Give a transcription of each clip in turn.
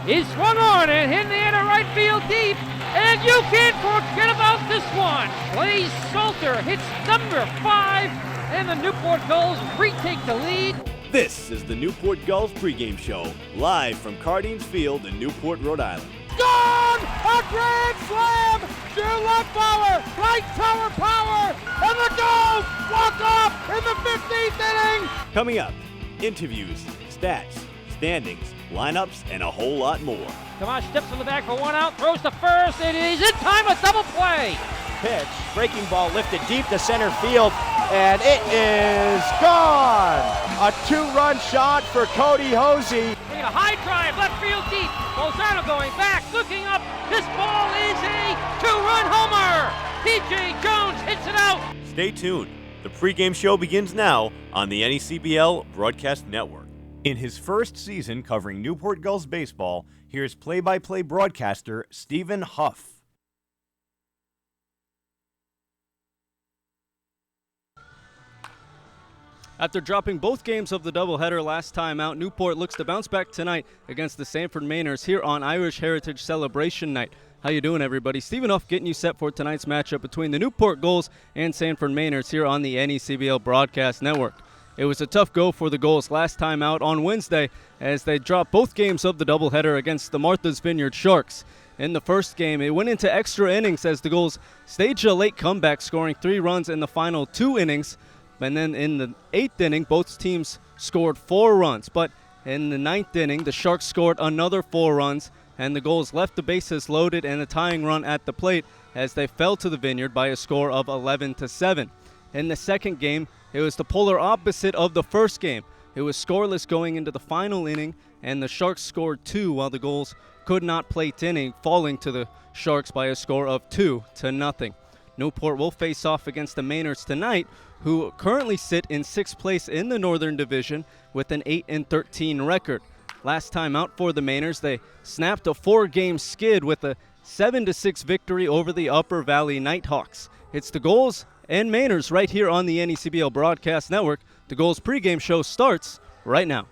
is swung on and hit in the air to right field deep. And you can't forget about this one. Blaze Salter hits number 5, and the Newport Gulls retake the lead. This is the Newport Gulls pregame show, live from Cardines Field in Newport, Rhode Island. Gone! A grand slam! Drew Ludbauer, right tower power, and the Gulls walk off in the 15th inning! Coming up, interviews, stats, standings, lineups, and a whole lot more. Tomas steps on the back for one out, throws to first, it is in time, a double play. Pitch, breaking ball lifted deep to center field, and it is gone! A 2-run shot for Cody Hosey. A high drive, left field deep. Bolzano going back, looking up. This ball is a 2-run homer. DJ Jones hits it out. Stay tuned. The pregame show begins now on the NECBL Broadcast Network. In his first season covering Newport Gulls baseball, here's play-by-play broadcaster Stephen Huff. After dropping both games of the doubleheader last time out, Newport looks to bounce back tonight against the Sanford Mainers here on Irish Heritage Celebration Night. How you doing, everybody? Stephen Huff getting you set for tonight's matchup between the Newport Gulls and Sanford Mainers here on the NECBL Broadcast Network. It was a tough go for the Gulls last time out on Wednesday as they dropped both games of the doubleheader against the Martha's Vineyard Sharks. In the first game, it went into extra innings as the Gulls staged a late comeback, scoring 3 runs in the final 2 innings. And then in the 8th inning, both teams scored 4 runs. But in the 9th inning, the Sharks scored another 4 runs, and the Gulls left the bases loaded and a tying run at the plate as they fell to the Vineyard by a score of 11-7. In the second game, it was the polar opposite of the first game. It was scoreless going into the final inning, and the Sharks scored 2 while the Gulls could not plate inning, falling to the Sharks by a score of 2-0. Newport will face off against the Mainers tonight, who currently sit in 6th place in the Northern Division with an 8-13 record. Last time out for the Mainers, they snapped a 4-game skid with a 7-6 victory over the Upper Valley Nighthawks. It's the Gulls and Mainers right here on the NECBL Broadcast Network. The Gulls pregame show starts right now.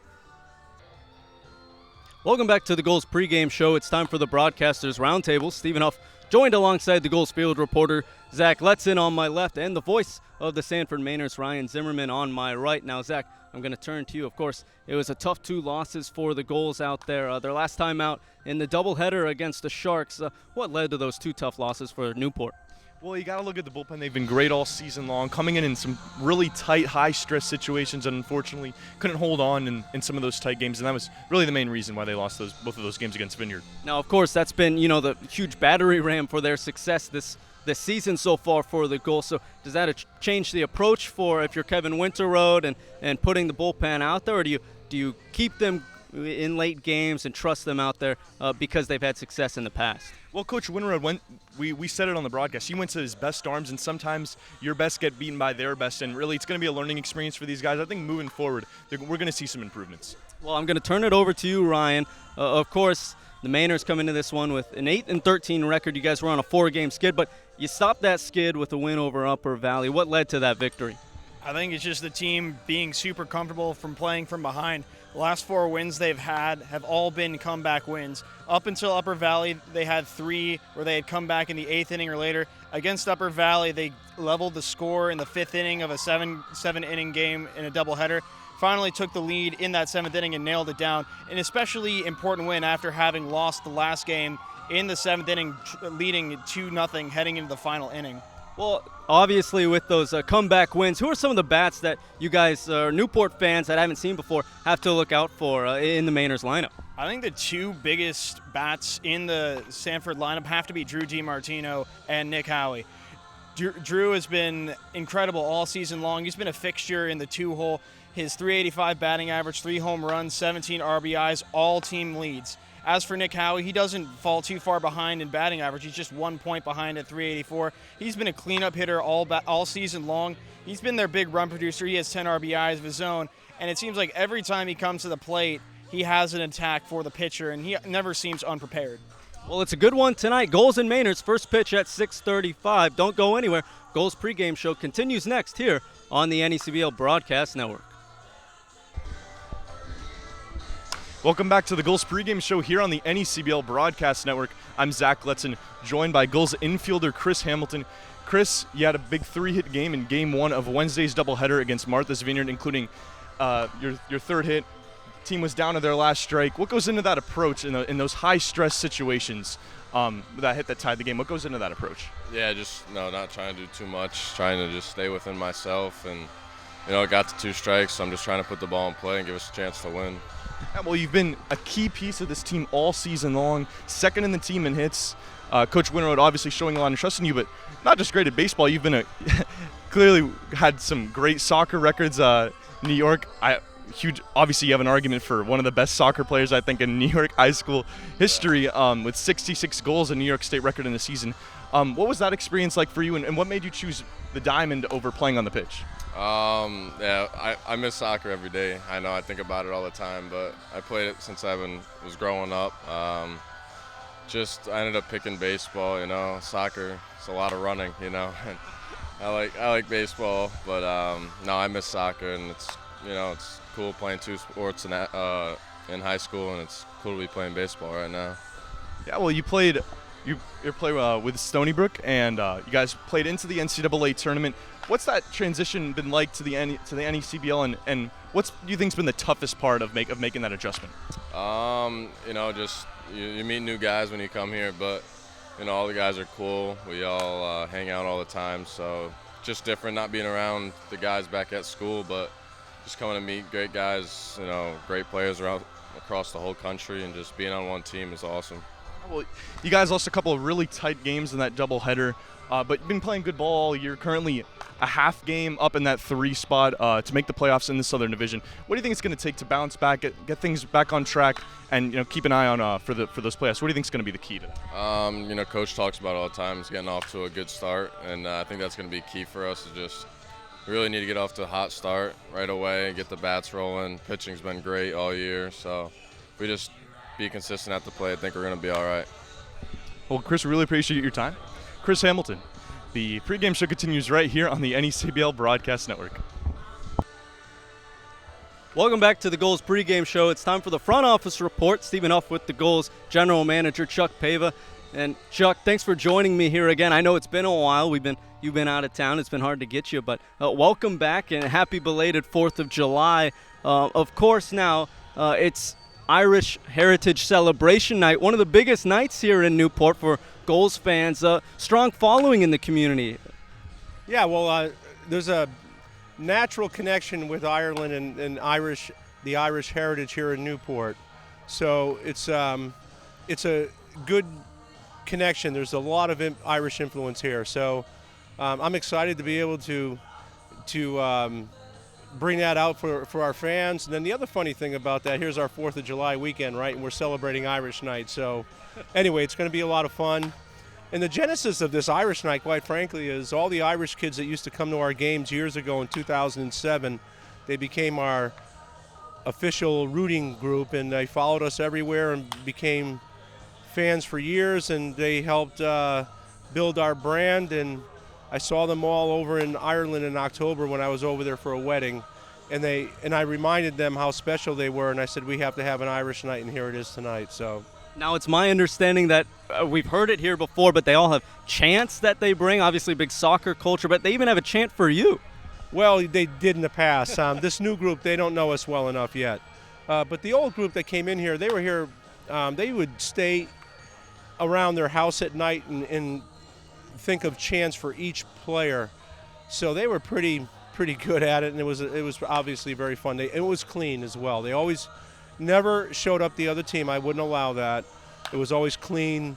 Welcome back to the Gulls pregame show. It's time for the Broadcasters Roundtable. Stephen Huff joined alongside the Gulls field reporter Zach Letson on my left and the voice of the Sanford Mainers, Ryan Zimmerman, on my right. Now, Zach, I'm going to turn to you. Of course, it was a tough 2 losses for the Gulls out there. Their last time out in the doubleheader against the Sharks. What led to those 2 tough losses for Newport? Well, you got to look at the bullpen. They've been great all season long, coming in some really tight, high-stress situations, and unfortunately couldn't hold on in some of those tight games, and that was really the main reason why they lost both of those games against Vineyard. Now, of course, that's been, the huge battery ram for their success this season so far for the Gulls. So does that change the approach for if you're Kevin Winterroad and putting the bullpen out there, or do you keep them in late games and trust them out there because they've had success in the past? Well, Coach Winterroad, we said it on the broadcast, he went to his best arms, and sometimes your best get beaten by their best, and really it's going to be a learning experience for these guys. I think moving forward, we're going to see some improvements. Well, I'm going to turn it over to you, Ryan. Of course, the Mainers come into this one with an 8-13 record. You guys were on a 4-game skid, but you stopped that skid with a win over Upper Valley. What led to that victory? I think it's just the team being super comfortable from playing from behind. The last 4 wins they've had have all been comeback wins. Up until Upper Valley, they had 3 where they had come back in the 8th inning or later. Against Upper Valley, they leveled the score in the 5th inning of a 7-inning game in a doubleheader. Finally took the lead in that 7th inning and nailed it down. An especially important win after having lost the last game in the 7th inning, leading 2-0 heading into the final inning. Well, obviously with those comeback wins, who are some of the bats that you guys, Newport fans that haven't seen before, have to look out for in the Mainers lineup? I think the 2 biggest bats in the Sanford lineup have to be Drew DiMartino and Nick Howey. Drew has been incredible all season long. He's been a fixture in the 2-hole. His .385 batting average, 3 home runs, 17 RBIs, all team leads. As for Nick Howey, he doesn't fall too far behind in batting average. He's just 1 point behind at .384. He's been a cleanup hitter all season long. He's been their big run producer. He has 10 RBIs of his own, and it seems like every time he comes to the plate, he has an attack for the pitcher, and he never seems unprepared. Well, it's a good one tonight. Gulls and Mainers, first pitch at 6:35. Don't go anywhere. Gulls pregame show continues next here on the NECBL Broadcast Network. Welcome back to the Gulls pregame show here on the NECBL Broadcast Network. I'm Zach Letson, joined by Gulls infielder Chris Hamilton. Chris, you had a big 3-hit game in Game 1 of Wednesday's doubleheader against Martha's Vineyard, including your third hit. Team was down to their last strike. What goes into that approach in those high-stress situations, that hit that tied the game? What goes into that approach? Yeah, not trying to do too much, trying to just stay within myself. And, it got to 2 strikes, so I'm just trying to put the ball in play and give us a chance to win. Yeah, well, you've been a key piece of this team all season long, second in the team in hits. Coach Winroad obviously showing a lot of trust in you, but not just great at baseball. You've been clearly had some great soccer records. New York, obviously you have an argument for one of the best soccer players, I think, in New York high school history, with 66 goals, a New York State record in the season. What was that experience like for you, and what made you choose the diamond over playing on the pitch? I miss soccer every day. I know I think about it all the time, but I played it since I was growing up. I ended up picking baseball. Soccer, it's a lot of running. And I like baseball, but no, I miss soccer, and it's cool playing 2 sports in high school, and it's cool to be playing baseball right now. Yeah, well, you played with Stony Brook, and you guys played into the NCAA tournament. What's that transition been like to the NECBL, and what do you think's been the toughest part of making that adjustment? Just you meet new guys when you come here, but all the guys are cool. We all hang out all the time, so just different not being around the guys back at school, but just coming to meet great guys, great players around across the whole country, and just being on one team is awesome. Well, you guys lost a couple of really tight games in that doubleheader, but you've been playing good ball all year. Currently a half game up in that 3 spot to make the playoffs in the Southern Division. What do you think it's going to take to bounce back, get things back on track, and keep an eye on for those playoffs? What do you think is going to be the key to that? Coach talks about it all the time. Is getting off to a good start, and I think that's going to be key for us. We really need to get off to a hot start right away, get the bats rolling. Pitching's been great all year, so if we just be consistent at the plate, I think we're going to be all right. Well, Chris, we really appreciate your time. Chris Hamilton. The pregame show continues right here on the NECBL Broadcast Network. Welcome back to the Gulls pregame show. It's time for the front office report. Stephen Huff with the Gulls general manager Chuck Pava. And Chuck, thanks for joining me here again. I know it's been a while. You've been out of town. It's been hard to get you, but welcome back and happy belated 4th of July. Of course, now it's Irish Heritage Celebration Night, one of the biggest nights here in Newport for Gulls fans. Strong following in the community. Yeah, well, there's a natural connection with Ireland and the Irish heritage here in Newport. So it's a good connection. There's a lot of Irish influence here. So I'm excited to be able to bring that out for our fans. And then the other funny thing about that, here's our 4th of July weekend, right? And we're celebrating Irish Night. So anyway, it's going to be a lot of fun. And the genesis of this Irish Night, quite frankly, is all the Irish kids that used to come to our games years ago in 2007. They became our official rooting group, and they followed us everywhere and became fans for years, and they helped build our brand. And I saw them all over in Ireland in October when I was over there for a wedding, and I reminded them how special they were, and I said, we have to have an Irish Night, and here it is tonight. So now it's my understanding that we've heard it here before, but they all have chants that they bring, obviously big soccer culture, but they even have a chant for you. Well, they did in the past. This new group, they don't know us well enough yet. But the old group that came in here, they were here, they would stay around their house at night and think of chants for each player. So they were pretty good at it, and it was obviously very fun. It was clean as well. They always never showed up the other team. I wouldn't allow that. It was always clean,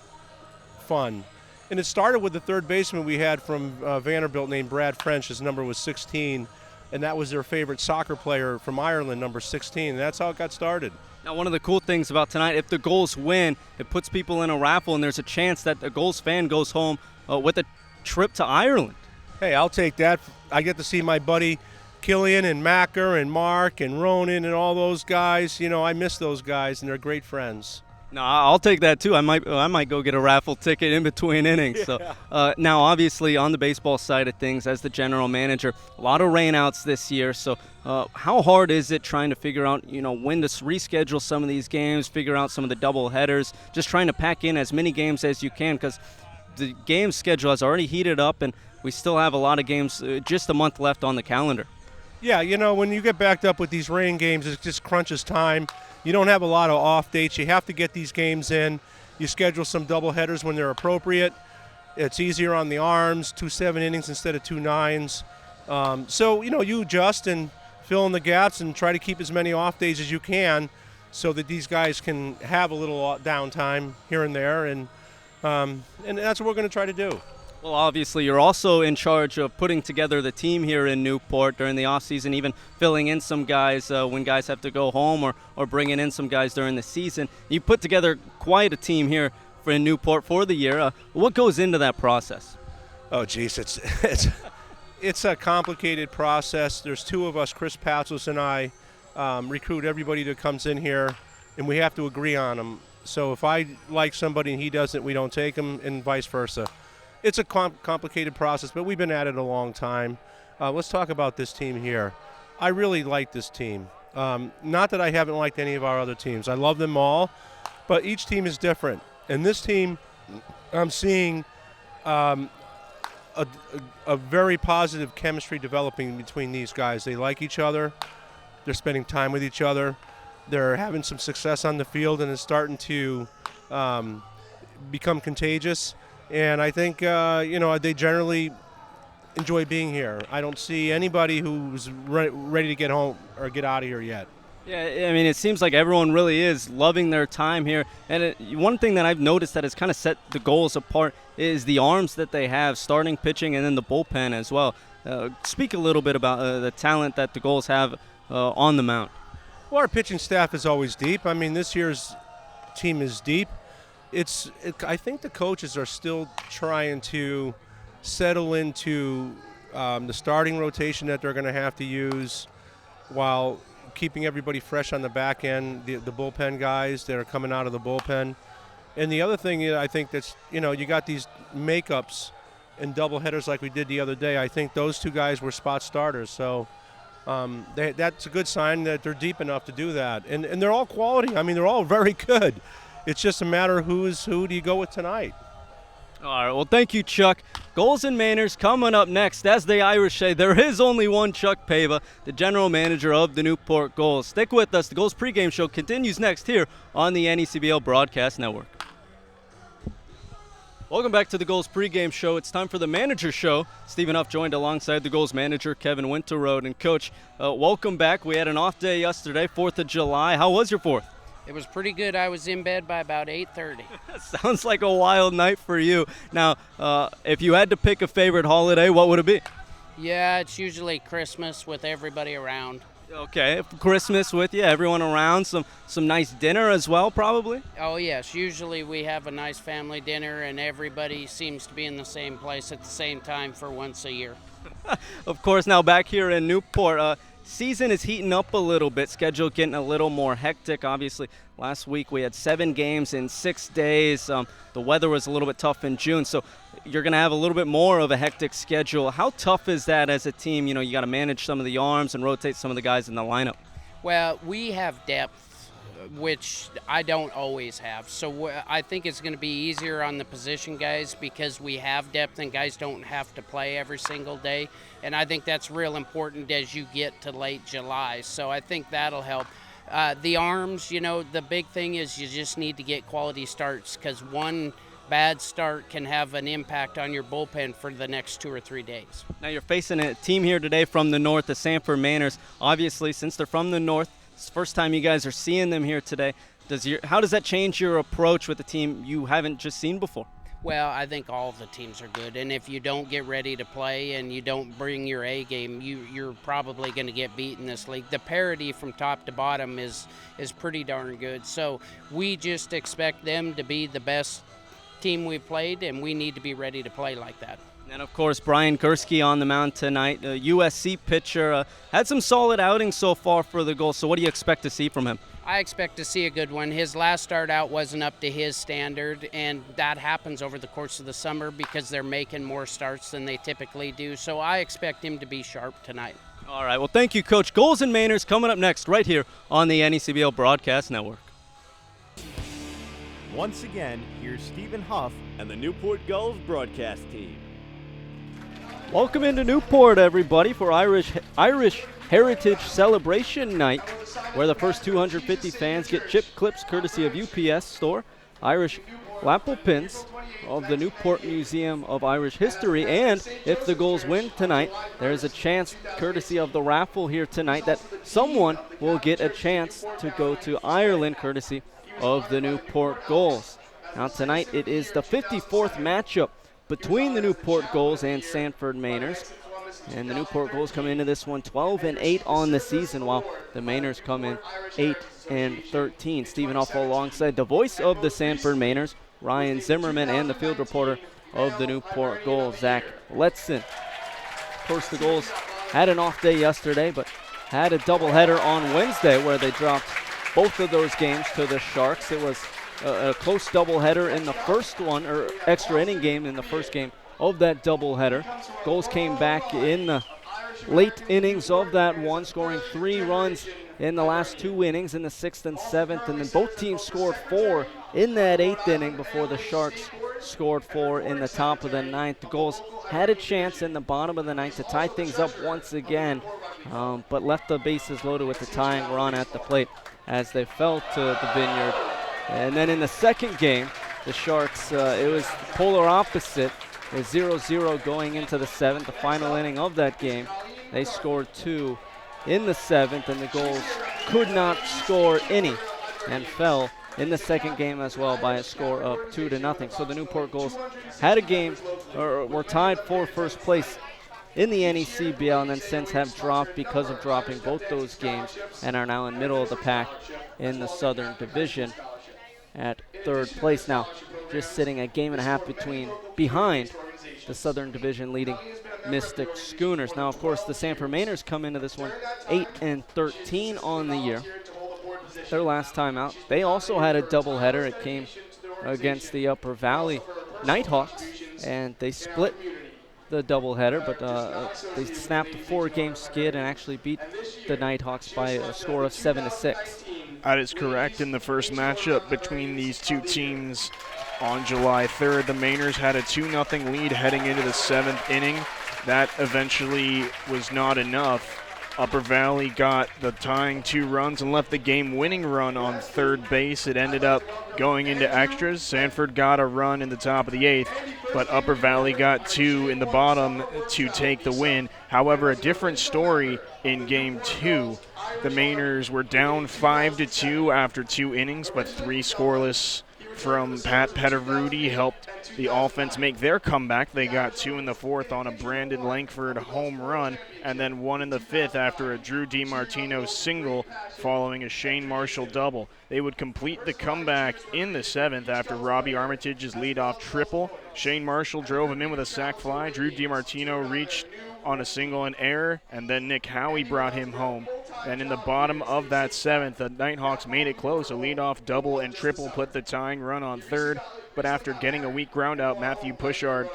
fun. And it started with the third baseman we had from Vanderbilt named Brad French. His number was 16, and that was their favorite soccer player from Ireland, number 16. And that's how it got started. Now, one of the cool things about tonight, if the Gulls win, it puts people in a raffle, and there's a chance that a Gulls fan goes home with a trip to Ireland. Hey, I'll take that. I get to see my buddy Killian and Macker and Mark and Ronan and all those guys. I miss those guys, and they're great friends. No, I'll take that too. I might go get a raffle ticket in between innings. So now, obviously, on the baseball side of things, as the general manager, a lot of rainouts this year. So how hard is it trying to figure out, when to reschedule some of these games, figure out some of the double headers, just trying to pack in as many games as you can, because the game schedule has already heated up, and we still have a lot of games, just a month left on the calendar. Yeah, when you get backed up with these rain games, it just crunches time. You don't have a lot of off dates. You have to get these games in. You schedule some double headers when they're appropriate. It's easier on the arms, 2 7 innings instead of 2 9s. So, you adjust and fill in the gaps and try to keep as many off days as you can so that these guys can have a little downtime here and there. And that's what we're going to try to do. Well, obviously, you're also in charge of putting together the team here in Newport during the offseason, even filling in some guys when guys have to go home or bringing in some guys during the season. You put together quite a team here in Newport for the year. What goes into that process? Oh, geez, it's a complicated process. There's 2 of us, Chris Patsos and I, recruit everybody that comes in here, and we have to agree on them. So if I like somebody and he doesn't, we don't take them, and vice versa. It's a complicated process, but we've been at it a long time. Let's talk about this team here. I really like this team. Not that I haven't liked any of our other teams. I love them all, but each team is different. And this team, I'm seeing a very positive chemistry developing between these guys. They like each other. They're spending time with each other. They're having some success on the field, and it's starting to become contagious. And I think, they generally enjoy being here. I don't see anybody who's ready to get home or get out of here yet. Yeah, I mean, it seems like everyone really is loving their time here. And one thing that I've noticed that has kind of set the Gulls apart is the arms that they have, starting pitching and then the bullpen as well. Speak a little bit about the talent that the Gulls have on the mound. Well, our pitching staff is always deep. I mean, this year's team is deep. I think the coaches are still trying to settle into the starting rotation that they're going to have to use while keeping everybody fresh on the back end, the bullpen guys that are coming out of the bullpen. And the other thing I think that's, you got these makeups and double headers like we did the other day. I think those 2 guys were spot starters. So that's a good sign that they're deep enough to do that. And they're all quality. I mean, they're all very good. It's just a matter of who do you go with tonight. All right, well, thank you, Chuck. Gulls and Mainers coming up next. As the Irish say, there is only one Chuck Pava, the general manager of the Newport Gulls. Stick with us. The Gulls pregame show continues next here on the NECBL Broadcast Network. Welcome back to the Gulls pregame show. It's time for the manager show. Stephen Huff joined alongside the Gulls manager, Kevin Winterroad. And, Coach, welcome back. We had an off day yesterday, 4th of July. How was your 4th? It was pretty good. I was in bed by about 8:30. Sounds like a wild night for you. Now, if you had to pick a favorite holiday, what would it be? Yeah, it's usually Christmas with everybody around. Okay, Christmas with you, everyone around, some nice dinner as well, probably? Oh, yes. Usually we have a nice family dinner, and everybody seems to be in the same place at the same time for once a year. Of course, now back here in Newport, season is heating up a little bit, schedule getting a little more hectic. Obviously, last week we had 7 games in 6 days. The weather was a little bit tough in June, so you're going to have a little bit more of a hectic schedule. How tough is that as a team? You got to manage some of the arms and rotate some of the guys in the lineup. Well, we have depth, which I don't always have. So I think it's going to be easier on the position guys because we have depth and guys don't have to play every single day. And I think that's real important as you get to late July. So I think that'll help. The arms, the big thing is you just need to get quality starts because one bad start can have an impact on your bullpen for the next 2 or 3 days. Now you're facing a team here today from the north, the Sanford Mainers. Obviously, since they're from the north, it's the first time you guys are seeing them here today. How does that change your approach with a team you haven't just seen before? Well, I think all of the teams are good, and if you don't get ready to play and you don't bring your A game, you're probably going to get beat in this league. The parity from top to bottom is pretty darn good. So we just expect them to be the best team we've played, and we need to be ready to play like that. And of course, Brian Gursky on the mound tonight, a USC pitcher. Had some solid outings so far for the Gulls. So what do you expect to see from him? I expect to see a good one. His last start out wasn't up to his standard, and that happens over the course of the summer because they're making more starts than they typically do. So I expect him to be sharp tonight. All right, well, thank you, Coach. Gulls and Mainers coming up next right here on the NECBL Broadcast Network. Once again, here's Stephen Huff and the Newport Gulls broadcast team. Welcome into Newport, everybody, for Irish Heritage Celebration Night, where the first 250 fans get chip clips courtesy of UPS Store, Irish lapel pins of the Newport Museum of Irish History, and if the Gulls win tonight, there's a chance, courtesy of the raffle here tonight, that someone will get a chance to go to Ireland, courtesy of the Newport Gulls. Now tonight it is the 54th matchup between the Newport Gulls and Sanford Mainers. And the Newport Gulls come into this one 12-8 on the season, while the Mainers come in 8-13. Stephen Huff alongside the voice of the Sanford Mainers, Ryan Zimmerman, and the field reporter of the Newport Gulls, Zach Letson. Of course, the Gulls had an off day yesterday, but had a doubleheader on Wednesday where they dropped both of those games to the Sharks. It was a close doubleheader in the first one, or extra inning game in the first game of that doubleheader. Gulls came back in the late innings of that one, scoring 3 runs in the last 2 innings, in the 6th and 7th, and then both teams scored 4 in that 8th inning before the Sharks scored 4 in the top of the 9th. The Gulls had a chance in the bottom of the 9th to tie things up once again, but left the bases loaded with the tying run at the plate as they fell to the Vineyard. And then in the second game, the Sharks, it was polar opposite. It was 0-0 going into the 7th, the final inning of that game. They scored 2 in the 7th, and the Gulls could not score any and fell in the second game as well by a score of 2-0. So the Newport Gulls had a game, or were tied for first place in the NECBL, and then since have dropped because of dropping both those games, and are now in middle of the pack in the Southern Division at 3rd place. Now, just sitting a game and a half behind the Southern Division leading Mystic Schooners. Now, of course, the Sanford Mainers come into this one 8-13 on the year. Their last time out, they also had a doubleheader. It came against the Upper Valley Nighthawks, and they split the doubleheader, but they snapped a 4-game skid and actually beat the Nighthawks by a score of 7-6. That is correct. In the first matchup between these two teams on July 3rd, the Mainers had a 2-0 lead heading into the 7th inning. That eventually was not enough. Upper Valley got the tying 2 runs and left the game-winning run on 3rd base. It ended up going into extras. Sanford got a run in the top of the 8th, but Upper Valley got 2 in the bottom to take the win. However, a different story in Game 2. The Mainers were down 5-2 after 2 innings, but 3 scoreless from Pat Petterruti helped the offense make their comeback. They got 2 in the 4th on a Brandon Langford home run, and then 1 in the 5th after a Drew DiMartino single following a Shane Marshall double. They would complete the comeback in the 7th after Robbie Armitage's leadoff triple. Shane Marshall drove him in with a sac fly. Drew DiMartino reached on a single and error, and then Nick Howie brought him home. And in the bottom of that 7th, the Nighthawks made it close. A leadoff double and triple put the tying run on 3rd, but after getting a weak ground out, Matthew Pushard,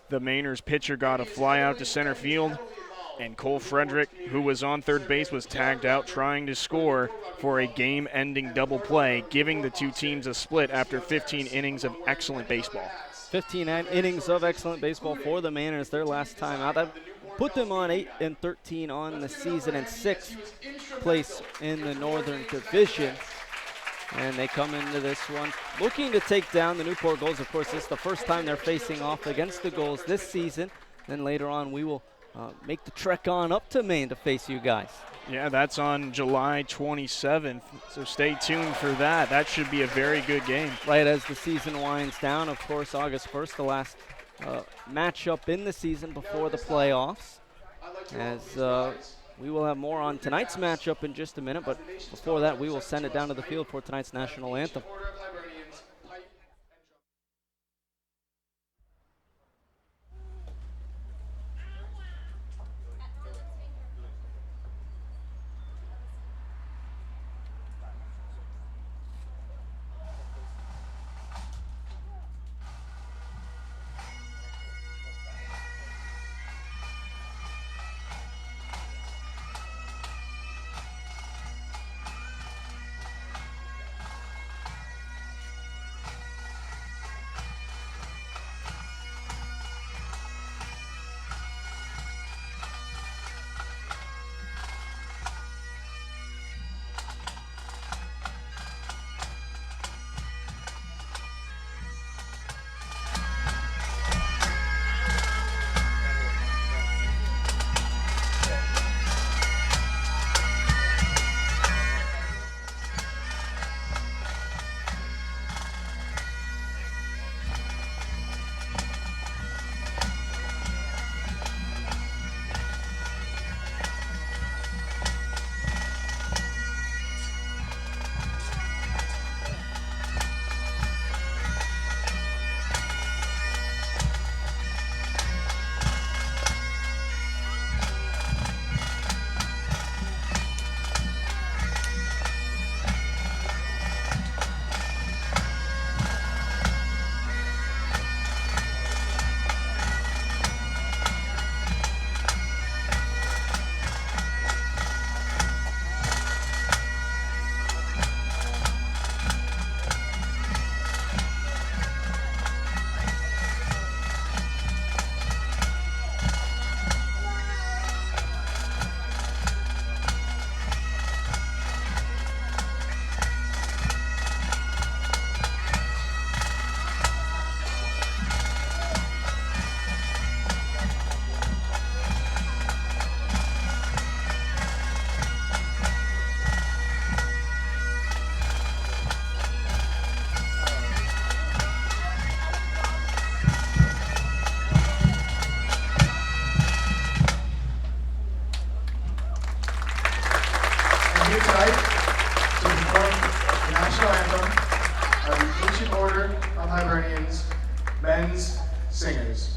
the Mainers pitcher, got a fly out to center field, and Cole Frederick, who was on 3rd base, was tagged out trying to score for a game-ending double play, giving the two teams a split after 15 innings of excellent baseball. 15 innings of excellent baseball for the Mainers their last time out. That put them on 8-13 on the season and 6th place in the Northern Division. And they come into this one looking to take down the Newport Gulls. Of course, this is the first time they're facing off against the Gulls this season. Then later on, we will make the trek on up to Maine to face you guys. Yeah, that's on July 27th, so stay tuned for that. That should be a very good game. Right as the season winds down, of course, August 1st, the last matchup in the season before the playoffs. As we will have more on tonight's matchup in just a minute, but before that, we will send it down to the field for tonight's national anthem. tonight to perform the national anthem are the Ancient Order of Hibernians Men's Singers.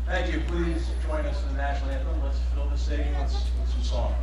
Thank you. Please join us in the national anthem. Let's fill the stadium with some song.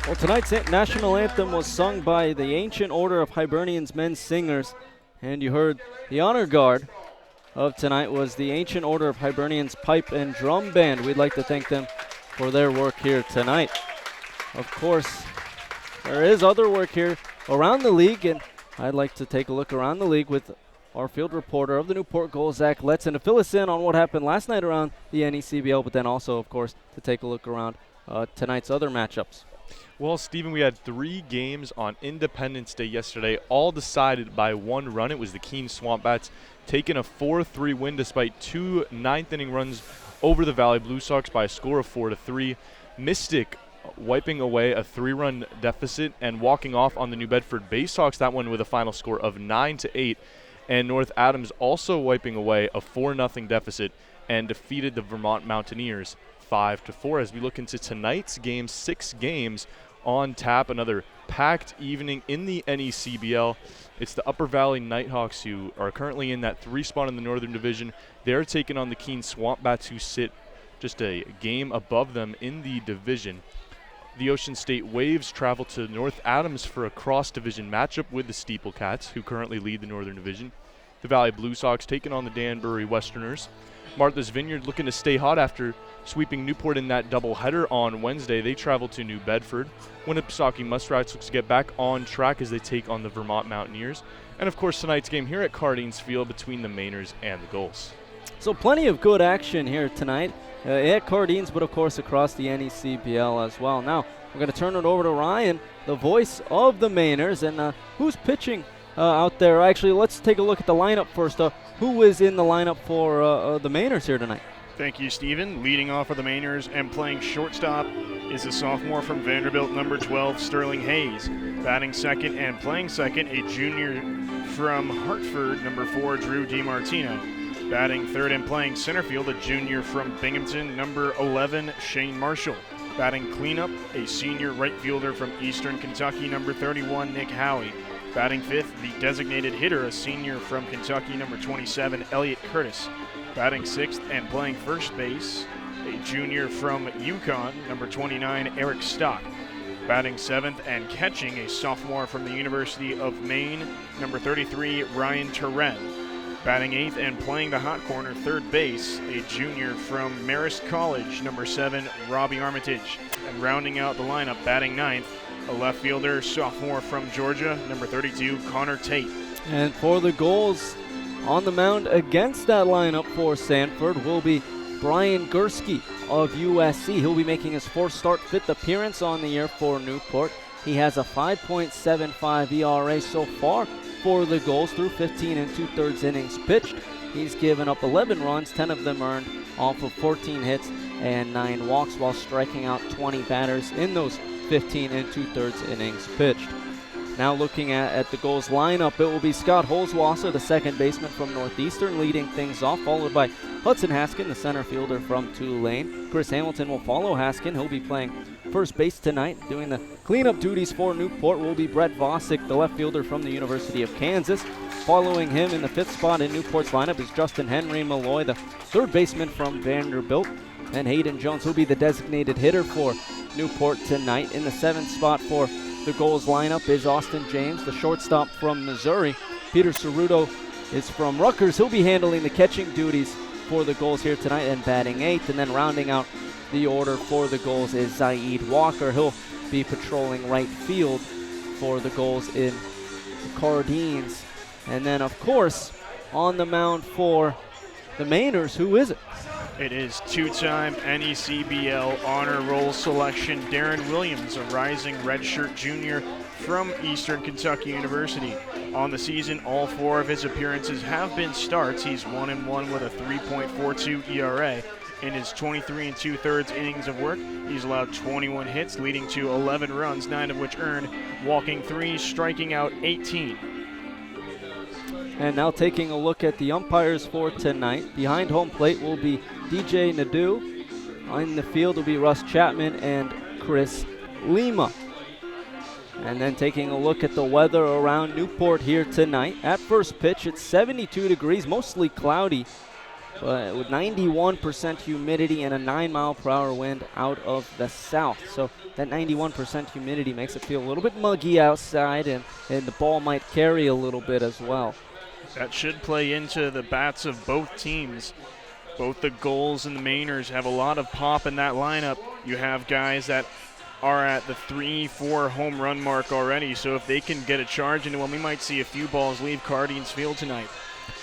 Well, tonight's national anthem was sung by the Ancient Order of Hibernians Men's Singers, and you heard the honor guard of tonight was the Ancient Order of Hibernians Pipe and Drum Band. We'd like to thank them for their work here tonight. Of course, there is other work here around the league, and I'd like to take a look around the league with our field reporter of the Newport Gulls, Zach Letson, to fill us in on what happened last night around the NECBL, but then also, of course, to take a look around tonight's other matchups. Well, Stephen, we had 3 games on Independence Day yesterday, all decided by 1 run. It was the Keene Swamp Bats taking a 4-3 win despite 2 ninth-inning runs over the Valley Blue Sox by a score of 4-3. Mystic wiping away a 3-run deficit and walking off on the New Bedford Baysox, that one with a final score of 9-8. And North Adams also wiping away a 4-0 deficit and defeated the Vermont Mountaineers 5-4. As we look into tonight's game, 6 games on tap. Another packed evening in the NECBL. It's the Upper Valley Nighthawks, who are currently in that 3 spot in the Northern Division. They're taking on the Keene Swamp Bats, who sit just a game above them in the division. The Ocean State Waves travel to North Adams for a cross-division matchup with the Steeple Cats, who currently lead the Northern Division. The Valley Blue Sox taking on the Danbury Westerners. Martha's Vineyard looking to stay hot after sweeping Newport in that doubleheader on Wednesday. They travel to New Bedford. Winnipesaukee Muskrats looks to get back on track as they take on the Vermont Mountaineers. And of course, tonight's game here at Cardines Field between the Mainers and the Gulls. So plenty of good action here tonight at Cardines, but of course across the NECBL as well. Now we're going to turn it over to Ryan, the voice of the Mainers, and who's pitching out there. Actually, let's take a look at the lineup first. Who is in the lineup for the Mainers here tonight? Thank you, Stephen. Leading off for the Mainers and playing shortstop is a sophomore from Vanderbilt, number 12, Sterling Hayes. Batting second and playing second, a junior from Hartford, number 4, Drew DiMartino. Batting third and playing center field, a junior from Binghamton, number 11, Shane Marshall. Batting cleanup, a senior right fielder from Eastern Kentucky, number 31, Nick Howie. Batting fifth, the designated hitter, a senior from Kentucky, number 27, Elliott Curtis. Batting sixth and playing first base, a junior from UConn, number 29, Eric Stock. Batting seventh and catching, a sophomore from the University of Maine, number 33, Ryan Terren. Batting eighth and playing the hot corner, third base, a junior from Marist College, number 7, Robbie Armitage. And rounding out the lineup, batting ninth, a left fielder, sophomore from Georgia, number 32, Connor Tate. And for the Gulls, on the mound against that lineup for Sanford will be Brian Gursky of USC. He'll be making his 4th start, 5th appearance on the year for Newport. He has a 5.75 ERA so far for the Gulls through 15 2/3 innings pitched. He's given up 11 runs, 10 of them earned off of 14 hits and 9 walks, while striking out 20 batters in those 15 2/3 innings pitched. Now looking at the Gulls lineup, it will be Scott Holzwasser, the second baseman from Northeastern, leading things off, followed by Hudson Haskin, the center fielder from Tulane. Chris Hamilton will follow Haskin. He'll be playing first base tonight. Doing the cleanup duties for Newport will be Brett Vosick, the left fielder from the University of Kansas. Following him in the 5th spot in Newport's lineup is Justin Henry Malloy, the third baseman from Vanderbilt. And Hayden Jones will be the designated hitter for Newport tonight. In the 7th spot for the Gulls lineup is Austin James, the shortstop from Missouri. Peter Ceruto is from Rutgers. He'll be handling the catching duties for the Gulls here tonight and batting 8th. And then rounding out the order for the Gulls is Zaid Walker. He'll be patrolling right field for the Gulls in Cardines. And then, of course, on the mound for the Mainers, who is it? It is two-time NECBL honor roll selection Darren Williams, a rising redshirt junior from Eastern Kentucky University. On the season, all 4 of his appearances have been starts. He's 1-1 with a 3.42 ERA. In his 23 2/3 innings of work, he's allowed 21 hits, leading to 11 runs, 9 of which earned, walking 3, striking out 18. And now taking a look at the umpires for tonight. Behind home plate will be DJ Nadeau. In the field will be Russ Chapman and Chris Lima. And then taking a look at the weather around Newport here tonight. At first pitch, it's 72 degrees, mostly cloudy, but with 91% humidity and a 9-mile-per-hour wind out of the south. So that 91% humidity makes it feel a little bit muggy outside, and the ball might carry a little bit as well. That should play into the bats of both teams. Both the Gulls and the Mainers have a lot of pop in that lineup. You have guys that are at the 3-4 home run mark already, so if they can get a charge into them, we might see a few balls leave Cardines Field tonight.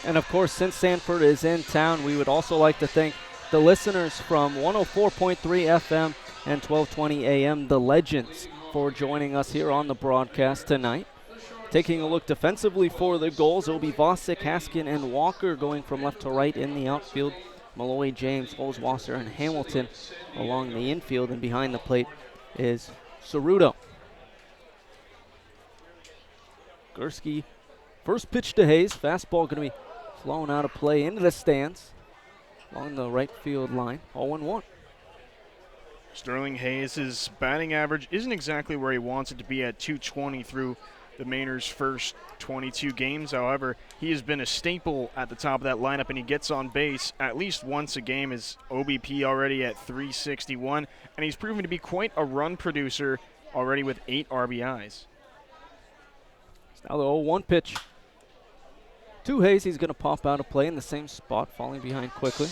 And of course, since Sanford is in town, we would also like to thank the listeners from 104.3 FM and 1220 AM, the Legends, for joining us here on the broadcast tonight. Taking a look defensively for the Gulls, it will be Vosick, Haskin, and Walker going from left to right in the outfield. Malloy, James, Holzwasser, and Hamilton along the infield, and behind the plate is Ceruto. Gursky, first pitch to Hayes. Fastball going to be flown out of play into the stands along the right field line. 0-1. Sterling Hayes' batting average isn't exactly where he wants it to be at 220 through the Mainers' first 22 games. However, he has been a staple at the top of that lineup, and he gets on base at least once a game. His OBP already at 361, and he's proven to be quite a run producer already with 8 RBIs. It's now the 0-1 pitch to Hayes. He's going to pop out of play in the same spot, falling behind quickly.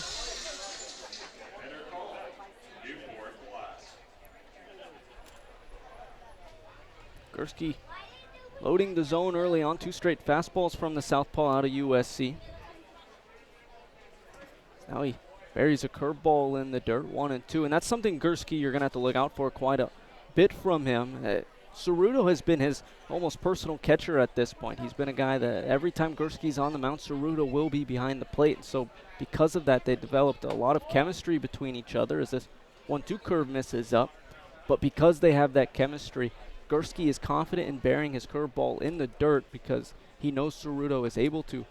Gursky loading the zone early on. 2 straight fastballs from the southpaw out of USC. Now he buries a curveball in the dirt, 1-2, and that's something Gursky you're going to have to look out for quite a bit from him. Cerruto has been his almost personal catcher at this point. He's been a guy that every time Gursky's on the mound, Cerruto will be behind the plate. So because of that, they developed a lot of chemistry between each other as this 1-2 curve misses up. But because they have that chemistry, Gursky is confident in burying his curveball in the dirt because he knows Cerruto is able to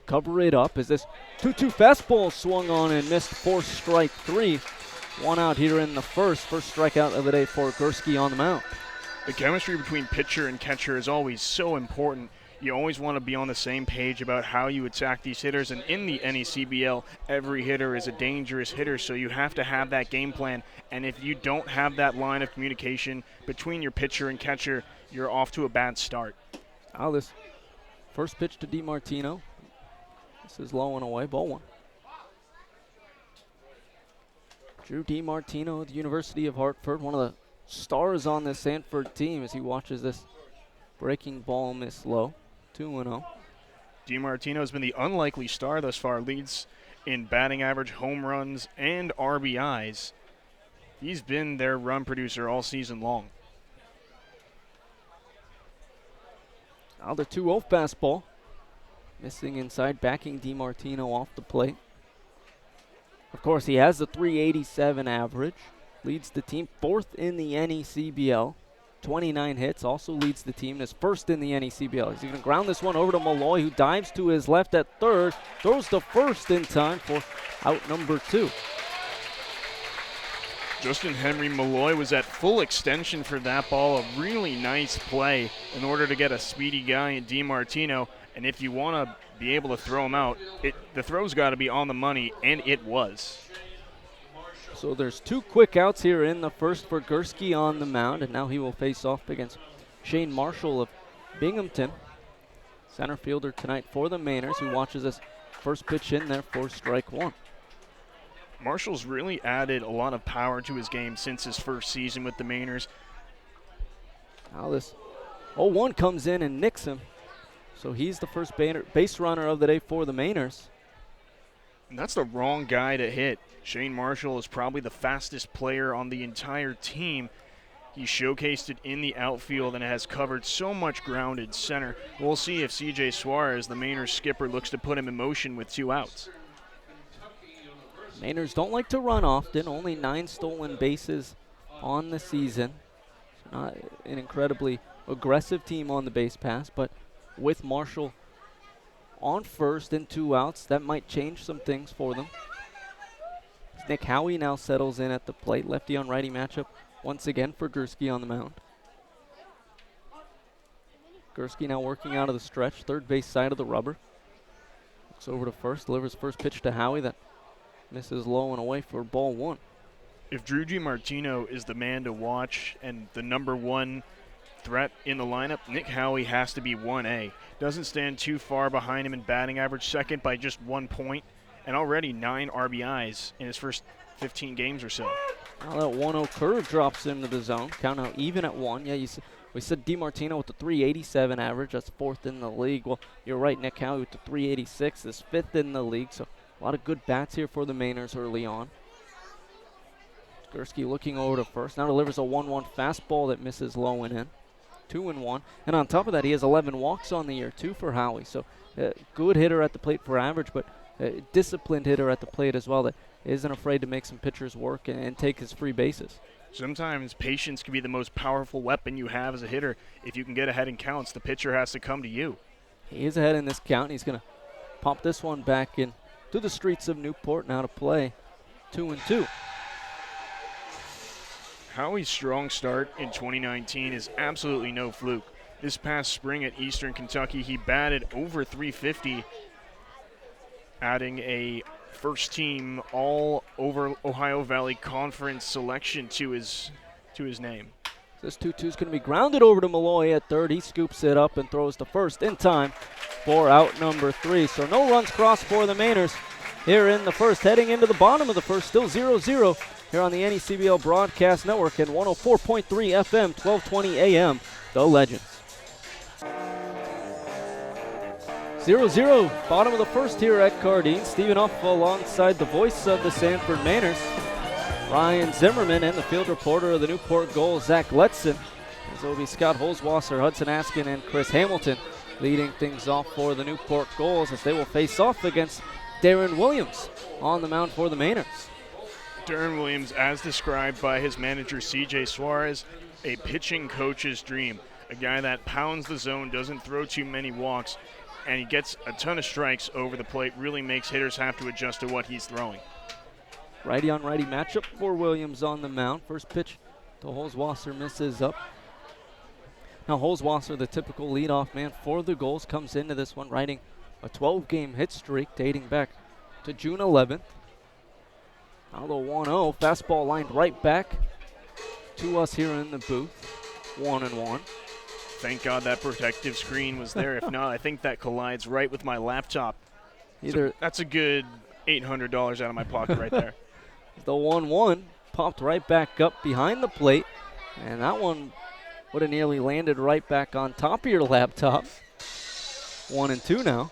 cover it up. As this 2-2 fastball swung on and missed for strike 3. 1 out here in the first strikeout of the day for Gursky on the mound. The chemistry between pitcher and catcher is always so important. You always want to be on the same page about how you attack these hitters, and in the NECBL, every hitter is a dangerous hitter, so you have to have that game plan. And if you don't have that line of communication between your pitcher and catcher, you're off to a bad start. Now this first pitch to DiMartino. This is low and away, ball 1. Drew DiMartino at the University of Hartford, one of the stars on the Sanford team as he watches this breaking ball miss low. 2-0. DiMartino has been the unlikely star thus far, leads in batting average, home runs, and RBIs. He's been their run producer all season long. Now the 2-0 fastball. Missing inside, backing DiMartino off the plate. Of course, he has the 387 average. Leads the team 4th in the NECBL. 29 hits, also leads the team and is 1st in the NECBL. He's going to ground this one over to Malloy, who dives to his left at third. Throws to first in time for out number 2. Justin Henry Malloy was at full extension for that ball. A really nice play in order to get a speedy guy in DiMartino. And if you want to be able to throw him out, the throw's got to be on the money, and it was. So there's 2 quick outs here in the first for Gursky on the mound, and now he will face off against Shane Marshall of Binghamton, center fielder tonight for the Mainers, who watches this first pitch in there for strike 1. Marshall's really added a lot of power to his game since his first season with the Mainers. Now this 0-1 comes in and nicks him. So he's the first base runner of the day for the Mainers. And that's the wrong guy to hit. Shane Marshall is probably the fastest player on the entire team. He showcased it in the outfield and has covered so much ground at center. We'll see if CJ Suarez, the Mainers skipper, looks to put him in motion with 2 outs. Mainers don't like to run often, only 9 stolen bases on the season. Not an incredibly aggressive team on the base pass, but with Marshall on first and 2 outs, that might change some things for them. Nick Howie now settles in at the plate. Lefty on righty matchup once again for Gursky on the mound. Gursky now working out of the stretch, third base side of the rubber. Looks over to first, delivers first pitch to Howie that misses low and away for ball 1. If Drew DiMartino is the man to watch and the number 1 threat in the lineup, Nick Howie has to be 1A. Doesn't stand too far behind him in batting average, second by just 1 point, and already 9 RBIs in his first 15 games or so. Now that 1-0 curve drops into the zone. Count out even at 1. Yeah, we said DiMartino with the 387 average. That's 4th in the league. Well, you're right, Nick Howie with the 386 is 5th in the league. So a lot of good bats here for the Mainers early on. Gursky looking over to first. Now delivers a 1-1 fastball that misses low and in. 2-1. And on top of that, he has 11 walks on the year, 2 for Howie. So good hitter at the plate for average, but disciplined hitter at the plate as well that isn't afraid to make some pitchers work and take his free bases. Sometimes patience can be the most powerful weapon you have as a hitter. If you can get ahead in counts, the pitcher has to come to you. He is ahead in this count. He's going to pop this one back in to the streets of Newport. Now to play 2-2. Howie's strong start in 2019 is absolutely no fluke. This past spring at Eastern Kentucky, he batted over 350, adding a first-team all over Ohio Valley Conference selection to his name. This 2-2 is going to be grounded over to Malloy at third. He scoops it up and throws to first in time for out number 3. So no runs crossed for the Mainers here in the first. Heading into the bottom of the first, still 0-0 here on the NECBL Broadcast Network and 104.3 FM, 1220 AM, The Legends. 0-0, bottom of the first here at Cardine. Stephen Huff alongside the voice of the Sanford Mainers, Ryan Zimmerman, and the field reporter of the Newport Gulls, Zach Letson. As it'll be Scott Holzwasser, Hudson Askin, and Chris Hamilton leading things off for the Newport Gulls as they will face off against Darren Williams on the mound for the Mainers. Darren Williams, as described by his manager CJ Suarez, a pitching coach's dream. A guy that pounds the zone, doesn't throw too many walks, and he gets a ton of strikes over the plate, really makes hitters have to adjust to what he's throwing. Righty on righty matchup for Williams on the mound. First pitch to Holzwasser misses up. Now Holzwasser, the typical leadoff man for the Gulls, comes into this one riding a 12-game hit streak dating back to June 11th. Now the 1-0, fastball lined right back to us here in the booth. 1-1. Thank God that protective screen was there. If not, I think that collides right with my laptop. That's a good $800 out of my pocket right there. The 1-1 popped right back up behind the plate, and that one would have nearly landed right back on top of your laptop. 1-2 now.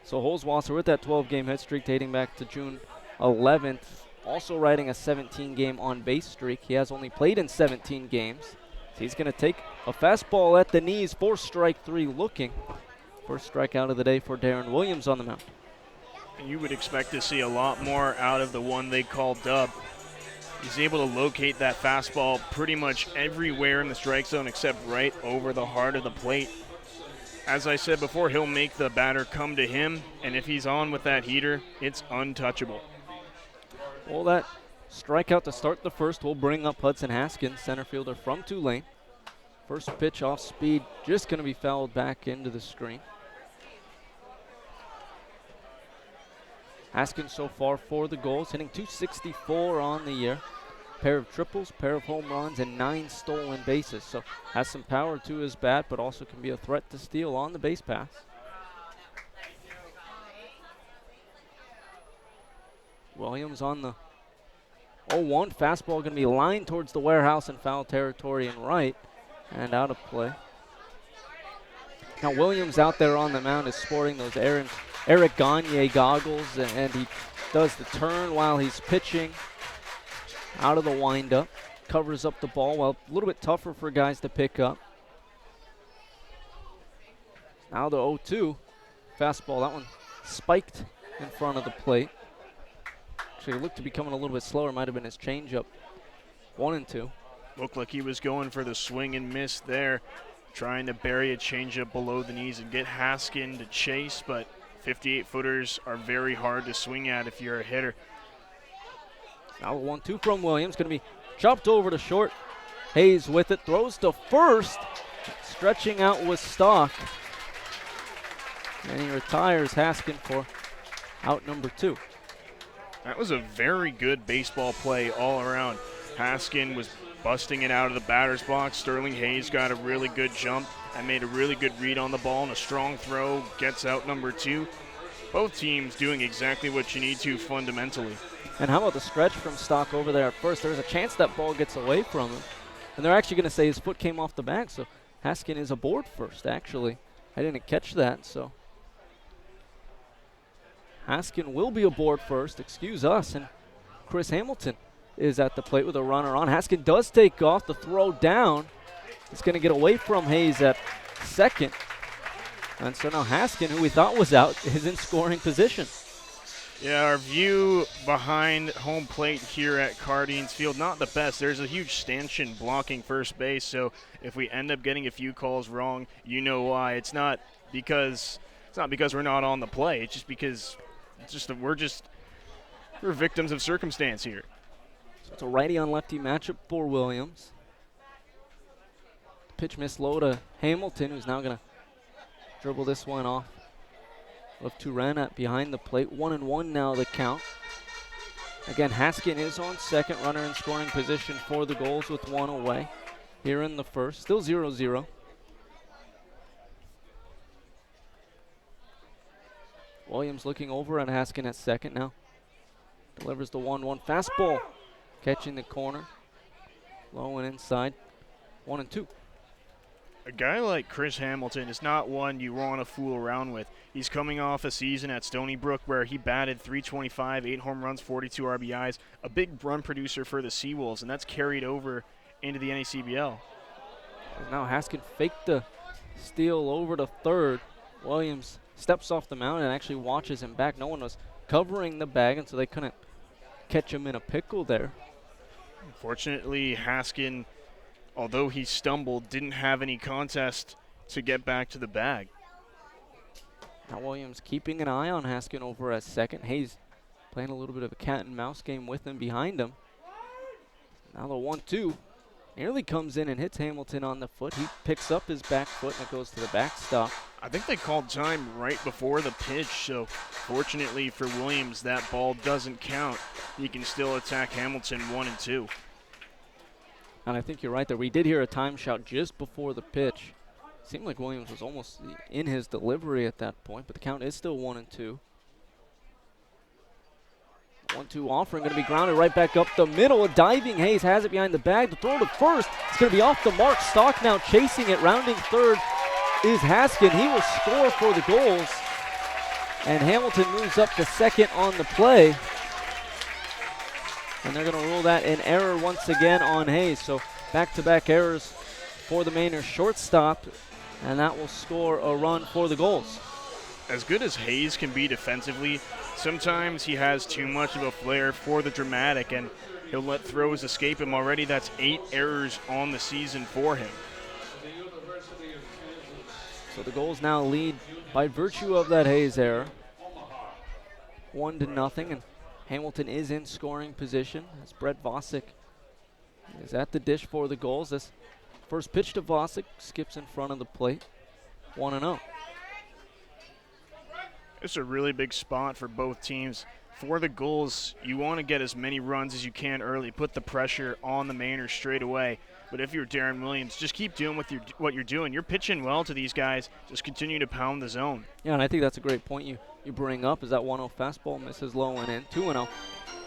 So Holzwasser with that 12-game hit streak dating back to June 11th. Also riding a 17-game on-base streak. He has only played in 17 games. So he's going to take a fastball at the knees for strike 3 looking. First strikeout of the day for Darren Williams on the mound. You would expect to see a lot more out of the one they call Dub. He's able to locate that fastball pretty much everywhere in the strike zone except right over the heart of the plate. As I said before, he'll make the batter come to him, and if he's on with that heater, it's untouchable. Well, that strikeout to start the first will bring up Hudson Haskins, center fielder from Tulane. First pitch off speed, just going to be fouled back into the screen. Haskins so far for the Gulls, hitting .264 on the year. Pair of triples, pair of home runs, and 9 stolen bases. So has some power to his bat, but also can be a threat to steal on the base pass. Williams on the 0-1. Fastball going to be lined towards the warehouse in foul territory and right, and out of play. Now Williams out there on the mound is sporting those Eric Gagne goggles, and he does the turn while he's pitching. Out of the windup, covers up the ball. Well, a little bit tougher for guys to pick up. Now the 0-2 fastball. That one spiked in front of the plate. Actually, it looked to be coming a little bit slower. Might have been his changeup. 1-2. Looked like he was going for the swing and miss there, trying to bury a changeup below the knees and get Haskin to chase, but 58-footers are very hard to swing at if you're a hitter. Now the 1-2 from Williams, going to be chopped over to short. Hayes with it, throws to first. Stretching out with Stock. And he retires Haskin for out number 2. That was a very good baseball play all around. Haskin was busting it out of the batter's box. Sterling Hayes got a really good jump and made a really good read on the ball, and a strong throw gets out number 2. Both teams doing exactly what you need to fundamentally. And how about the stretch from Stock over there at first? There's a chance that ball gets away from him. And they're actually going to say his foot came off the bag, so Haskin is aboard first, actually. I didn't catch that, so Haskin will be aboard first, excuse us, and Chris Hamilton is at the plate with a runner on. Haskin does take off, the throw down. It's going to get away from Hayes at second. And so now Haskin, who we thought was out, is in scoring position. Yeah, our view behind home plate here at Cardine's Field, not the best. There's a huge stanchion blocking first base, so if we end up getting a few calls wrong, you know why. It's not because we're not on the play. It's just because we're just We're victims of circumstance here. So it's a righty on lefty matchup for Williams. Pitch miss low to Hamilton, who's now going to dribble this one off of Turan behind the plate. 1-1 now the count. Again, Haskin is on second, runner in scoring position for the Gulls with one away here in the first. Still 0-0. Williams looking over at Haskin at second now. Delivers the 1-1 fastball, catching the corner. Low and inside. 1-2. A guy like Chris Hamilton is not one you want to fool around with. He's coming off a season at Stony Brook where he batted .325, 8 home runs, 42 RBIs, a big run producer for the Seawolves, and that's carried over into the NECBL. Now Haskin faked the steal over to third. Williams steps off the mound and actually watches him back. No one was covering the bag, and so they couldn't catch him in a pickle there. Unfortunately, Haskin, although he stumbled, didn't have any contest to get back to the bag. Now Williams keeping an eye on Haskin over at second. Hayes playing a little bit of a cat and mouse game with him behind him. Now the 1-2 nearly comes in and hits Hamilton on the foot. He picks up his back foot and it goes to the backstop. I think they called time right before the pitch, so fortunately for Williams, that ball doesn't count. He can still attack Hamilton 1-2. And I think you're right there. We did hear a time shout just before the pitch. Seemed like Williams was almost in his delivery at that point, but the count is still 1-2. 1-2 offering, going to be grounded right back up the middle. A diving Hayes has it behind the bag. The throw to first. It's going to be off the mark. Stock now chasing it. Rounding third is Haskin. He will score for the Gulls. And Hamilton moves up to second on the play. And they're going to rule that an error once again on Hayes. So back-to-back errors for the Mainers shortstop. And that will score a run for the Gulls. As good as Hayes can be defensively, sometimes he has too much of a flair for the dramatic, and he'll let throws escape him already. That's 8 errors on the season for him. So the Gulls now lead by virtue of that Hayes error. 1-0, and Hamilton is in scoring position as Brett Vosick is at the dish for the Gulls. This first pitch to Vosick skips in front of the plate. 1-0. It's a really big spot for both teams. For the Gulls, you want to get as many runs as you can early, put the pressure on the Mainers straight away. But if you're Darren Williams, just keep doing what you're doing. You're pitching well to these guys. Just continue to pound the zone. Yeah, and I think that's a great point you bring up, is that 1-0 fastball misses low and in. 2-0.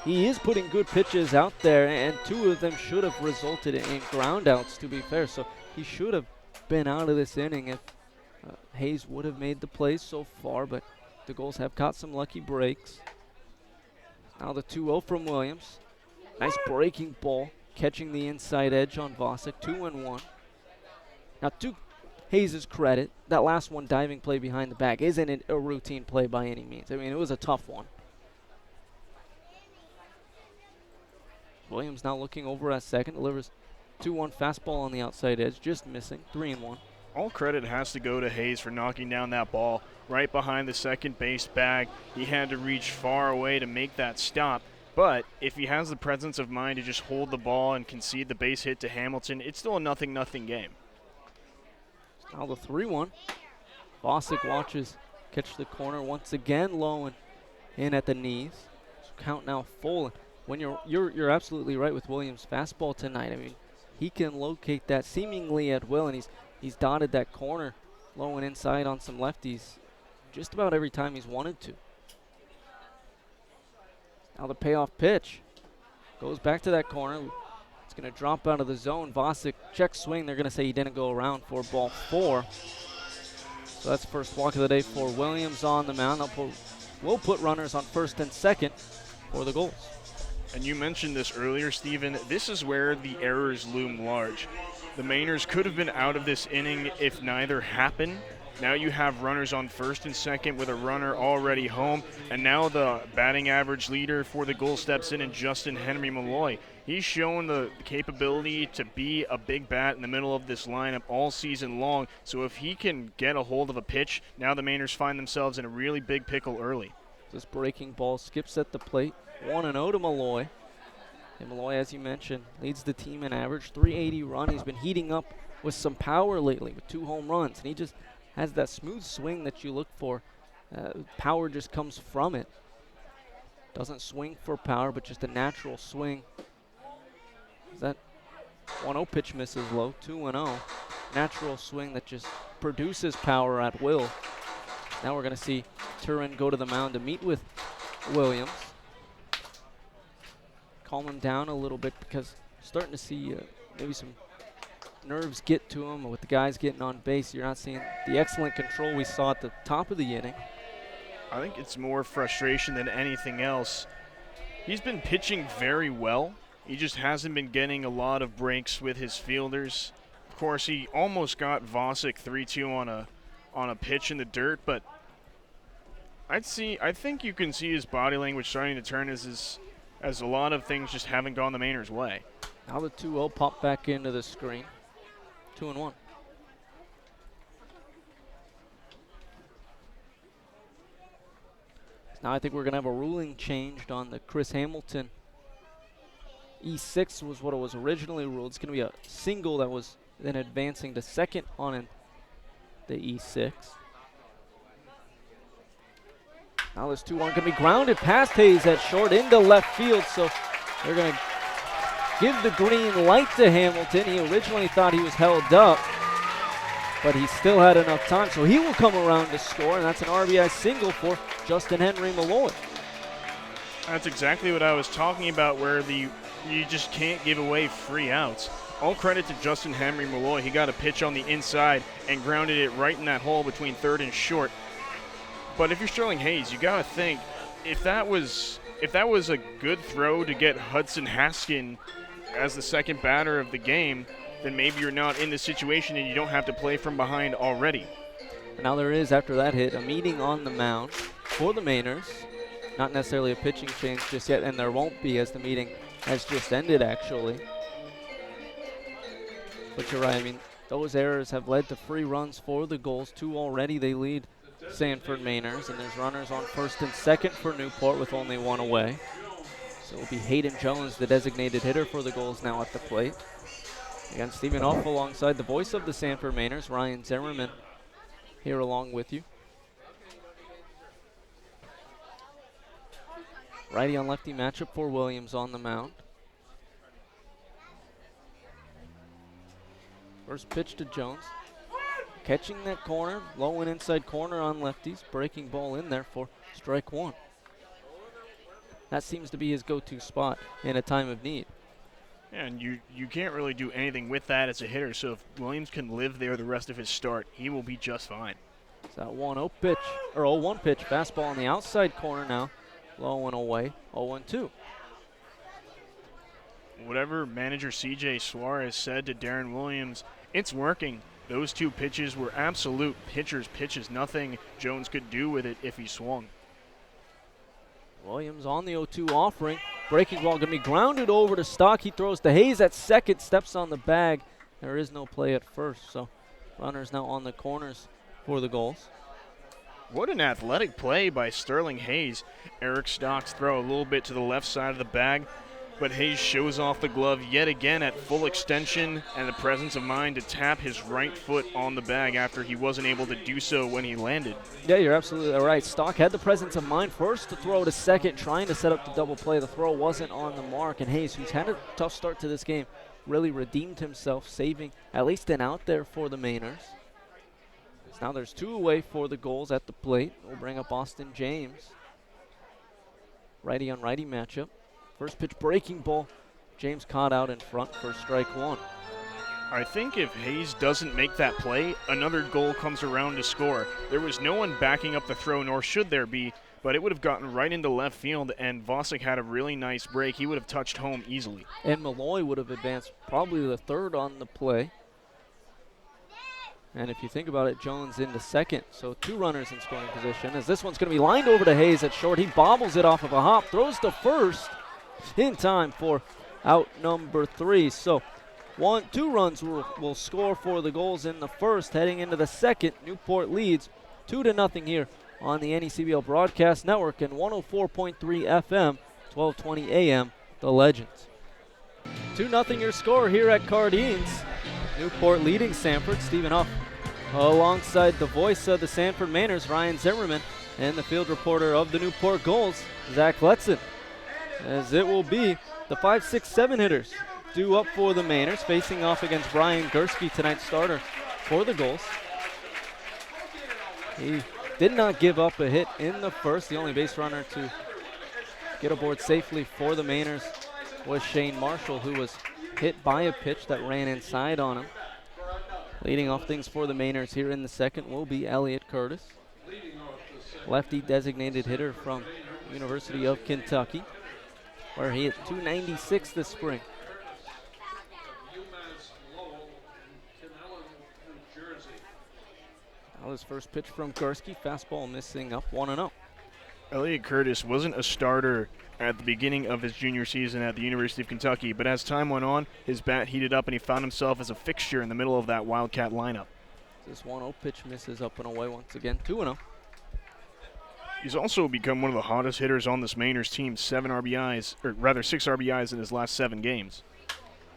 He is putting good pitches out there, and 2 of them should have resulted in groundouts, to be fair. So he should have been out of this inning if Hayes would have made the plays so far, but the Gulls have caught some lucky breaks. Now the 2-0 from Williams. Nice breaking ball, catching the inside edge on Vosick. 2-1. Now, to Hayes' credit, that last one diving play behind the back isn't a routine play by any means. I mean, it was a tough one. Williams now looking over at second, delivers 2-1 fastball on the outside edge, just missing. 3-1. All credit has to go to Hayes for knocking down that ball right behind the second base bag. He had to reach far away to make that stop. But if he has the presence of mind to just hold the ball and concede the base hit to Hamilton, it's still a 0-0 game. Now the 3-1. Vosick watches catch the corner once again, low and in at the knees. So count now full. When you're absolutely right with Williams' fastball tonight. I mean, he can locate that seemingly at will, and he's dotted that corner low and inside on some lefties just about every time he's wanted to. Now the payoff pitch goes back to that corner. It's going to drop out of the zone. Vosick check swing. They're going to say he didn't go around for ball 4. So that's first walk of the day for Williams on the mound. We'll put runners on first and second for the Gulls. And you mentioned this earlier, Stephen. This is where the errors loom large. The Mainers could have been out of this inning if neither happened. Now you have runners on first and second with a runner already home. And now the batting average leader for the Gulls steps in, and Justin Henry Malloy. He's shown the capability to be a big bat in the middle of this lineup all season long. So if he can get a hold of a pitch, now the Mainers find themselves in a really big pickle early. This breaking ball skips at the plate. 1-0 to Malloy. And Malloy, as you mentioned, leads the team in average. 380 run. He's been heating up with some power lately with 2 home runs. And he just has that smooth swing that you look for. Power just comes from it. Doesn't swing for power, but just a natural swing. That 1-0 pitch misses low. 2-0. Natural swing that just produces power at will. Now we're going to see Turin go to the mound to meet with Williams. Calm him down a little bit because starting to see maybe some nerves get to him with the guys getting on base. You're not seeing the excellent control we saw at the top of the inning. I think it's more frustration than anything else. He's been pitching very well. He just hasn't been getting a lot of breaks with his fielders. Of course, he almost got Vosick 3-2 on a pitch in the dirt, but I think you can see his body language starting to turn as a lot of things just haven't gone the Mainers' way. Now the 2-0 pop back into the screen. 2-1. Now I think we're going to have a ruling changed on the Chris Hamilton. E6 was what it was originally ruled. It's going to be a single that was then advancing to second on the E6. Now this 2-1 going to be grounded past Hayes at short into left field. So they're going to give the green light to Hamilton. He originally thought he was held up, but he still had enough time. So he will come around to score, and that's an RBI single for Justin Henry Malloy. That's exactly what I was talking about, where you just can't give away free outs. All credit to Justin Henry Malloy. He got a pitch on the inside and grounded it right in that hole between third and short. But if you're Sterling Hayes, you got to think, if that was a good throw to get Hudson Haskin as the second batter of the game, then maybe you're not in the situation and you don't have to play from behind already. Now there is, after that hit, a meeting on the mound for the Mainers. Not necessarily a pitching change just yet, and there won't be as the meeting has just ended, actually. But you're right, I mean, those errors have led to free runs for the Gulls. 2 already, they lead Sanford Mainers, and there's runners on first and second for Newport with only 1 away. So it'll be Hayden Jones, the designated hitter for the Gulls, now at the plate. Again, Stephen Off alongside the voice of the Sanford Mainers, Ryan Zimmerman, here along with you. Righty on lefty matchup for Williams on the mound. First pitch to Jones. Catching that corner, low and inside corner on lefties. Breaking ball in there for strike 1. That seems to be his go-to spot in a time of need. And you can't really do anything with that as a hitter, so if Williams can live there the rest of his start, he will be just fine. It's that 1-0 pitch, or 0-1 pitch, fastball on the outside corner now. Low and away, 0-2. Whatever manager CJ Suarez said to Darren Williams, it's working. Those 2 pitches were absolute pitcher's pitches. Nothing Jones could do with it if he swung. Williams on the 0-2 offering. Breaking ball going to be grounded over to Stock. He throws to Hayes at second, steps on the bag. There is no play at first, so runners now on the corners for the Gulls. What an athletic play by Sterling Hayes. Eric Stock's throw a little bit to the left side of the bag, but Hayes shows off the glove yet again at full extension and the presence of mind to tap his right foot on the bag after he wasn't able to do so when he landed. Yeah, you're absolutely right. Stock had the presence of mind first to throw to second, trying to set up the double play. The throw wasn't on the mark, and Hayes, who's had a tough start to this game, really redeemed himself, saving at least an out there for the Mainers. Now there's 2 away for the Gulls at the plate. We'll bring up Austin James. Righty on righty matchup. First pitch breaking ball. James caught out in front for strike 1. I think if Hayes doesn't make that play, another goal comes around to score. There was no one backing up the throw, nor should there be, but it would have gotten right into left field, and Vosick had a really nice break. He would have touched home easily. And Malloy would have advanced probably the third on the play. And if you think about it, Jones into second, so 2 runners in scoring position. As this one's going to be lined over to Hayes at short. He bobbles it off of a hop, throws to first in time for out number 3. So 2 runs will score for the Gulls in the first. Heading into the second, Newport leads 2-0 here on the NECBL Broadcast Network and 104.3 FM, 1220 AM, The Legends. 2-0 your score here at Cardines. Newport leading Sanford. Stephen Huff alongside the voice of the Sanford Mainers, Ryan Zimmerman, and the field reporter of the Newport Gulls, Zach Letzen. As it will be the 5, 6, 7 hitters due up for the Mainers, facing off against Brian Gursky, tonight's starter for the Gulls. He did not give up a hit in the first. The only base runner to get aboard safely for the Mainers was Shane Marshall, who was hit by a pitch that ran inside on him. Leading off things for the Mainers here in the second will be Elliott Curtis, lefty designated hitter from University of Kentucky, where he hit .296 this spring. Now his first pitch from Gursky, fastball missing up 1-0. Elliott Curtis wasn't a starter at the beginning of his junior season at the University of Kentucky, but as time went on, his bat heated up and he found himself as a fixture in the middle of that Wildcat lineup. This 1-0 pitch misses up and away once again, 2-0. He's also become one of the hottest hitters on this Mainers team, 6 RBIs in his last 7 games.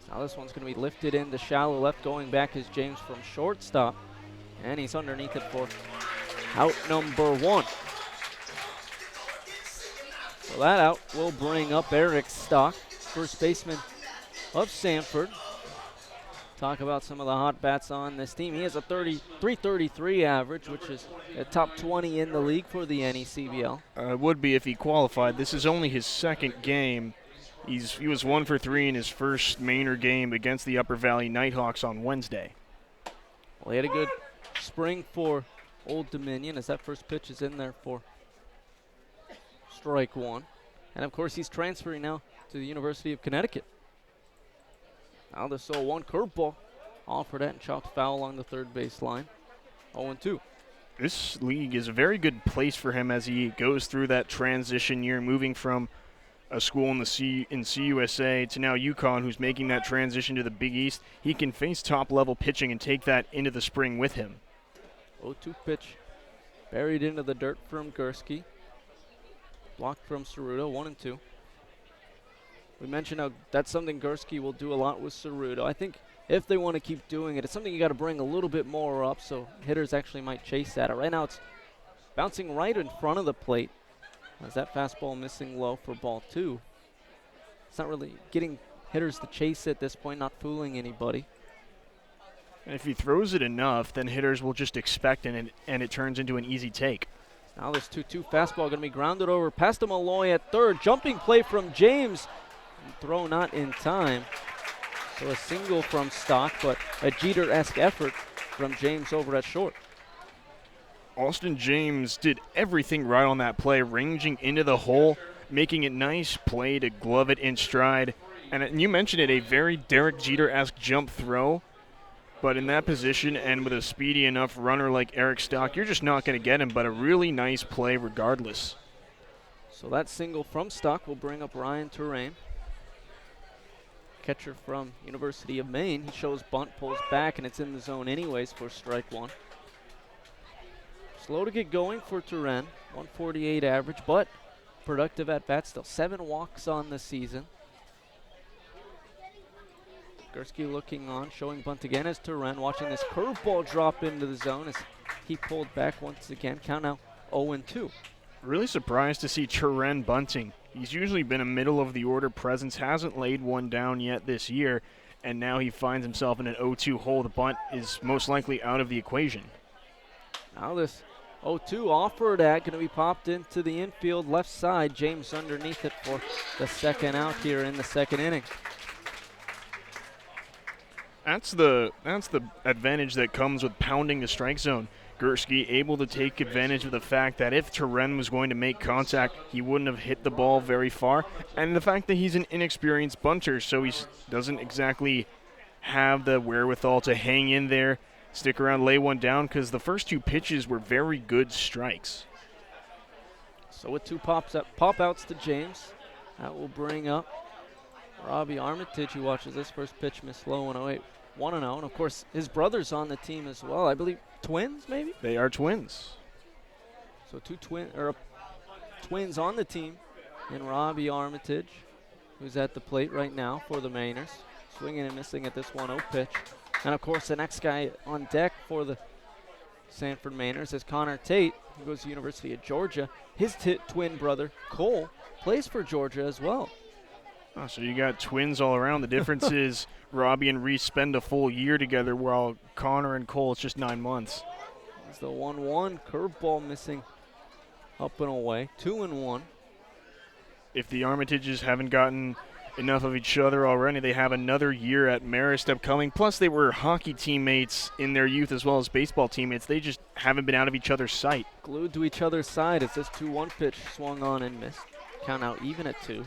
Now this one's going to be lifted into shallow left. Going back is James from shortstop, and he's underneath it for out number 1. So that out will bring up Eric Stock, first baseman of Sanford. Talk about some of the hot bats on this team. He has a .333 average, which is a top 20 in the league for the NECBL. Would be if he qualified. This is only his second game. He was 1 for 3 in his first Mainer game against the Upper Valley Nighthawks on Wednesday. Well, he had a good spring for Old Dominion, as that first pitch is in there for strike 1. And of course, he's transferring now to the University of Connecticut. Now the 0-1 curveball offered at and chopped foul along the third base line. 0-2. This league is a very good place for him as he goes through that transition year, moving from a school in CUSA to now UConn, who's making that transition to the Big East. He can face top-level pitching and take that into the spring with him. 0-2 pitch buried into the dirt from Gursky. Blocked from Ceruto, 1-2. We mentioned how that's something Gursky will do a lot with Ceruto. I think if they want to keep doing it, it's something you got to bring a little bit more up so hitters actually might chase at it. Right now it's bouncing right in front of the plate as that fastball missing low for ball 2. It's not really getting hitters to chase at this point, not fooling anybody. And if he throws it enough, then hitters will just expect it, and it turns into an easy take. Now this 2-2 fastball going to be grounded over past the Malloy at third. Jumping play from James. Throw not in time. So a single from Stock, but a Jeter-esque effort from James over at short. Austin James did everything right on that play, ranging into the hole, making it nice play to glove it in stride. And you mentioned it, a very Derek Jeter-esque jump throw. But in that position and with a speedy enough runner like Eric Stock, you're just not going to get him, but a really nice play regardless. So that single from Stock will bring up Ryan Terrain. Catcher from University of Maine. He shows bunt, pulls back, and it's in the zone anyways for strike 1. Slow to get going for Terrain, 148 average, but productive at bat still. 7 walks on the season. Gursky looking on, showing bunt again as Terrain, watching this curveball drop into the zone as he pulled back once again. Count now 0-2. Really surprised to see Terrain bunting. He's usually been a middle-of-the-order presence, hasn't laid one down yet this year, and now he finds himself in an 0-2 hole. The bunt is most likely out of the equation. Now this 0-2 offered at, going to be popped into the infield left side. James underneath it for the second out here in the second inning. That's the advantage that comes with pounding the strike zone. Gursky able to take advantage of the fact that if Terrain was going to make contact, he wouldn't have hit the ball very far, and the fact that he's an inexperienced bunter, so he doesn't exactly have the wherewithal to hang in there, stick around, lay one down, because the first 2 pitches were very good strikes. So with 2 pop-outs to James, that will bring up Robbie Armitage, who watches this first pitch miss low in 0-8. 1-0, and of course his brother's on the team as well. I believe twins, maybe? They are twins. So twins on the team, and Robbie Armitage, who's at the plate right now for the Mainers, swinging and missing at this 1-0 pitch. And of course, the next guy on deck for the Sanford Mainers is Connor Tate, who goes to the University of Georgia. His twin brother, Cole, plays for Georgia as well. Oh, so you got twins all around. The difference is Robbie and Reese spend a full year together, while Connor and Cole, it's just 9 months. It's the 1-1 curveball missing up and away. 2-1. If the Armitages haven't gotten enough of each other already, they have another year at Marist upcoming. Plus, they were hockey teammates in their youth as well as baseball teammates. They just haven't been out of each other's sight. Glued to each other's side as this 2-1 pitch swung on and missed. Count out even at 2.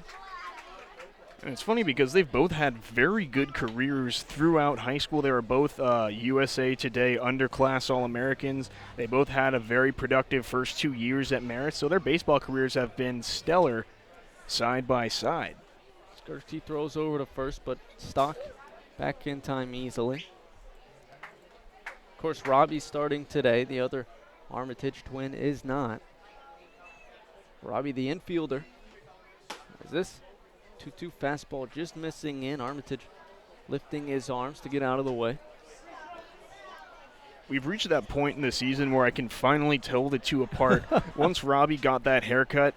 And it's funny because they've both had very good careers throughout high school. They were both USA Today underclass All-Americans. They both had a very productive first 2 years at Marist, so their baseball careers have been stellar side by side. Gursky throws over to first, but Stock back in time easily. Of course, Robbie's starting today. The other Armitage twin is not. Robbie, the infielder. Is this 2-2 fastball just missing in? Armitage lifting his arms to get out of the way. We've reached that point in the season where I can finally tell the two apart. Once Robbie got that haircut,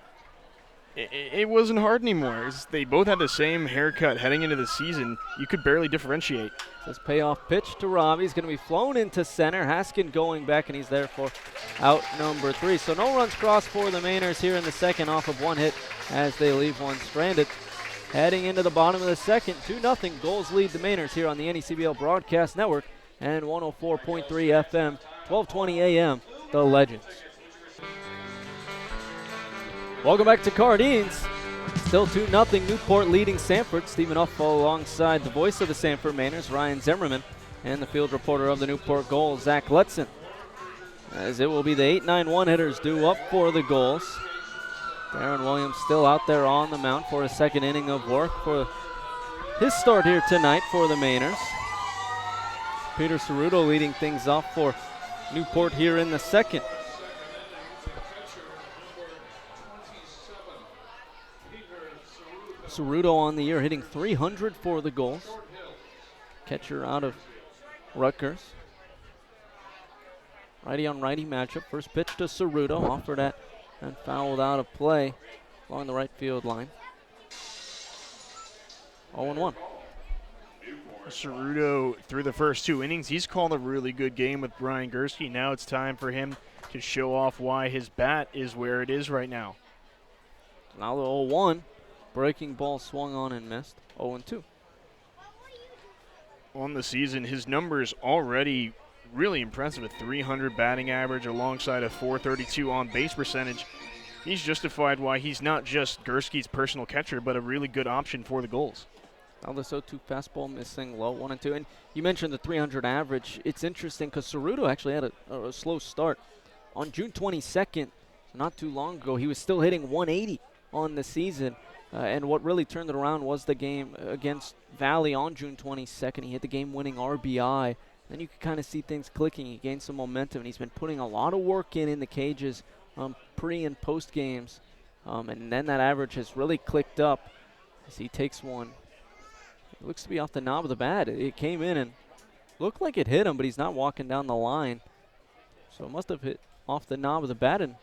it wasn't hard anymore. They both had the same haircut heading into the season. You could barely differentiate. This payoff pitch to Robbie is going to be flown into center. Haskin going back, and he's there for out number 3. So no runs crossed for the Mainers here in the second off of 1 hit as they leave one stranded. Heading into the bottom of the second, 2-0 Gulls lead the Mainers here on the NECBL Broadcast Network and 104.3 FM, 1220 AM, The Legends. Welcome back to Cardines. Still 2-0 Newport leading Sanford. Stephen Uffall alongside the voice of the Sanford Mainers, Ryan Zimmerman, and the field reporter of the Newport Gulls, Zach Lutzen. As it will be the 8-9-1 hitters due up for the Gulls. Darren Williams still out there on the mound for a second inning of work for his start here tonight for the Mainers. Peter Ceruto leading things off for Newport here in the second. Ceruto on the year hitting .300 for the Gulls. Catcher out of Rutgers. Righty on righty matchup. First pitch to Ceruto, offered at and fouled out of play along the right field line. 0-1. Ceruto, through the first 2 innings, he's called a really good game with Brian Gursky. Now it's time for him to show off why his bat is where it is right now. Now the 0-1. Breaking ball swung on and missed. 0-2. On the season, his numbers already really impressive. A .300 batting average alongside a .432 on base percentage. He's justified why he's not just Gursky's personal catcher, but a really good option for the Gulls. Now the 0-2 fastball missing low, 1-2. And you mentioned the .300 average. It's interesting because Ceruto actually had a slow start. On June 22nd, not too long ago, he was still hitting .180 on the season. And what really turned it around was the game against Valley on June 22nd. He hit the game-winning RBI. Then you could kind of see things clicking. He gained some momentum, and he's been putting a lot of work in the cages pre- and post-games. And then that average has really clicked up as he takes one. It looks to be off the knob of the bat. It came in and looked like it hit him, but he's not walking down the line. So it must have hit off the knob of the bat. And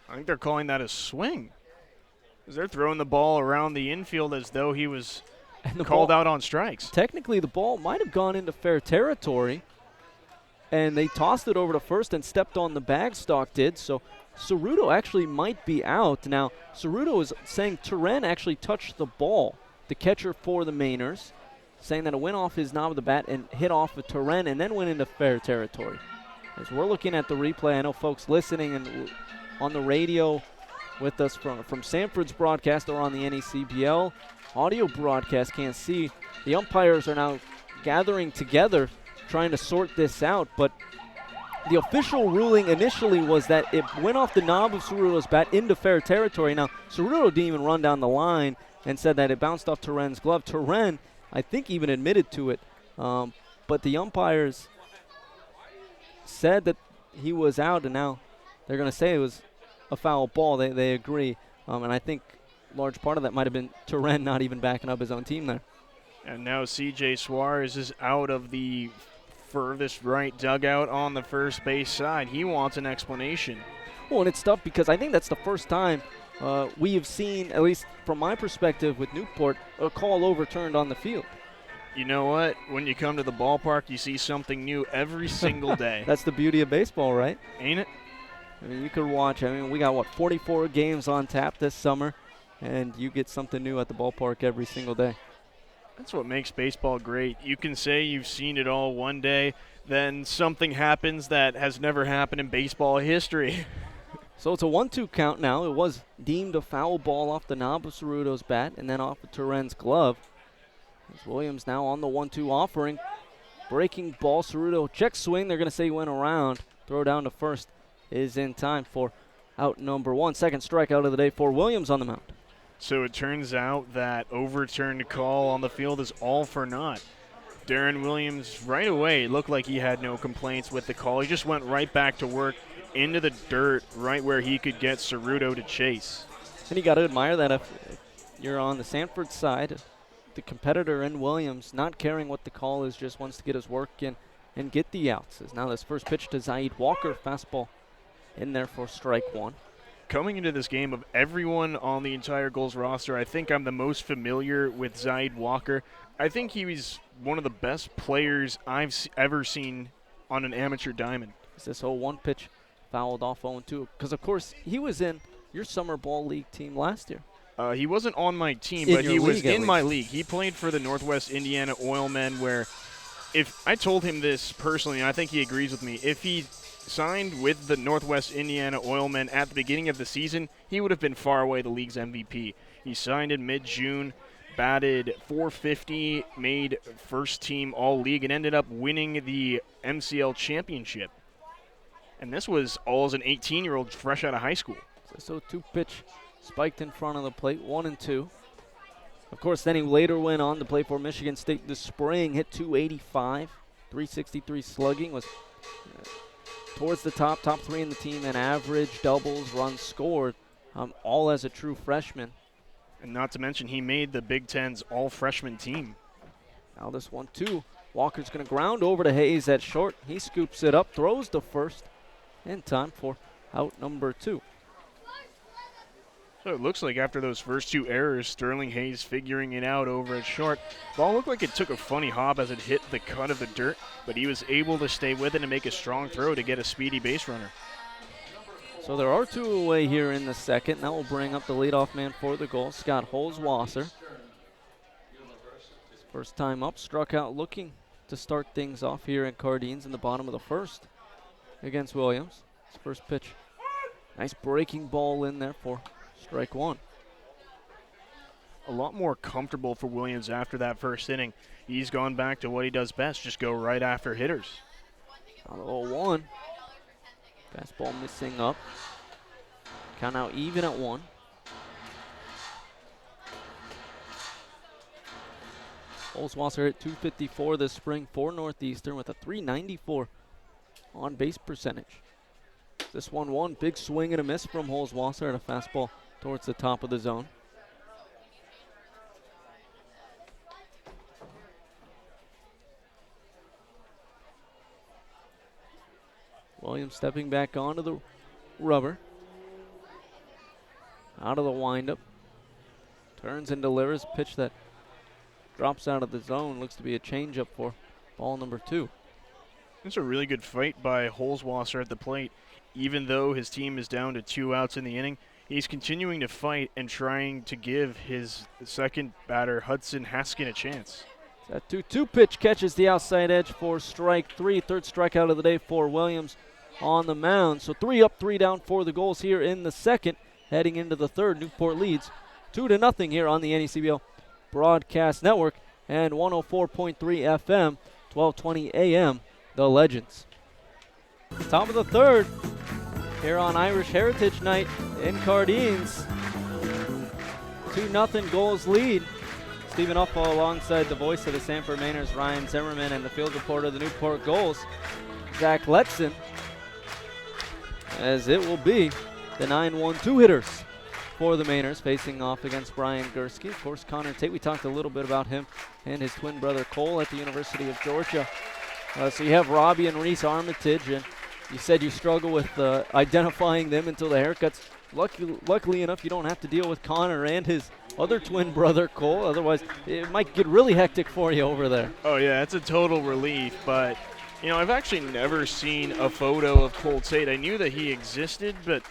I think they're calling that a swing. They're throwing the ball around the infield as though he was called out on strikes. Technically, the ball might have gone into fair territory, and they tossed it over to first and stepped on the bag, Stock did. So Ceruto actually might be out. Now, Ceruto is saying Turen actually touched the ball, the catcher for the Mainers, saying that it went off his knob of the bat and hit off of Turen and then went into fair territory. As we're looking at the replay, I know folks listening and on the radio with us from Sanford's broadcast or on the NECBL audio broadcast can't see. The umpires are now gathering together trying to sort this out, but the official ruling initially was that it went off the knob of Ceruto's bat into fair territory. Now, Ceruto didn't even run down the line and said that it bounced off Turen's glove. Turen, I think, even admitted to it, but the umpires said that he was out, and now they're going to say it was a foul ball. They agree. And I think large part of that might have been Turen not even backing up his own team there. And now C.J. Suarez is out of the furthest right dugout on the first base side. He wants an explanation. Well, and it's tough because I think that's the first time we have seen, at least from my perspective with Newport, a call overturned on the field. You know what? When you come to the ballpark, you see something new every single day. That's the beauty of baseball, right? Ain't it? I mean, you could watch. I mean, we got, 44 games on tap this summer, and you get something new at the ballpark every single day. That's what makes baseball great. You can say you've seen it all one day, then something happens that has never happened in baseball history. So it's a 1-2 count now. It was deemed a foul ball off the knob of Ceruto's bat and then off of Turen's glove. As Williams now on the 1-2 offering. Breaking ball, Ceruto check swing. They're going to say he went around. Throw down to first is in time for out number 1. Second strikeout of the day for Williams on the mound. So it turns out that overturned call on the field is all for naught. Darren Williams right away looked like he had no complaints with the call. He just went right back to work into the dirt right where he could get Ceruto to chase. And you got to admire that if you're on the Sanford side, the competitor in Williams not caring what the call is, just wants to get his work in and get the outs. As now this first pitch to Zaid Walker, fastball in there for strike 1. Coming into this game, of everyone on the entire Gulls roster, I think I'm the most familiar with Zaid Walker. I think he was one of the best players I've ever seen on an amateur diamond. Is this 0-1 pitch fouled off 0-2? Because, of course, he was in your summer ball league team last year. He wasn't on my team, In but your he was league, at in my least. league. He played for the Northwest Indiana Oilmen, where if I told him this personally, and I think he agrees with me, if he signed with the Northwest Indiana Oilmen at the beginning of the season, he would have been far away the league's MVP. He signed in mid-June, batted .450, made first team all-league, and ended up winning the MCL championship. And this was all as an 18-year-old fresh out of high school. So 2 pitch spiked in front of the plate, 1-2. Of course, then he later went on to play for Michigan State this spring, hit .285, 363 slugging, was towards the top 3 in the team in average, doubles, runs scored, all as a true freshman. And not to mention, he made the Big Ten's all-freshman team. Now this 1-2. Walker's going to ground over to Hayes at short. He scoops it up, throws to first, in time for out number 2. So it looks like after those first 2 errors, Sterling Hayes figuring it out over at short. Ball looked like it took a funny hop as it hit the cut of the dirt, but he was able to stay with it and make a strong throw to get a speedy base runner. So there are 2 away here in the second. That will bring up the leadoff man for the Gulls, Scott Holzwasser. First time up, struck out looking to start things off here in Cardines in the bottom of the first against Williams. His first pitch, nice breaking ball in there for strike 1. A lot more comfortable for Williams after that first inning. He's gone back to what he does best, just go right after hitters. On 0-1. Fastball missing up. Count out even at 1. Holzwasser hit .254 this spring for Northeastern with a .394 on base percentage. This 1-1, big swing and a miss from Holzwasser and a fastball towards the top of the zone. Williams stepping back onto the rubber. Out of the windup. Turns and delivers. Pitch that drops out of the zone. Looks to be a changeup for ball number 2. It's a really good fight by Holzwasser at the plate. Even though his team is down to 2 outs in the inning, he's continuing to fight and trying to give his second batter, Hudson Haskin, a chance. That 2-2 pitch catches the outside edge for strike 3. Third strikeout of the day for Williams on the mound. So 3 up, 3 down for the Gulls here in the second. Heading into the third, Newport leads 2-0 here on the NECBL Broadcast Network and 104.3 FM, 1220 AM, The Legends. Top of the third here on Irish Heritage Night in Cardines. 2-0 Gulls lead. Stephen Uppal alongside the voice of the Sanford Mainers, Ryan Zimmerman, and the field reporter of the Newport Gulls, Zach Letson. as it will be the 9-1 two-hitters for the Mainers facing off against Brian Gursky. Of course, Connor Tate, we talked a little bit about him and his twin brother Cole at the University of Georgia. So you have Robbie and Reese Armitage, and you said you struggle with identifying them until the haircuts. Luckily enough, you don't have to deal with Connor and his other twin brother Cole. Otherwise, it might get really hectic for you over there. Oh yeah, it's a total relief. But you know, I've actually never seen a photo of Cole Tate. I knew that he existed, but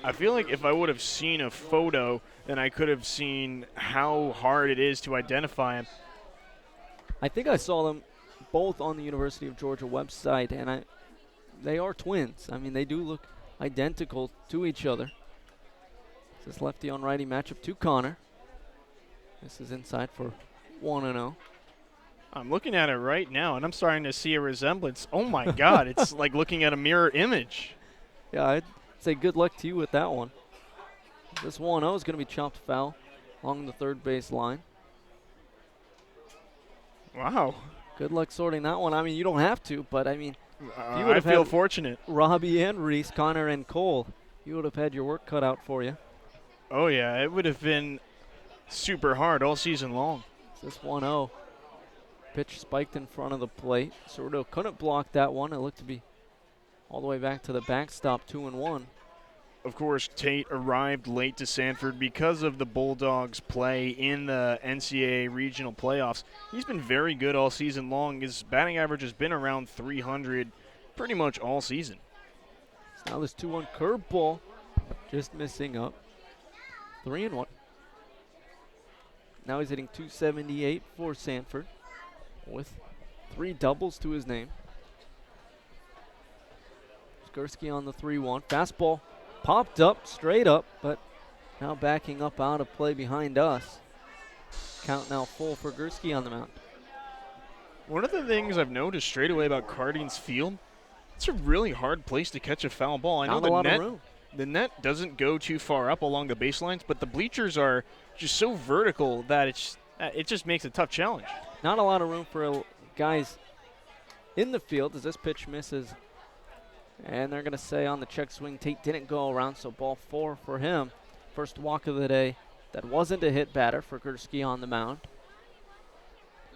I feel like if I would have seen a photo, then I could have seen how hard it is to identify him. I think I saw them both on the University of Georgia website, and they are twins. I mean, they do look identical to each other. This lefty on righty matchup to Connor. This is inside for 1-0. I'm looking at it right now, and I'm starting to see a resemblance. Oh my God, it's like looking at a mirror image. Yeah, I'd say good luck to you with that one. This 1-0 is going to be chopped foul along the third base line. Wow. Good luck sorting that one. I mean, you don't have to, but I mean, you I feel fortunate. Robbie and Reese, Connor and Cole, you would have had your work cut out for you. Oh yeah, it would have been super hard all season long. This 1-0. Pitch spiked in front of the plate. Sordo couldn't block that one. It looked to be all the way back to the backstop, 2-1. Of course, Tate arrived late to Sanford because of the Bulldogs' play in the NCAA regional playoffs. He's been very good all season long. His batting average has been around 300 pretty much all season. So now this 2-1 curveball just missing up. 3-1. Now he's hitting 278 for Sanford with 3 doubles to his name. Gursky on the 3-1. Fastball popped up, straight up, but now backing up out of play behind us. Count now full for Gursky on the mound. One of the things I've noticed straight away about Cardin's Field, it's a really hard place to catch a foul ball. I know the net doesn't go too far up along the baselines, but the bleachers are just so vertical that it just makes a tough challenge. Not a lot of room for guys in the field as this pitch misses. And they're going to say on the check swing, Tate didn't go around, so ball 4 for him. First walk of the day. That wasn't a hit batter for Gursky on the mound.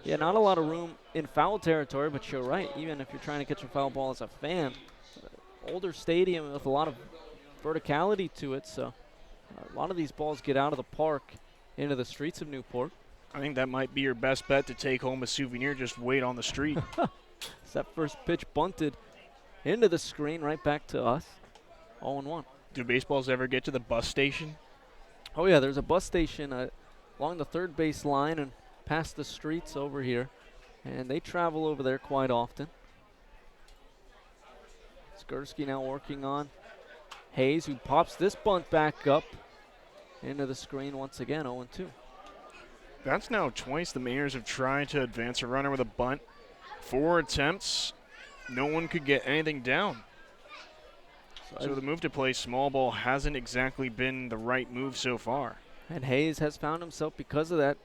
Yeah, not a lot of room in foul territory, but you're right. Even if you're trying to catch a foul ball as a fan, older stadium with a lot of verticality to it, so a lot of these balls get out of the park into the streets of Newport. I think that might be your best bet to take home a souvenir. Just wait on the street. That first pitch bunted into the screen, right back to us. 0-1. Do baseballs ever get to the bus station? Oh yeah, there's a bus station along the third base line and past the streets over here, and they travel over there quite often. Gursky now working on Hayes, who pops this bunt back up into the screen once again. 0-2. That's now twice the Mainers have tried to advance a runner with a bunt. 4 attempts. No one could get anything down. So the move to play small ball hasn't exactly been the right move so far. And Hayes has found himself, because of that,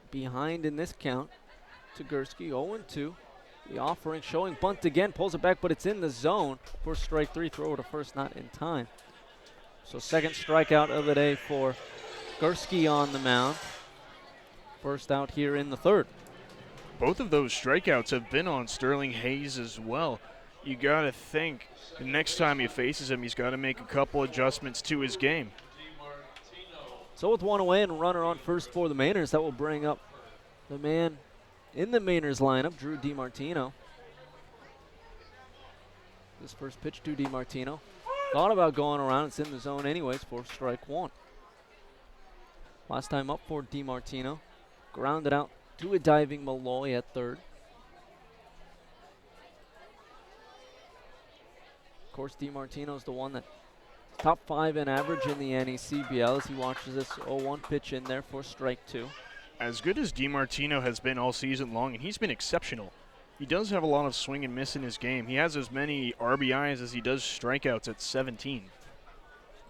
behind in this count to Gursky. 0-2. The offering showing bunt again, pulls it back, but it's in the zone for strike 3. Throw to first, not in time. So second strikeout of the day for Gursky on the mound. First out here in the third. Both of those strikeouts have been on Sterling Hayes as well. You got to think the next time he faces him, he's got to make a couple adjustments to his game. So with one away and a runner on first for the Mainers, that will bring up the man in the Mainers lineup, Drew DiMartino. This first pitch to DiMartino. Thought about going around. It's in the zone anyways for strike 1. Last time up for DiMartino. Grounded out to a diving Malloy at third. Of course, DiMartino's the one that top 5 in average in the NECBL as he watches this 0-1 pitch in there for strike 2. As good as DiMartino has been all season long, and he's been exceptional, he does have a lot of swing and miss in his game. He has as many RBIs as he does strikeouts at 17.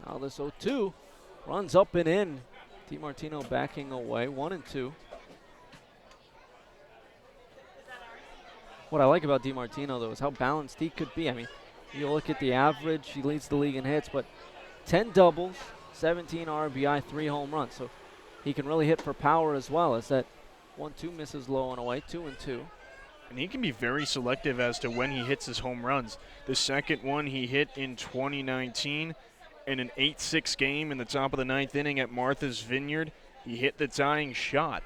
Now this 0-2 runs up and in. DiMartino backing away, 1-2. What I like about DiMartino, though, is how balanced he could be. I mean, You look at the average, he leads the league in hits, but 10 doubles, 17 RBI, 3 home runs. So he can really hit for power as well, as that 1-2 misses low and away, 2-2. And he can be very selective as to when he hits his home runs. The second one he hit in 2019 in an 8-6 game in the top of the 9th inning at Martha's Vineyard. He hit the tying shot.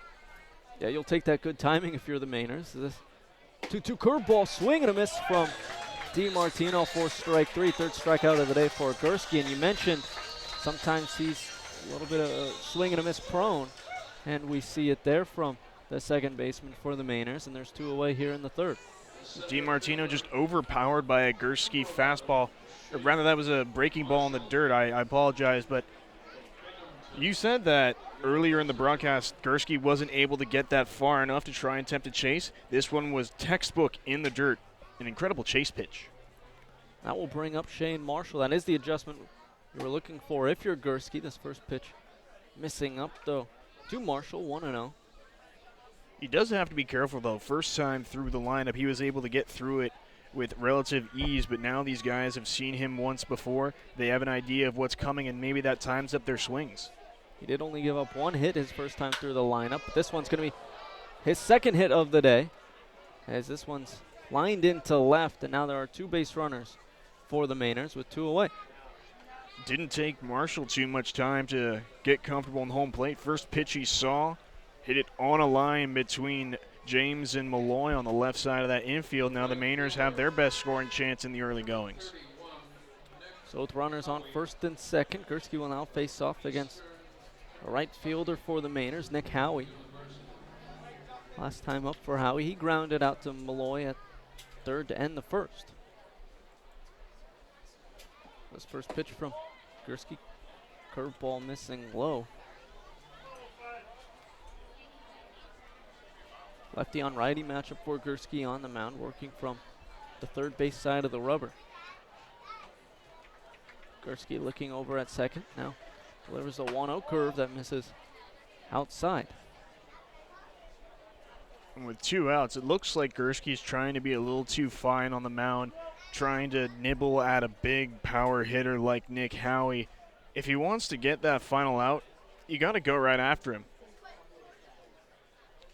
Yeah, you'll take that good timing if you're the Mainers. This 2-2 curveball, swing and a miss from DiMartino for strike 3, third strikeout of the day for Gursky. And you mentioned sometimes he's a little bit of swing and a miss prone, and we see it there from the second baseman for the Mainers, and there's 2 away here in the third. DiMartino just overpowered by a Gursky fastball. Or rather, that was a breaking ball in the dirt. I apologize, but you said that earlier in the broadcast, Gursky wasn't able to get that far enough to try and attempt a chase. This one was textbook in the dirt. An incredible chase pitch. That will bring up Shane Marshall. That is the adjustment you were looking for if you're Gursky. This first pitch missing up, though, to Marshall, 1-0. He does have to be careful, though. First time through the lineup, he was able to get through it with relative ease, but now these guys have seen him once before. They have an idea of what's coming, and maybe that times up their swings. He did only give up 1 hit his first time through the lineup, but this one's going to be his second hit of the day, as this one's lined into left, and now there are 2 base runners for the Mainers with 2 away. Didn't take Marshall too much time to get comfortable in home plate. First pitch he saw, hit it on a line between James and Malloy on the left side of that infield. Now the Mainers have their best scoring chance in the early goings. So with runners on first and second, Gursky will now face off against a right fielder for the Mainers, Nick Howie. Last time up for Howie, he grounded out to Malloy at third to end the first. This first pitch from Gursky, curveball missing low. Lefty on righty matchup for Gursky on the mound, working from the third base side of the rubber. Gursky looking over at second, now delivers a 1-0 curve that misses outside. And with 2 outs, it looks like Gursky's trying to be a little too fine on the mound, trying to nibble at a big power hitter like Nick Howie. If he wants to get that final out, you got to go right after him.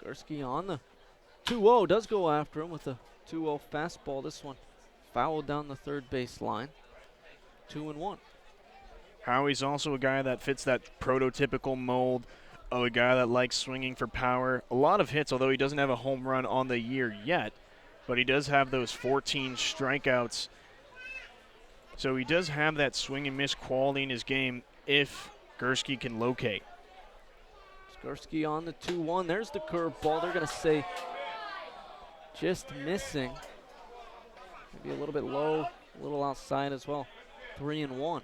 Gursky on the 2-0, does go after him with a 2-0 fastball. This one fouled down the third base line. 2-1. Howie's also a guy that fits that prototypical mold of a guy that likes swinging for power. A lot of hits, although he doesn't have a home run on the year yet, but he does have those 14 strikeouts. So he does have that swing and miss quality in his game if Gursky can locate. Gursky on the 2-1. There's the curveball. They're going to say just missing. Maybe a little bit low, a little outside as well. 3-1.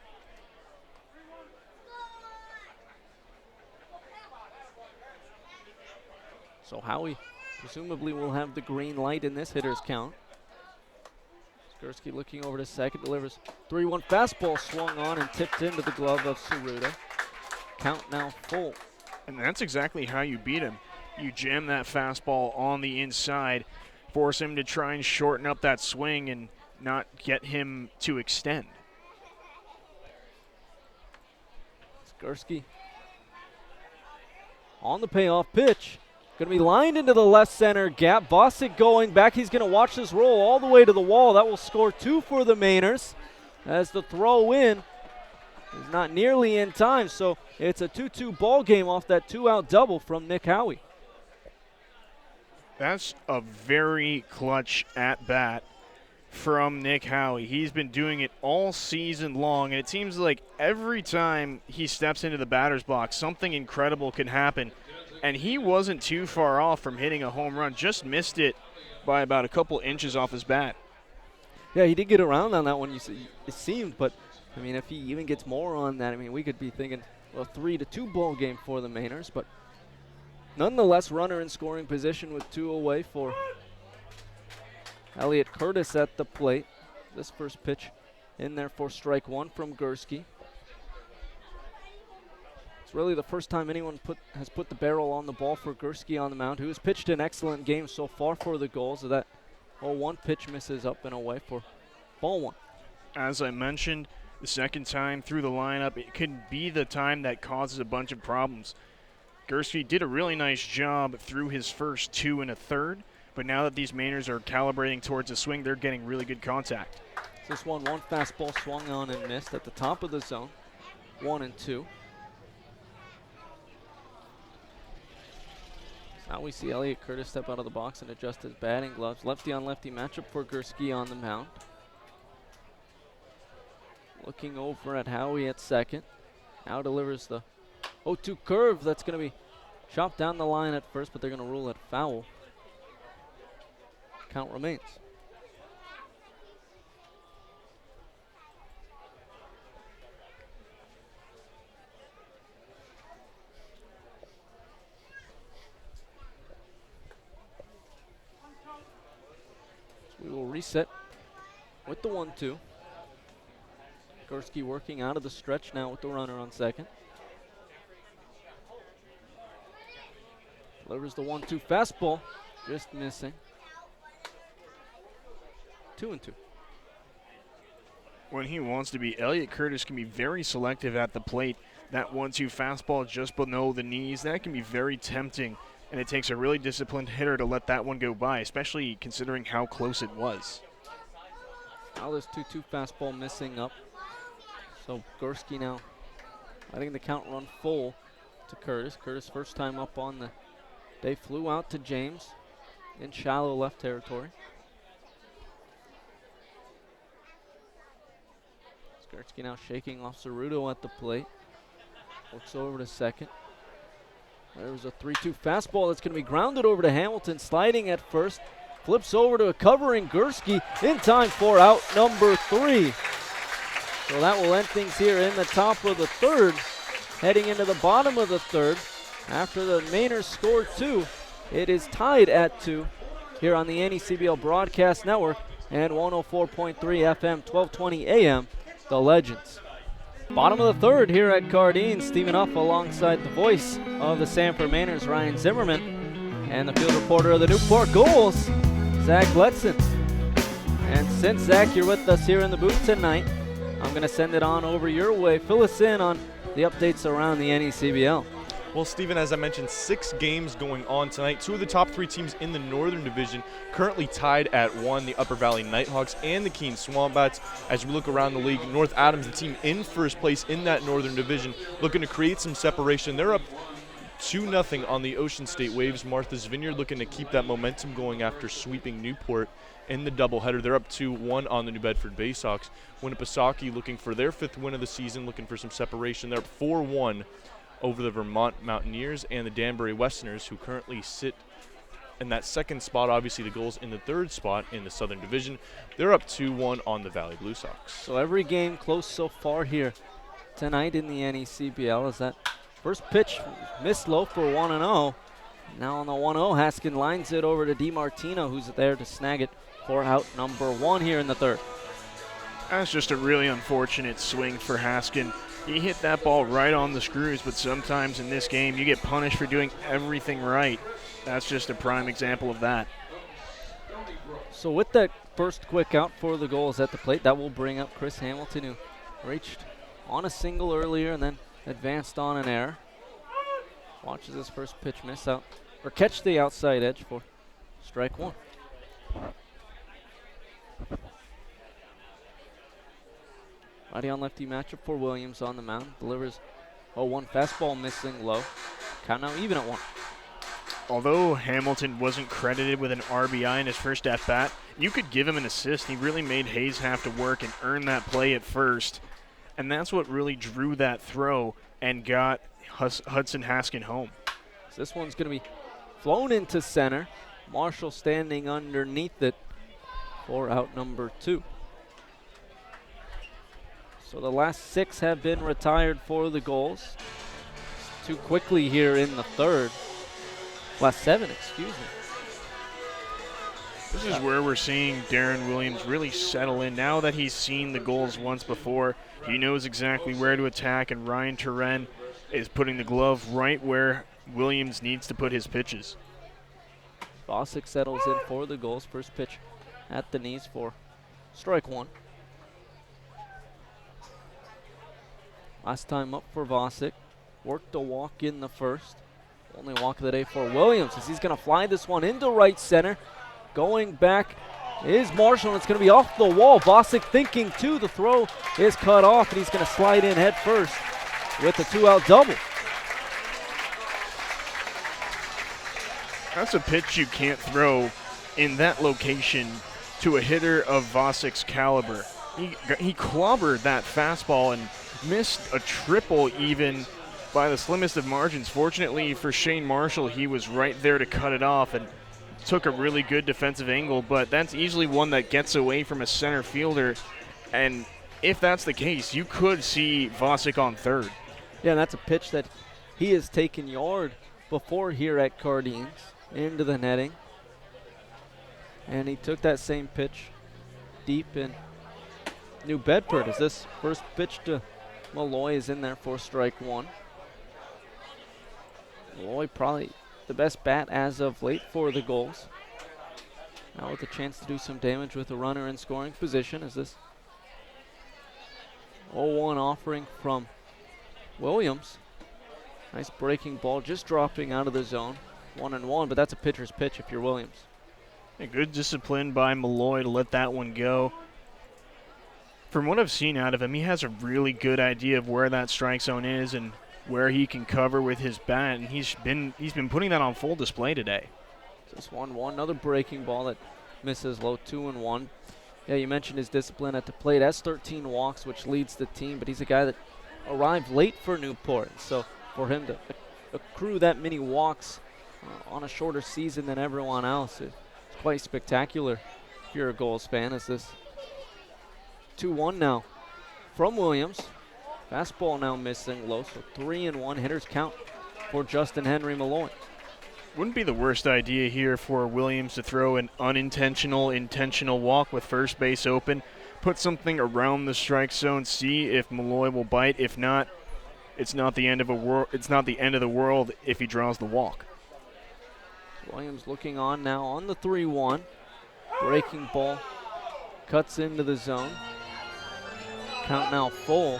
So Howie presumably will have the green light in this hitter's count. Gursky looking over to second, delivers 3-1 fastball, swung on and tipped into the glove of Saruda. Count now full. And that's exactly how you beat him. You jam that fastball on the inside, force him to try and shorten up that swing and not get him to extend. Gursky on the payoff pitch. Going to be lined into the left center gap. Bosick going back. He's going to watch this roll all the way to the wall. That will score 2 for the Mainers, as the throw in is not nearly in time. So it's a 2-2 ball game off that 2-out double from Nick Howie. That's a very clutch at bat from Nick Howie. He's been doing it all season long, and it seems like every time he steps into the batter's box, something incredible can happen. And he wasn't too far off from hitting a home run, just missed it by about a couple inches off his bat. Yeah, he did get around on that one, it seemed, but I mean, if he even gets more on that, I mean, we could be thinking a 3-2 ball game for the Mainers, but nonetheless, runner in scoring position with 2 away for Elliot Curtis at the plate. This first pitch in there for strike 1 from Gursky. It's really the first time anyone has put the barrel on the ball for Gursky on the mound, who has pitched an excellent game so far for the Gulls. So that 0-1 pitch misses up and away for ball 1. As I mentioned, the second time through the lineup, it could be the time that causes a bunch of problems. Gursky did a really nice job through his first 2 1/3, but now that these Mainers are calibrating towards a swing, they're getting really good contact. This one fastball swung on and missed at the top of the zone. 1-2. Now we see Elliott Curtis step out of the box and adjust his batting gloves. Lefty on lefty matchup for Gursky on the mound. Looking over at Howie at second. Now delivers the 0-2 curve. That's going to be chopped down the line at first, but they're going to rule it foul. Count remains. So we will reset with the 1-2. Gursky working out of the stretch now with the runner on second. Delivers the 1-2 fastball, just missing. 2-2. When he wants to be, Elliott Curtis can be very selective at the plate. That 1-2 fastball just below the knees, that can be very tempting, and it takes a really disciplined hitter to let that one go by, especially considering how close it was. Now this 2-2 fastball missing up. So Gursky now letting the count run full to Curtis. Curtis first time up on the day, flew out to James in shallow left territory. Gursky now shaking off Ceruto at the plate. Looks over to second. There's a 3-2 fastball that's going to be grounded over to Hamilton, sliding at first. Flips over to a covering Gursky in time for out number 3. So that will end things here in the top of the third. Heading into the bottom of the third, after the Mainers scored 2, it is tied at 2 here on the NECBL Broadcast Network and 104.3 FM, 1220 AM, The Legends. Bottom of the third here at Cardine, Stephen Huff alongside the voice of the Sanford Mainers, Ryan Zimmerman, and the field reporter of the Newport Gulls, Zach Letson. And since, Zach, you're with us here in the booth tonight, I'm going to send it on over your way. Fill us in on the updates around the NECBL. Well, Stephen, as I mentioned, 6 games going on tonight. 2 of the top 3 teams in the Northern Division currently tied at 1, the Upper Valley Nighthawks and the Keene Swampbats. As we look around the league, North Adams, the team in first place in that Northern Division, looking to create some separation. They're up 2-0 on the Ocean State Waves. Martha's Vineyard looking to keep that momentum going after sweeping Newport in the doubleheader. They're up 2-1 on the New Bedford Baysox. Winnipesaukee looking for their 5th win of the season, looking for some separation. They're up 4-1 over the Vermont Mountaineers and the Danbury Westerners, who currently sit in that second spot. Obviously, the Gulls in the 3rd spot in the Southern Division. They're up 2-1 on the Valley Blue Sox. So every game close so far here tonight in the NECBL. As that first pitch missed low for 1-0. Now on the 1-0, Haskin lines it over to DiMartino, who's there to snag it for out number 1 here in the 3rd. That's just a really unfortunate swing for Haskin. He hit that ball right on the screws, but sometimes in this game you get punished for doing everything right. That's just a prime example of that. So with that first quick out for the Gulls at the plate, that will bring up Chris Hamilton, who reached on a single earlier and then advanced on an error. Watches his first pitch miss out, or catch the outside edge for strike 1. Righty on lefty matchup for Williams on the mound. Delivers 0-1 fastball missing low. Count now even at 1. Although Hamilton wasn't credited with an RBI in his first at-bat, you could give him an assist. He really made Hayes have to work and earn that play at first. And that's what really drew that throw and got Hudson Haskin home. So this one's going to be flown into center. Marshall standing underneath it for out number 2. So the last 6 have been retired for the Gulls. Too quickly here in the 3rd. Last 7, excuse me. This is where we're seeing Darren Williams really settle in. Now that he's seen the Gulls once before, he knows exactly where to attack, and Ryan Turen is putting the glove right where Williams needs to put his pitches. Bosick settles in for the Gulls. First pitch at the knees for strike 1. Last time up for Vosick. Worked a walk in the first. Only walk of the day for Williams as he's going to fly this one into right center. Going back is Marshall, and it's going to be off the wall. Vosick thinking too. The throw is cut off, and he's going to slide in head first with a 2-out double. That's a pitch you can't throw in that location to a hitter of Vosick's caliber. He clobbered that fastball and missed a triple even by the slimmest of margins. Fortunately for Shane Marshall, he was right there to cut it off and took a really good defensive angle, but that's easily one that gets away from a center fielder, and if that's the case, you could see Vosick on third. Yeah, and that's a pitch that he has taken yard before here at Cardines into the netting, and he took that same pitch deep in New Bedford as this first pitch to Malloy is in there for strike one. Malloy probably the best bat as of late for the Gulls. Now with a chance to do some damage with a runner in scoring position as this 0-1 offering from Williams. Nice breaking ball, just dropping out of the zone. 1-1, but that's a pitcher's pitch if you're Williams. A good discipline by Malloy to let that one go. From what I've seen out of him, he has a really good idea of where that strike zone is and where he can cover with his bat, and he's been putting that on full display today. Just 1-1, another breaking ball that misses low, 2-1. Yeah, you mentioned his discipline at the plate. Has 13 walks, which leads the team, but he's a guy that arrived late for Newport. So for him to accrue that many walks on a shorter season than everyone else, it's quite spectacular if you're a Gulls fan. As this 2-1 now from Williams. Fastball now missing low, so 3-1. Hitters count for Justin Henry Malloy. Wouldn't be the worst idea here for Williams to throw an intentional walk with first base open, put something around the strike zone, see if Malloy will bite. If not, it's not the end of the world if he draws the walk. Williams looking on now on the 3-1. Breaking ball cuts into the zone. Count now full.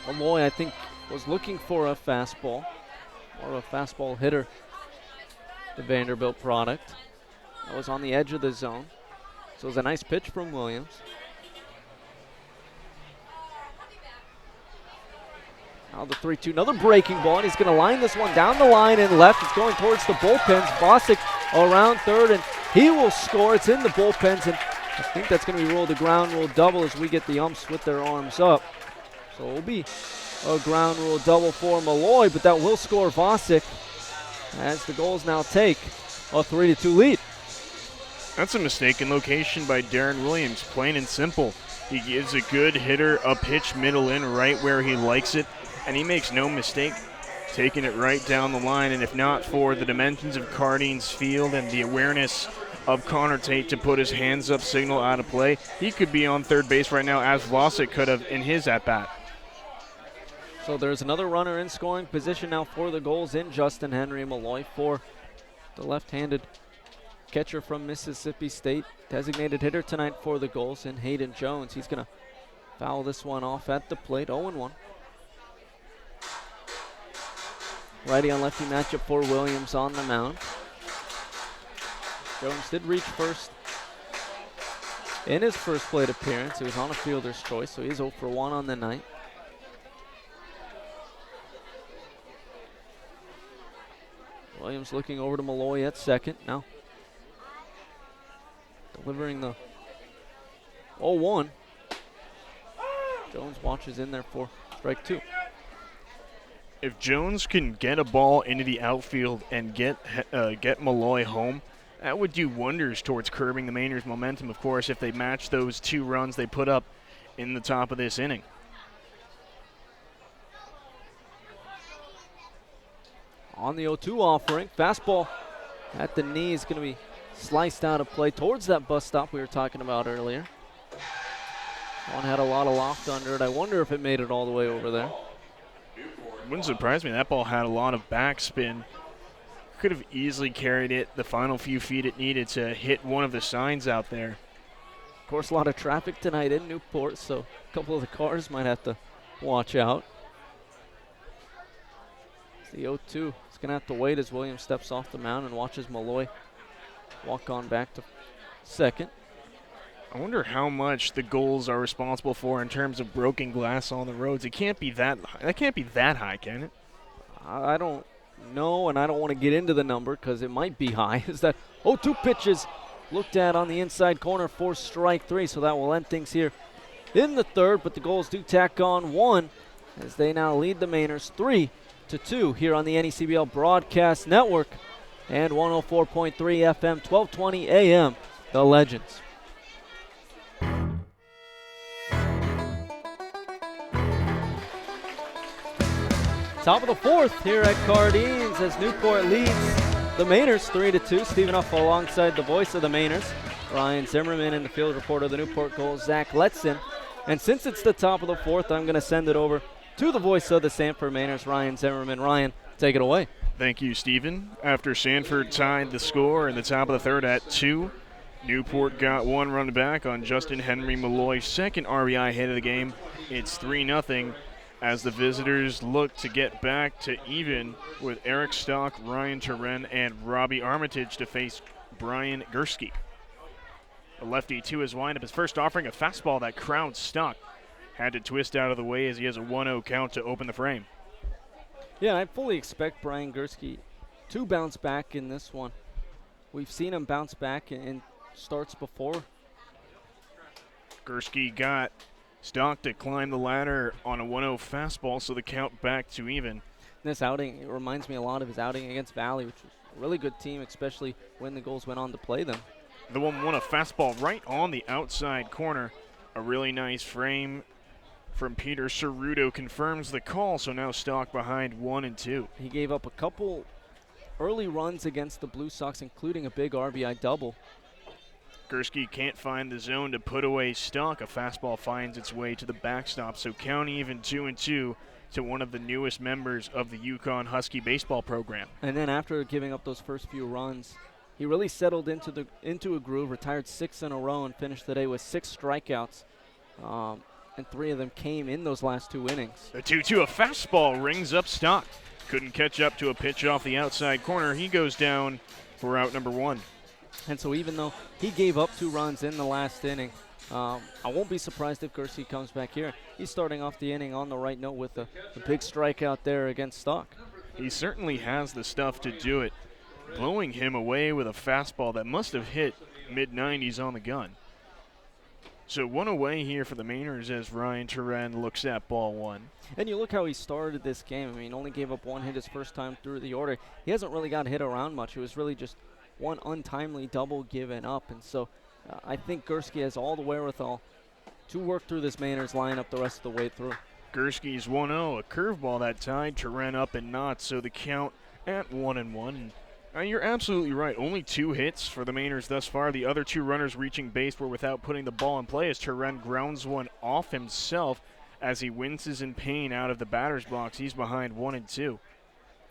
Malloy, I think, was looking for a fastball. More of a fastball hitter, the Vanderbilt product. That was on the edge of the zone. So it was a nice pitch from Williams. Now the 3-2, another breaking ball, and he's going to line this one down the line and left. It's going towards the bullpens. Vosick around third, and he will score. It's in the bullpens, and I think that's going to be ruled a ground rule double as we get the umps with their arms up. So it will be a ground rule double for Malloy, but that will score Vosick as the Gulls now take a 3-2 lead. That's a mistaken location by Darren Williams, plain and simple. He gives a good hitter a pitch middle in right where he likes it, and he makes no mistake taking it right down the line. And if not for the dimensions of Cardines Field and the awareness of Connor Tate to put his hands up signal out of play, he could be on third base right now as Vosick could have in his at-bat. So there's another runner in scoring position now for the Gulls in Justin Henry Malloy for the left-handed catcher from Mississippi State. Designated hitter tonight for the Gulls in Hayden Jones. He's going to foul this one off at the plate, 0-1. Righty on lefty matchup for Williams on the mound. Jones did reach first in his first plate appearance. He was on a fielder's choice, so he's 0 for 1 on the night. Williams looking over to Malloy at second now. Delivering the 0-1. Jones watches in there for strike two. If Jones can get a ball into the outfield and get Malloy home, that would do wonders towards curbing the Mainers' momentum, of course, if they match those 2 runs they put up in the top of this inning. On the 0-2 offering, fastball at the knee is going to be sliced out of play towards that bus stop we were talking about earlier. One had a lot of loft under it. I wonder if it made it all the way over there. Wouldn't surprise me. That ball had a lot of backspin. Could have easily carried it the final few feet it needed to hit one of the signs out there. Of course, a lot of traffic tonight in Newport, so a couple of the cars might have to watch out. It's the 0-2. He's going to have to wait as Williams steps off the mound and watches Malloy walk on back to second. I wonder how much the Gulls are responsible for in terms of broken glass on the roads. It can't be that high. That can't be that high, can it? I don't know, and I don't want to get into the number because it might be high. Is that 0-2 pitches looked at on the inside corner for strike three, so that will end things here in the third, but the Gulls do tack on one as they now lead the Mainers 3-2 here on the NECBL Broadcast Network and 104.3 FM, 1220 AM, The Legends. Top of the fourth here at Cardines as Newport leads the Mainers 3-2. Stephen Huff alongside the voice of the Mainers, Ryan Zimmerman, and the field reporter of the Newport Gulls, Zach Letson. And since it's the top of the fourth, I'm going to send it over to the voice of the Sanford Mainers, Ryan Zimmerman. Ryan, take it away. Thank you, Stephen. After Sanford tied the score in the top of the third at 2, Newport got one run back on Justin Henry Malloy's second RBI hit of the game. It's 3-0 as the visitors look to get back to even with Eric Stock, Ryan Terren, and Robbie Armitage to face Brian Gursky. A lefty to his windup, his first offering, a fastball that crowd Stock had to twist out of the way as he has a 1-0 count to open the frame. Yeah, I fully expect Brian Gursky to bounce back in this one. We've seen him bounce back in starts before. Gursky got Stock to climb the ladder on a 1-0 fastball, so the count back to even. This outing, it reminds me a lot of his outing against Valley, which was a really good team, especially when the Gulls went on to play them. The 1-1, a fastball right on the outside corner. A really nice frame from Peter Cerruto confirms the call, so now Stock behind 1-2. He gave up a couple early runs against the Blue Sox, including a big RBI double. Gursky can't find the zone to put away Stock. A fastball finds its way to the backstop, so count even 2-2 to one of the newest members of the Yukon Husky baseball program. And then after giving up those first few runs, he really settled into a groove, retired 6 in a row, and finished the day with 6 strikeouts. And 3 of them came in those last 2 innings. The 2-2, a fastball rings up Stock. Couldn't catch up to a pitch off the outside corner. He goes down for out number 1. And so even though he gave up 2 runs in the last inning, I won't be surprised if Gursky comes back here. He's starting off the inning on the right note with a big strikeout there against Stock. He certainly has the stuff to do it, blowing him away with a fastball that must have hit mid-90s on the gun. So 1 away here for the Mainers as Ryan Terren looks at ball 1. And you look how he started this game. I mean, only gave up 1 hit his first time through the order. He hasn't really got hit around much. It was really just 1 untimely double given up. And so I think Gursky has all the wherewithal to work through this Mainers lineup the rest of the way through. Gursky's 1-0, a curveball that tied Terren up and not, so the count at 1-1. You're absolutely right. Only 2 hits for the Mainers thus far. The other 2 runners reaching base were without putting the ball in play as Terren grounds one off himself as he winces in pain out of the batter's box. He's behind 1-2.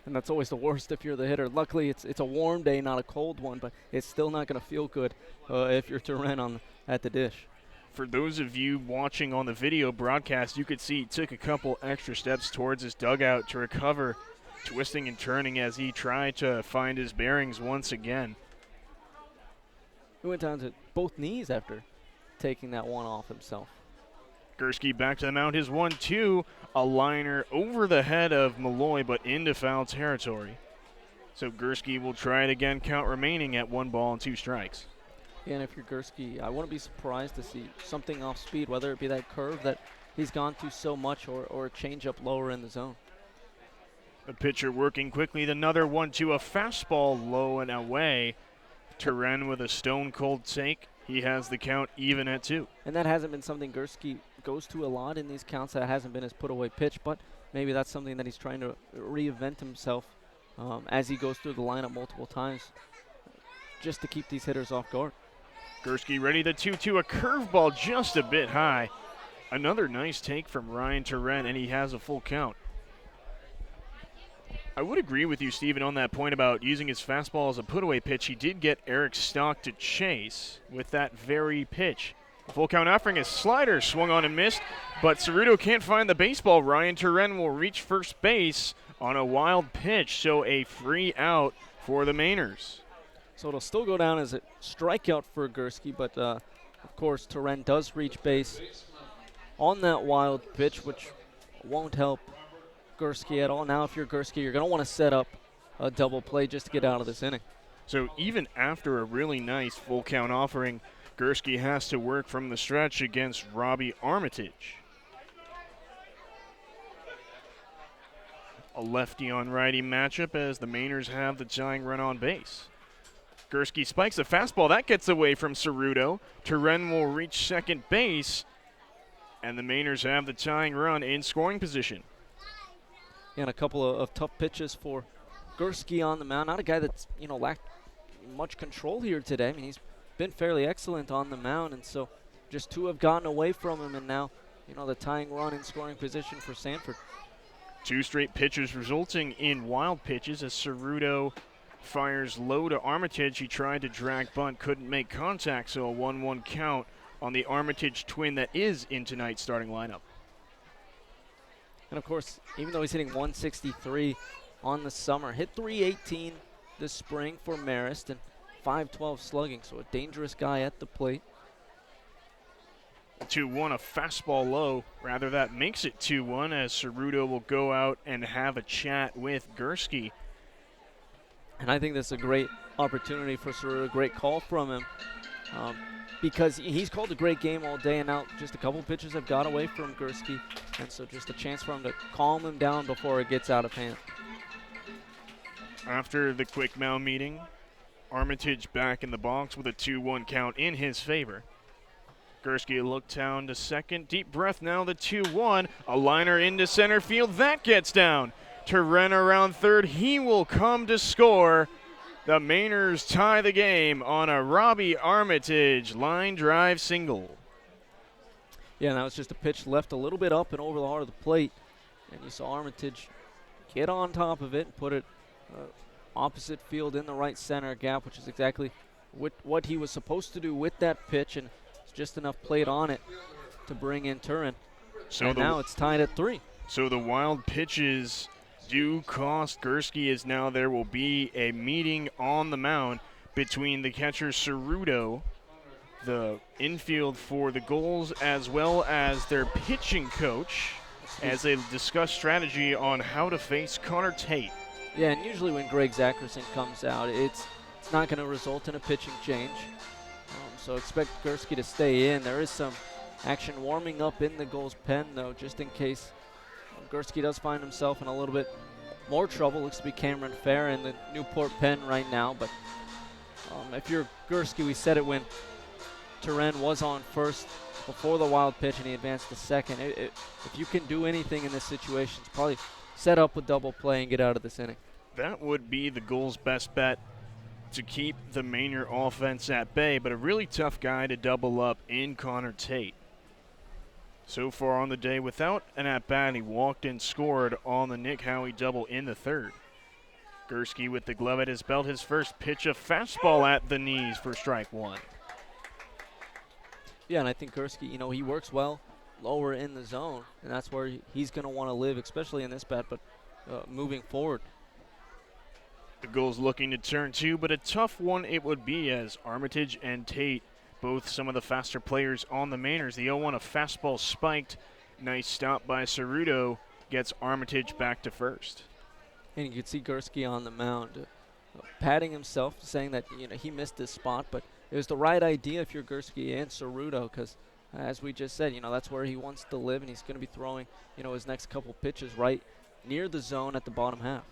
And that's always the worst if you're the hitter. Luckily, it's a warm day, not a cold one, but it's still not going to feel good if you're Terren at the dish. For those of you watching on the video broadcast, you could see he took a couple extra steps towards his dugout to recover, twisting and turning as he tried to find his bearings once again. He went down to both knees after taking that one off himself. Gursky back to the mound, his 1-2, a liner over the head of Malloy but into foul territory. So Gursky will try it again, count remaining at 1 ball and 2 strikes. And if you're Gursky, I wouldn't be surprised to see something off speed, whether it be that curve that he's gone to so much or a changeup lower in the zone. The pitcher working quickly, another 1-2, a fastball low and away. Terren with a stone-cold take. He has the count even at 2. And that hasn't been something Gursky goes to a lot in these counts. That hasn't been his put-away pitch, but maybe that's something that he's trying to reinvent himself as he goes through the lineup multiple times just to keep these hitters off guard. Gursky ready, the 2-2, a curveball just a bit high. Another nice take from Ryan Terren, and he has a full count. I would agree with you, Stephen, on that point about using his fastball as a put-away pitch. He did get Eric Stock to chase with that very pitch. Full count offering, his slider swung on and missed, but Cerruto can't find the baseball. Ryan Turen will reach first base on a wild pitch, so a free out for the Mainers. So it'll still go down as a strikeout for Gursky, but of course Turen does reach base on that wild pitch, which won't help Gursky at all. Now if you're Gursky, you're going to want to set up a double play just to get out of this inning. So even after a really nice full count offering, Gursky has to work from the stretch against Robbie Armitage. A lefty on righty matchup as the Mainers have the tying run on base. Gursky spikes a fastball. That gets away from Cerruto. Turen will reach second base, and the Mainers have the tying run in scoring position. And a couple of tough pitches for Gursky on the mound. Not a guy that's, lacked much control here today. I mean, he's been fairly excellent on the mound, and so just two have gotten away from him, and now, the tying run in scoring position for Sanford. Two straight pitches resulting in wild pitches as Cerruto fires low to Armitage. He tried to drag bunt, couldn't make contact, so a 1-1 count on the Armitage twin that is in tonight's starting lineup. And of course, even though he's hitting 163 on the summer, hit 318 this spring for Marist and 512 slugging, so a dangerous guy at the plate. 2-1, a fastball low. Rather, that makes it 2-1 as Cerruto will go out and have a chat with Gursky. And I think this is a great opportunity for Cerruto, a great call from him, because he's called a great game all day, and now just a couple pitches have got away from Gursky, and so just a chance for him to calm him down before it gets out of hand. After the quick mound meeting, Armitage back in the box with a 2-1 count in his favor. Gursky looked down to second. Deep breath now, the 2-1. A liner into center field. That gets down. Turen around third. He will come to score. The Mainers tie the game on a Robbie Armitage line drive single. Yeah, and that was just a pitch left a little bit up and over the heart of the plate. And you saw Armitage get on top of it and put it opposite field in the right center gap, which is exactly what he was supposed to do with that pitch, and it's just enough plate on it to bring in Turen. So and now it's tied at 3. So the wild pitches do cost Gursky, as now there will be a meeting on the mound between the catcher Cerruto, the infield for the Gulls, as well as their pitching coach, as they discuss strategy on how to face Connor Tate. Yeah, and usually when Greg Zackerson comes out, it's not going to result in a pitching change. So expect Gursky to stay in. There is some action warming up in the Gulls pen, though, just in case Gursky does find himself in a little bit more trouble. Looks to be Cameron Fair in the Newport pen right now. But if you're Gursky, we said it when Turen was on first before the wild pitch and he advanced to second. If you can do anything in this situation, it's probably set up with double play and get out of this inning. That would be the Gulls' best bet to keep the Mainer offense at bay, but a really tough guy to double up in Connor Tate. So far on the day without an at-bat, he walked and scored on the Nick Howie double in the third. Gursky with the glove at his belt, his first pitch, a fastball at the knees for strike one. Yeah, and I think Gursky, he works well lower in the zone, and that's where he's going to want to live, especially in this bat, but moving forward. The Gulls looking to turn two, but a tough one it would be, as Armitage and Tate, both some of the faster players on the Mainers. The 0-1, a fastball spiked. Nice stop by Cerruto, gets Armitage back to first. And you can see Gursky on the mound patting himself, saying that he missed his spot, but it was the right idea if you're Gursky and Cerruto, because as we just said, that's where he wants to live, and he's going to be throwing, his next couple pitches right near the zone at the bottom half.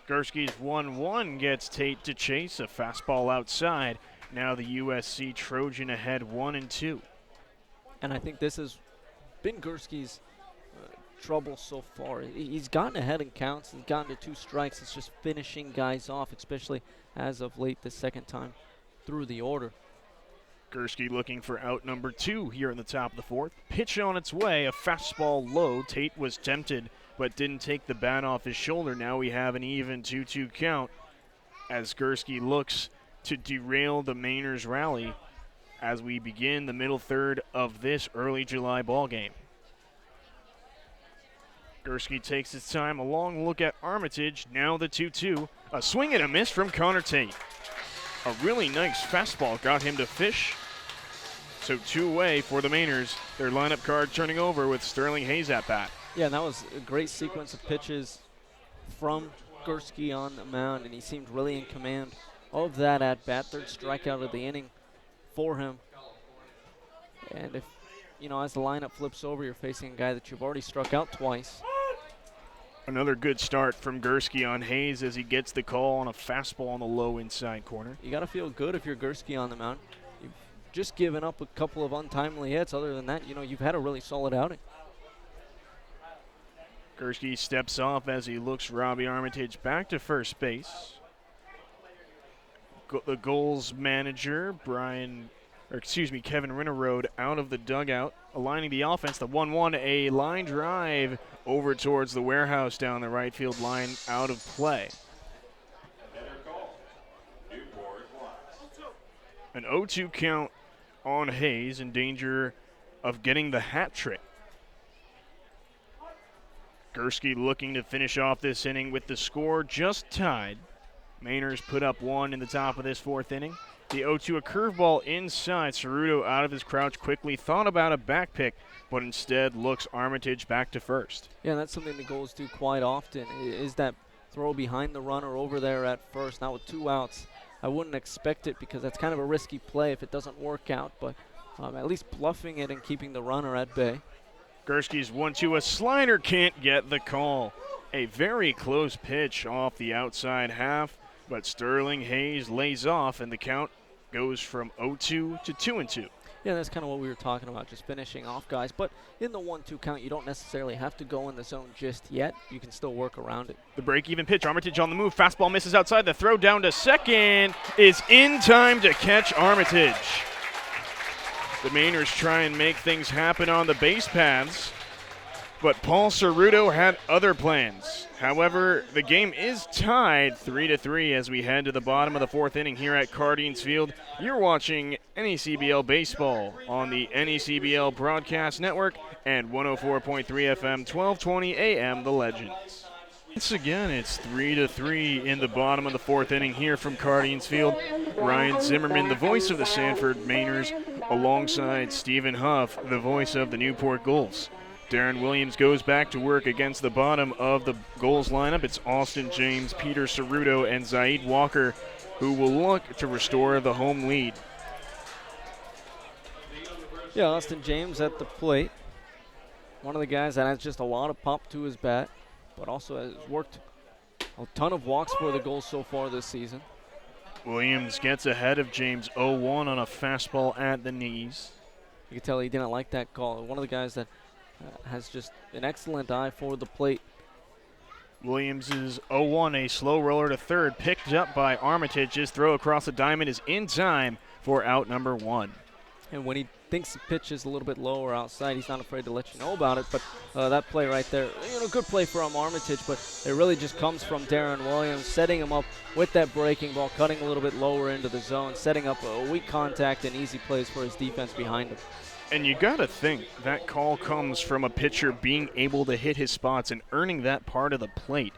Gursky's 1-1 gets Tate to chase, a fastball outside. Now the USC Trojan ahead 1-2. And I think this has been Gursky's trouble so far. He's gotten ahead in counts. He's gotten to 2 strikes. It's just finishing guys off, especially as of late the second time through the order. Gursky looking for out number 2 here in the top of the fourth. Pitch on its way, a fastball low. Tate was tempted but didn't take the bat off his shoulder. Now we have an even 2-2 count as Gursky looks to derail the Mainers rally as we begin the middle third of this early July ball game. Gursky takes his time, a long look at Armitage, now the 2-2. A swing and a miss from Connor Tate. A really nice fastball got him to fish. So 2 away for the Mainers. Their lineup card turning over with Sterling Hayes at bat. Yeah, and that was a great sequence of pitches from Gursky on the mound, and he seemed really in command of that at bat. 3rd strikeout of the inning for him. And if, as the lineup flips over, you're facing a guy that you've already struck out twice. Another good start from Gursky on Hayes as he gets the call on a fastball on the low inside corner. You got to feel good if you're Gursky on the mound. You've just given up a couple of untimely hits. Other than that, you've had a really solid outing. Gursky steps off as he looks Robbie Armitage back to first base. The Gulls manager, Kevin Rinnerode, out of the dugout, aligning the offense. The 1-1, a line drive over towards the warehouse down the right field line, out of play. An 0-2 count on Hayes, in danger of getting the hat trick. Gursky looking to finish off this inning with the score just tied. Mainers put up 1 in the top of this 4th inning. The 0-2, a curveball inside. Ceruto out of his crouch quickly, thought about a back pick, but instead looks Armitage back to first. Yeah, that's something the Gulls do quite often, is that throw behind the runner over there at first. Now with 2 outs, I wouldn't expect it because that's kind of a risky play if it doesn't work out, but at least bluffing it and keeping the runner at bay. Gursky's 1-2, a slider can't get the call. A very close pitch off the outside half, but Sterling Hayes lays off, and the count goes from 0-2 to 2-2. Yeah, that's kind of what we were talking about, just finishing off guys. But in the 1-2 count, you don't necessarily have to go in the zone just yet. You can still work around it. The break-even pitch, Armitage on the move. Fastball misses outside. The throw down to second is in time to catch Armitage. The Mainers try and make things happen on the base paths, but Paul Ceruto had other plans. However, the game is tied 3-3 as we head to the bottom of the 4th inning here at Cardines Field. You're watching NECBL Baseball on the NECBL Broadcast Network and 104.3 FM, 1220 AM, The Legends. Once again, it's 3-3 in the bottom of the 4th inning here from Cardines Field. Ryan Zimmerman, the voice of the Sanford Mainers, alongside Stephen Huff, the voice of the Newport Gulls. Darren Williams goes back to work against the bottom of the Gulls lineup. It's Austin James, Peter Ceruto, and Zaid Walker who will look to restore the home lead. Yeah, Austin James at the plate. One of the guys that has just a lot of pop to his bat, but also has worked a ton of walks for the Gulls so far this season. Williams gets ahead of James 0-1 on a fastball at the knees. You can tell he didn't like that call. One of the guys that has just an excellent eye for the plate. Williams is 0-1, a slow roller to third, picked up by Armitage. His throw across the diamond is in time for out number 1. And when he thinks the pitch is a little bit lower outside, he's not afraid to let you know about it. But that play right there, good play from Armitage, but it really just comes from Darren Williams, setting him up with that breaking ball, cutting a little bit lower into the zone, setting up a weak contact and easy plays for his defense behind him. And you got to think that call comes from a pitcher being able to hit his spots and earning that part of the plate.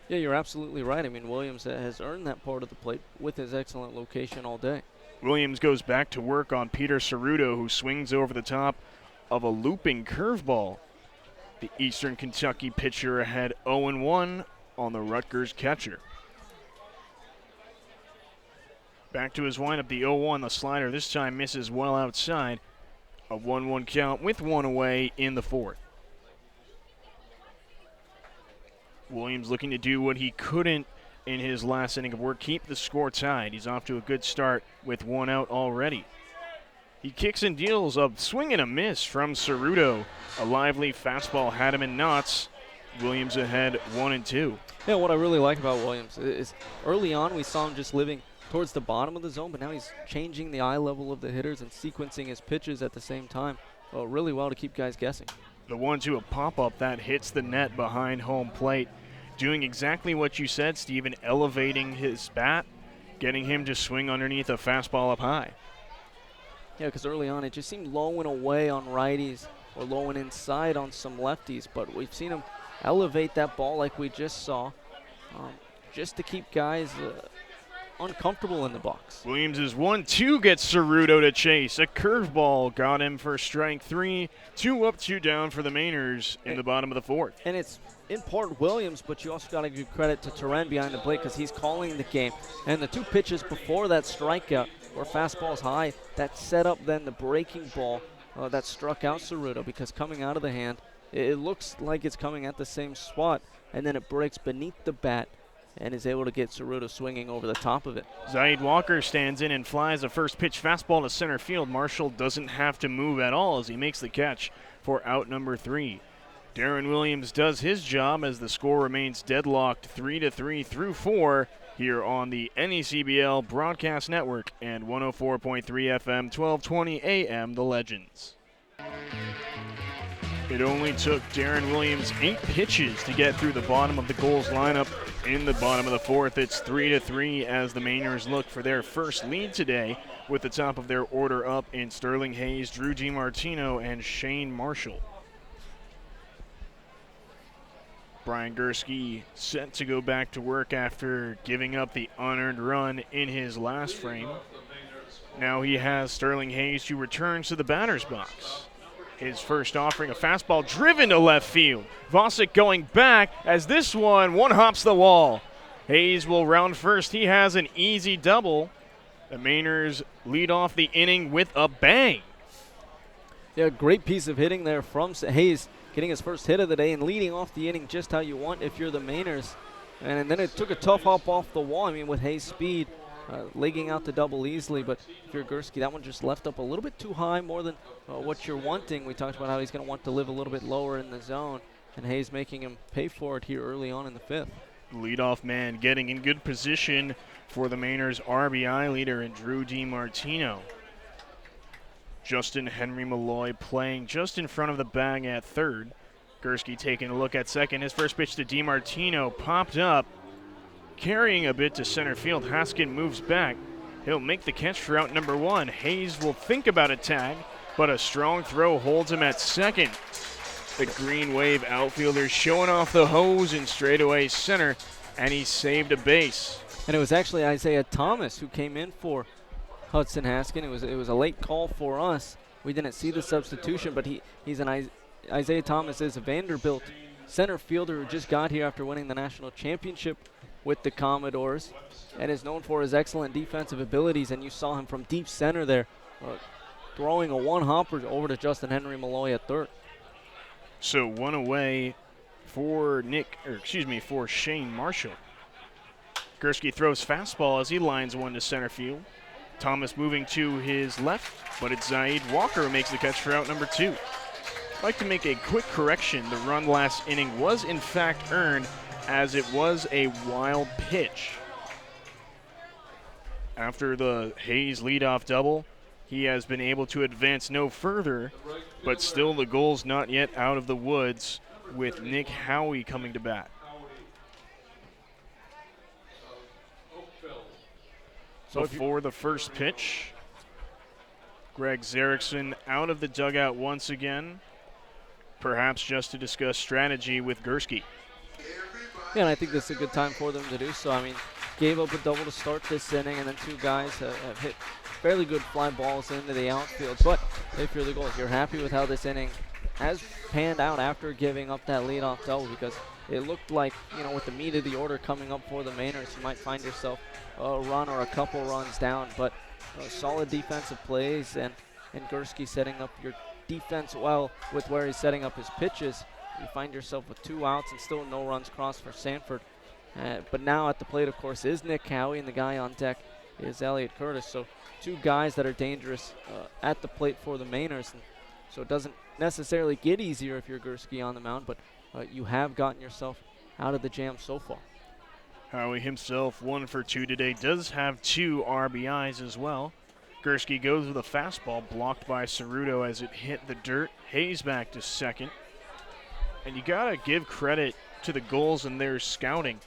Yeah, you're absolutely right. I mean, Williams has earned that part of the plate with his excellent location all day. Williams goes back to work on Peter Ceruto, who swings over the top of a looping curveball. The Eastern Kentucky pitcher ahead 0-1 on the Rutgers catcher. Back to his windup, the 0-1, the slider this time misses well outside. A 1-1 count with 1 away in the 4th. Williams looking to do what he couldn't in his last inning of work, keep the score tied. He's off to a good start with 1 out already. He kicks and deals a swing and a miss from Ceruto. A lively fastball had him in knots. Williams ahead 1-2. Yeah, what I really like about Williams is early on we saw him just living towards the bottom of the zone, but now he's changing the eye level of the hitters and sequencing his pitches at the same time. Really well to keep guys guessing. The 1-2, a pop-up that hits the net behind home plate. Doing exactly what you said, Steven, elevating his bat, getting him to swing underneath a fastball up high. Yeah, because early on it just seemed low and away on righties or low and inside on some lefties, but we've seen him elevate that ball like we just saw, just to keep guys uncomfortable in the box. Williams is 1-2, gets Ceruto to chase. A curveball got him for strike 3. 2 up, 2 down for the Mainers in the bottom of the 4th. And it's important Williams, but you also got to give credit to Turan behind the plate because he's calling the game. And the 2 pitches before that strikeout were fastballs high. That set up then the breaking ball that struck out Ceruto, because coming out of the hand, it looks like it's coming at the same spot, and then it breaks beneath the bat and is able to get Ceruto swinging over the top of it. Zaid Walker stands in and flies a first pitch fastball to center field. Marshall doesn't have to move at all as he makes the catch for out number 3. Darren Williams does his job as the score remains deadlocked 3-3 through 4 here on the NECBL Broadcast Network and 104.3 FM, 1220 AM, The Legends. It only took Darren Williams 8 pitches to get through the bottom of the Gulls lineup in the bottom of the 4th. It's 3-3 as the Mainers look for their first lead today, with the top of their order up in Sterling Hayes, Drew DiMartino, and Shane Marshall. Brian Gursky set to go back to work after giving up the unearned run in his last frame. Now he has Sterling Hayes, who returns to the batter's box. His first offering, a fastball driven to left field. Vosick going back as this one hops the wall. Hayes will round first. He has an easy double. The Mainers lead off the inning with a bang. Yeah, great piece of hitting there from Hayes, getting his first hit of the day and leading off the inning just how you want if you're the Mainers. And then it took a tough hop off the wall. I mean, with Hayes' speed, legging out the double easily, but if you're Gursky, that one just left up a little bit too high, more than what you're wanting. We talked about how he's going to want to live a little bit lower in the zone, and Hayes making him pay for it here early on in the 5th. Leadoff man getting in good position for the Mainers' RBI leader in Drew DiMartino. Justin Henry Malloy playing just in front of the bag at third. Gursky taking a look at second. His first pitch to DiMartino popped up, carrying a bit to center field. Haskin moves back. He'll make the catch for out number 1. Hayes will think about a tag, but a strong throw holds him at second. The Green Wave outfielder showing off the hose in straightaway center, and he saved a base. And it was actually Isaiah Thomas who came in for Hudson Haskin. It was a late call for us. We didn't see the substitution, but Isaiah Thomas is a Vanderbilt center fielder who just got here after winning the national championship with the Commodores and is known for his excellent defensive abilities, and you saw him from deep center there throwing a one-hopper over to Justin Henry Malloy at third. So one away for for Shane Marshall. Gursky throws fastball as he lines one to center field. Thomas moving to his left, but it's Zaid Walker who makes the catch for out number 2. I'd like to make a quick correction. The run last inning was in fact earned, as it was a wild pitch. After the Hayes leadoff double, he has been able to advance no further, but still the Gulls not yet out of the woods with Nick Howie coming to bat. So before the first pitch, Greg Zerickson out of the dugout once again, perhaps just to discuss strategy with Gursky. Yeah, and I think this is a good time for them to do so. I mean, gave up a double to start this inning, and then 2 guys have hit fairly good fly balls into the outfield. But if you're the Gulls, you're happy with how this inning has panned out after giving up that leadoff double, because it looked like, with the meat of the order coming up for the Mainers, you might find yourself a run or a couple runs down. But solid defensive plays, and Gursky setting up your defense well with where he's setting up his pitches. You find yourself with 2 outs and still no runs crossed for Sanford. But now at the plate, of course, is Nick Howie, and the guy on deck is Elliott Curtis. So 2 guys that are dangerous at the plate for the Mainers. And so it doesn't necessarily get easier if you're Gursky on the mound, but you have gotten yourself out of the jam so far. Howie himself 1 for 2 today, does have 2 RBIs as well. Gursky goes with a fastball blocked by Ceruto as it hit the dirt. Hayes back to second. And you gotta give credit to the Gulls and their scouting.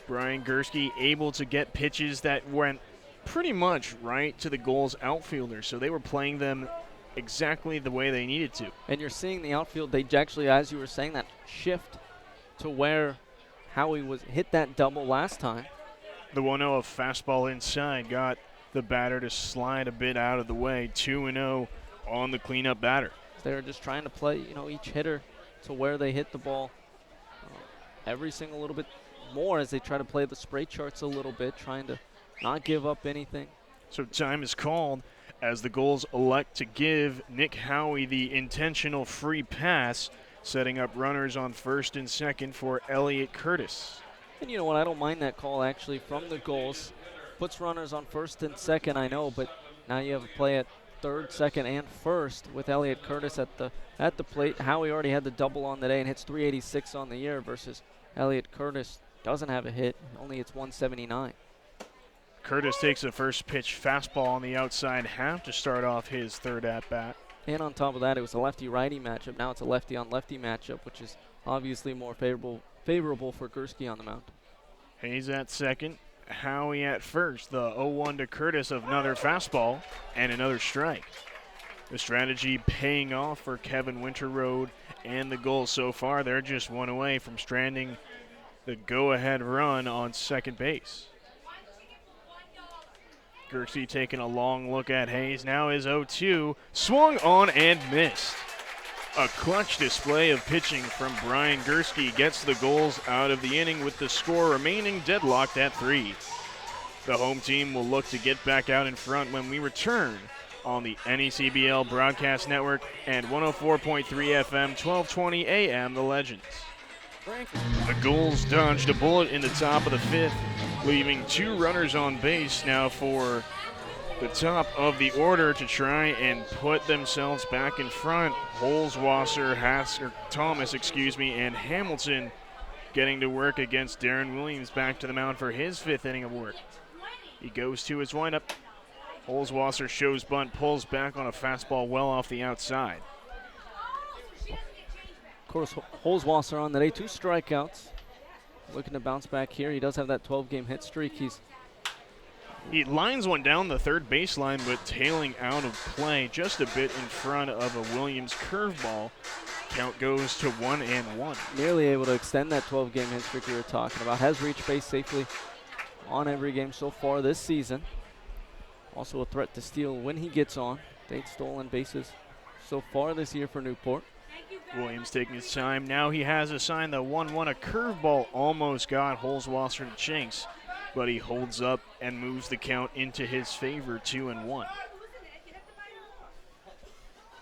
Brian Gursky able to get pitches that went pretty much right to the Gulls outfielders, so they were playing them exactly the way they needed to. And you're seeing the outfield, they actually, as you were saying, that shift to where Howie was hit that double last time. The 1-0 fastball inside got the batter to slide a bit out of the way. 2-0 on the cleanup batter. They're just trying to play, each hitter to where they hit the ball every single little bit more as they try to play the spray charts a little bit, trying to not give up anything. So time is called as the Gulls elect to give Nick Howie the intentional free pass, setting up runners on first and second for Elliott Curtis. And you know what, I don't mind that call actually from the Gulls. Puts runners on first and second, I know, but now you have a play at third, second, and first with Elliott Curtis at the plate. Howie already had the double on the day and hits 386 on the year versus Elliott Curtis doesn't have a hit, only hits 179. Curtis takes a first pitch fastball on the outside half to start off his third at-bat. And on top of that, it was a lefty-righty matchup. Now it's a lefty-on-lefty matchup, which is obviously more favorable for Gursky on the mound. Hayes at second, Howie at first. The 0-1 to Curtis of another fastball and another strike. The strategy paying off for Kevin Winterroad and the Gulls so far. They're just one away from stranding the go-ahead run on second base. Gursky taking a long look at Hayes. Now is 0-2. Swung on and missed. A clutch display of pitching from Brian Gursky gets the Gulls out of the inning with the score remaining deadlocked at 3. The home team will look to get back out in front when we return on the NECBL Broadcast Network and 104.3 FM, 1220 AM, The Legends. The Gulls dodged a bullet in the top of the fifth, leaving 2 runners on base now for the top of the order to try and put themselves back in front. Holzwasser, Thomas, and Hamilton getting to work against Darren Williams back to the mound for his 5th inning of work. He goes to his windup. Holzwasser shows bunt, pulls back on a fastball well off the outside. Of course, Holzwasser on the day, 2 strikeouts. Looking to bounce back here. He does have that 12-game hit streak. He lines one down the third baseline, but tailing out of play just a bit in front of a Williams curveball. Count goes to 1-1. Nearly able to extend that 12-game hit streak we were talking about. Has reached base safely on every game so far this season. Also a threat to steal when he gets on. 8 stolen bases so far this year for Newport. Williams taking his time. Now he has assigned the 1-1. A curveball almost got Holzwasser to chase, but he holds up and moves the count into his favor, 2-1.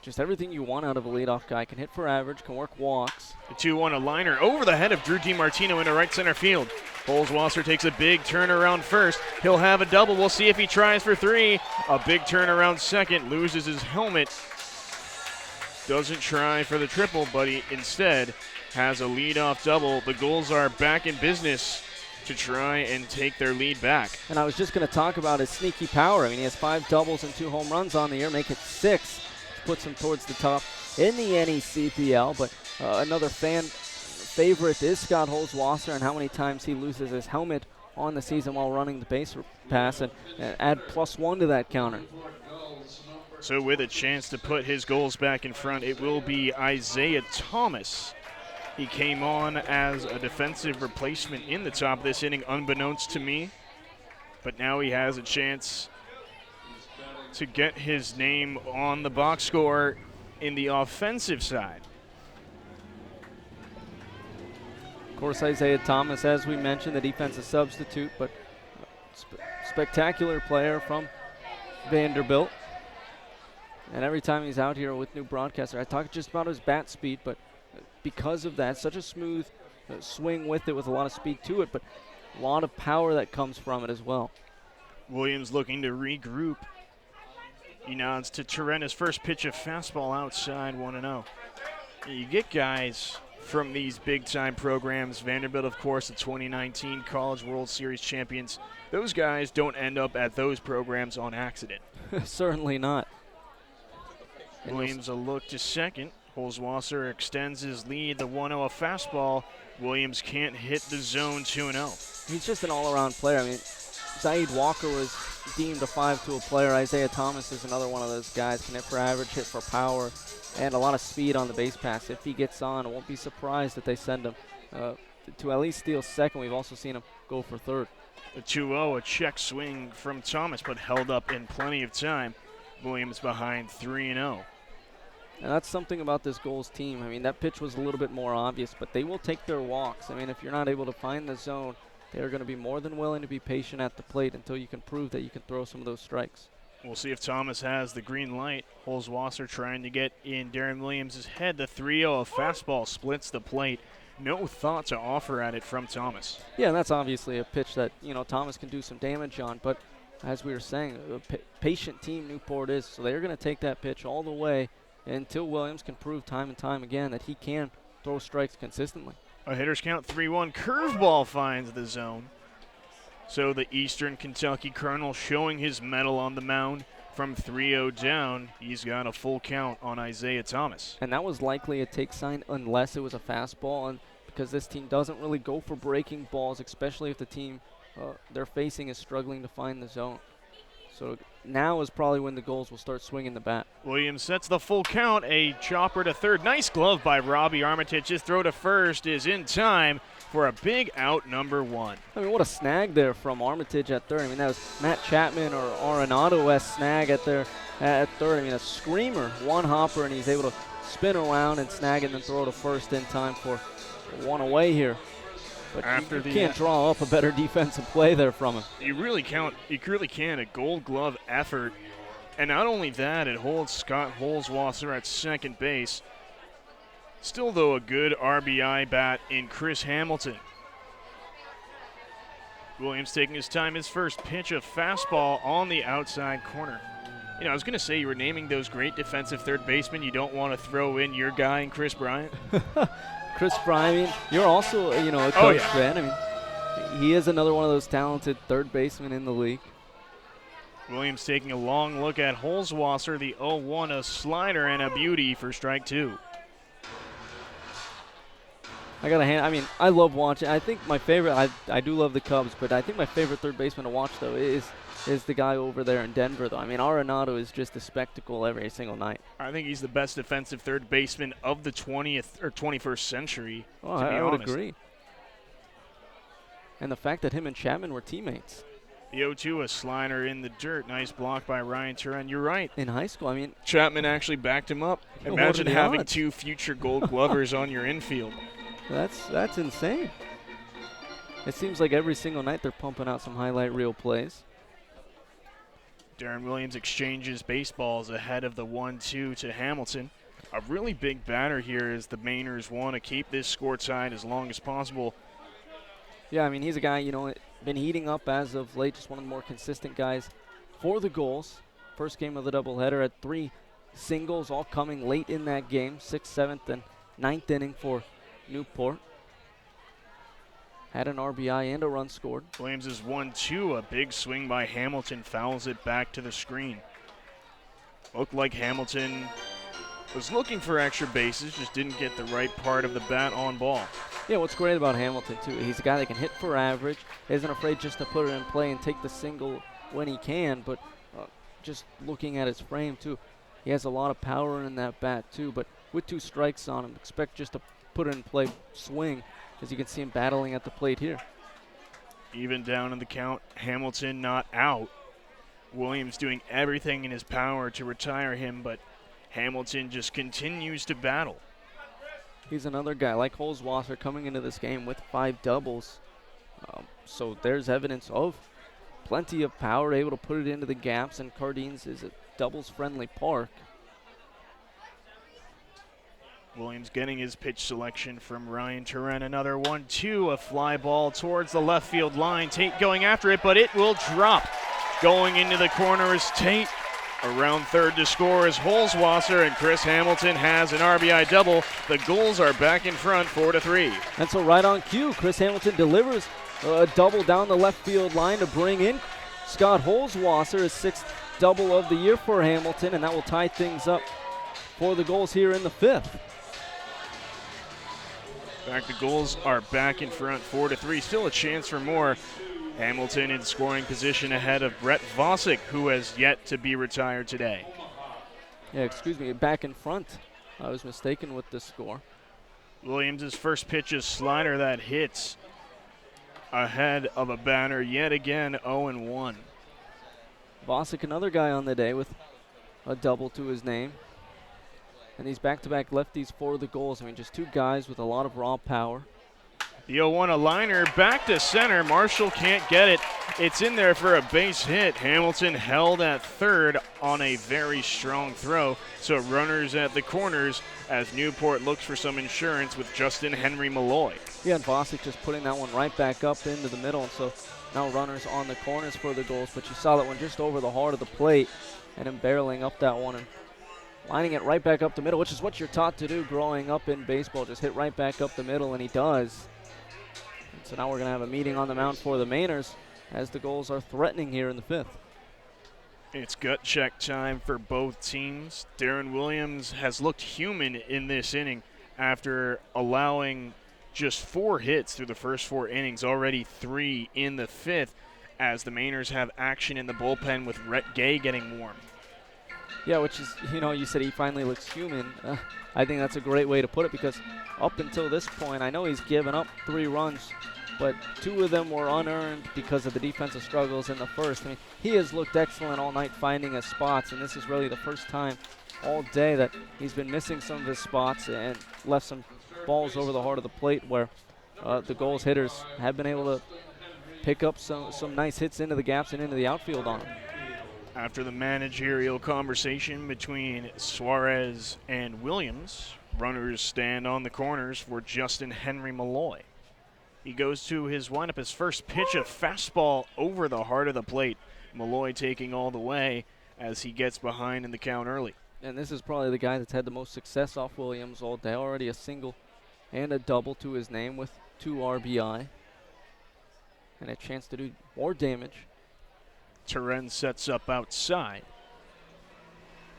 Just everything you want out of a leadoff guy. Can hit for average, can work walks. The 2-1, a liner over the head of Drew DiMartino into right center field. Holzwasser takes a big turn around first. He'll have a double. We'll see if he tries for 3. A big turn around second, loses his helmet. Doesn't try for the triple, but he instead has a leadoff double. The Gulls are back in business to try and take their lead back. And I was just going to talk about his sneaky power. I mean, he has 5 doubles and 2 home runs on the year, make it 6. Puts him towards the top in the NECBL, but another fan favorite is Scott Holzwasser and how many times he loses his helmet on the season while running the base pass, and add +1 to that counter. So with a chance to put his Gulls back in front, it will be Isaiah Thomas. He came on as a defensive replacement in the top of this inning, unbeknownst to me. But now he has a chance to get his name on the box score in the offensive side. Of course, Isaiah Thomas, as we mentioned, the defensive substitute, but spectacular player from Vanderbilt. And every time he's out here with New Broadcaster, I talk just about his bat speed, but because of that, such a smooth swing with it with a lot of speed to it, but a lot of power that comes from it as well. Williams looking to regroup. He nods to Torrenta's first pitch, a fastball outside, 1-0. You get guys from these big-time programs. Vanderbilt, of course, the 2019 College World Series champions. Those guys don't end up at those programs on accident. Certainly not. Williams a look to second. Holzwasser extends his lead. The 1-0, a fastball. Williams can't hit the zone, 2-0. He's just an all-around player. I mean, Zaid Walker was deemed a 5-tool player. Isaiah Thomas is another one of those guys. Can hit for average, hit for power, and a lot of speed on the base pass. If he gets on, I won't be surprised if they send him to at least steal second. We've also seen him go for third. A 2-0, a check swing from Thomas, but held up in plenty of time. Williams behind 3-0. And that's something about this Gulls team. I mean, that pitch was a little bit more obvious, but they will take their walks. I mean, if you're not able to find the zone, they're going to be more than willing to be patient at the plate until you can prove that you can throw some of those strikes. We'll see if Thomas has the green light. Holzwasser trying to get in Darren Williams' head. The 3-0, a fastball splits the plate. No thought to offer at it from Thomas. Yeah, and that's obviously a pitch that, Thomas can do some damage on, but as we were saying, a patient team Newport is, so they're going to take that pitch all the way until Williams can prove time and time again that he can throw strikes consistently. A hitter's count 3-1. Curveball finds the zone. So the Eastern Kentucky Colonel showing his mettle on the mound from 3-0 down. He's got a full count on Isaiah Thomas. And that was likely a take sign unless it was a fastball, and because this team doesn't really go for breaking balls, especially if the team they're facing is struggling to find the zone. So now is probably when the Gulls will start swinging the bat. Williams sets the full count, a chopper to third. Nice glove by Robbie Armitage. His throw to first is in time for a big out, number 1. I mean, what a snag there from Armitage at third. I mean, that was Matt Chapman or Arenado-esque snag at third. I mean, a screamer, one hopper, and he's able to spin around and snag it and then throw to first in time for one away here. But you can't draw up a better defensive play there from him. You really can. A Gold Glove effort. And not only that, it holds Scott Holzwasser at second base. Still, though, a good RBI bat in Chris Hamilton. Williams taking his time. His first pitch, a fastball on the outside corner. I was going to say, you were naming those great defensive third basemen. You don't want to throw in your guy in Chris Bryant? Chris Bryant, you're also, a coach fan. I mean, he is another one of those talented third basemen in the league. Williams taking a long look at Holzwasser, the 0-1, a slider and a beauty for strike 2. I love watching. I think my favorite, I do love the Cubs, but I think my favorite third baseman to watch, though, is the guy over there in Denver, though. I mean, Arenado is just a spectacle every single night. I think he's the best defensive third baseman of the 20th or 21st century, to be honest. I would agree. And the fact that him and Chapman were teammates. The 0-2, a slider in the dirt. Nice block by Ryan Turan. You're right. In high school, I mean. Chapman actually backed him up. Imagine having two future Gold Glovers on your infield. That's insane. It seems like every single night they're pumping out some highlight reel plays. Darren Williams exchanges baseballs ahead of the 1-2 to Hamilton. A really big batter here as the Mainers want to keep this score tied as long as possible. Yeah, I mean, he's a guy, been heating up as of late, just one of the more consistent guys for the Gulls. First game of the doubleheader at 3 singles, all coming late in that game, 6th, 7th, and 9th inning for Newport. Had an RBI and a run scored. Williams is 1-2. A big swing by Hamilton fouls it back to the screen. Looked like Hamilton was looking for extra bases, just didn't get the right part of the bat on ball. Yeah, what's great about Hamilton, too, he's a guy that can hit for average, isn't afraid just to put it in play and take the single when he can, but just looking at his frame, too, he has a lot of power in that bat, too, but with 2 strikes on him, expect just to put it in play swing, as you can see him battling at the plate here. Even down in the count, Hamilton not out. Williams doing everything in his power to retire him, but Hamilton just continues to battle. He's another guy like Holzwasser coming into this game with 5 doubles. So there's evidence of plenty of power, able to put it into the gaps, and Cardines is a doubles-friendly park. Williams getting his pitch selection from Ryan Turan. Another 1-2, a fly ball towards the left field line. Tate going after it, but it will drop. Going into the corner is Tate. Around third to score is Holzwasser, and Chris Hamilton has an RBI double. The Gulls are back in front, 4-3. And so right on cue, Chris Hamilton delivers a double down the left field line to bring in Scott Holzwasser, his 6th double of the year for Hamilton, and that will tie things up for the Gulls here in the 5th. In fact, the Gulls are back in front, 4-3. Still a chance for more. Hamilton in scoring position ahead of Brett Vosick, who has yet to be retired today. Yeah, excuse me, back in front. I was mistaken with the score. Williams' first pitch is slider that hits ahead of a batter yet again, 0-1. Vosick, another guy on the day with a double to his name. And these back-to-back lefties for the Gulls. I mean, just two guys with a lot of raw power. The 0-1, a liner back to center. Marshall can't get it. It's in there for a base hit. Hamilton held at third on a very strong throw. So runners at the corners as Newport looks for some insurance with Justin Henry Malloy. Yeah, and Vosick just putting that one right back up into the middle. And so now runners on the corners for the Gulls. But you saw that one just over the heart of the plate and him barreling up that one and lining it right back up the middle, which is what you're taught to do growing up in baseball. Just hit right back up the middle, and he does. And so now we're going to have a meeting on the mound for the Mainers as the Gulls are threatening here in the fifth. It's gut check time for both teams. Darren Williams has looked human in this inning after allowing just 4 hits through the first 4 innings, already 3 in the fifth, as the Mainers have action in the bullpen with Rhett Gay getting warm. Yeah, which is, you said he finally looks human. I think that's a great way to put it because up until this point, I know he's given up 3 runs, but 2 of them were unearned because of the defensive struggles in the first. I mean, he has looked excellent all night finding his spots, and this is really the first time all day that he's been missing some of his spots and left some balls over the heart of the plate where the Gulls hitters have been able to pick up some nice hits into the gaps and into the outfield on him. After the managerial conversation between Suarez and Williams, runners stand on the corners for Justin Henry Malloy. He goes to his windup. His first pitch, a fastball over the heart of the plate. Malloy taking all the way as he gets behind in the count early. And this is probably the guy that's had the most success off Williams all day. Already a single and a double to his name with 2 RBI. And a chance to do more damage. Turen sets up outside.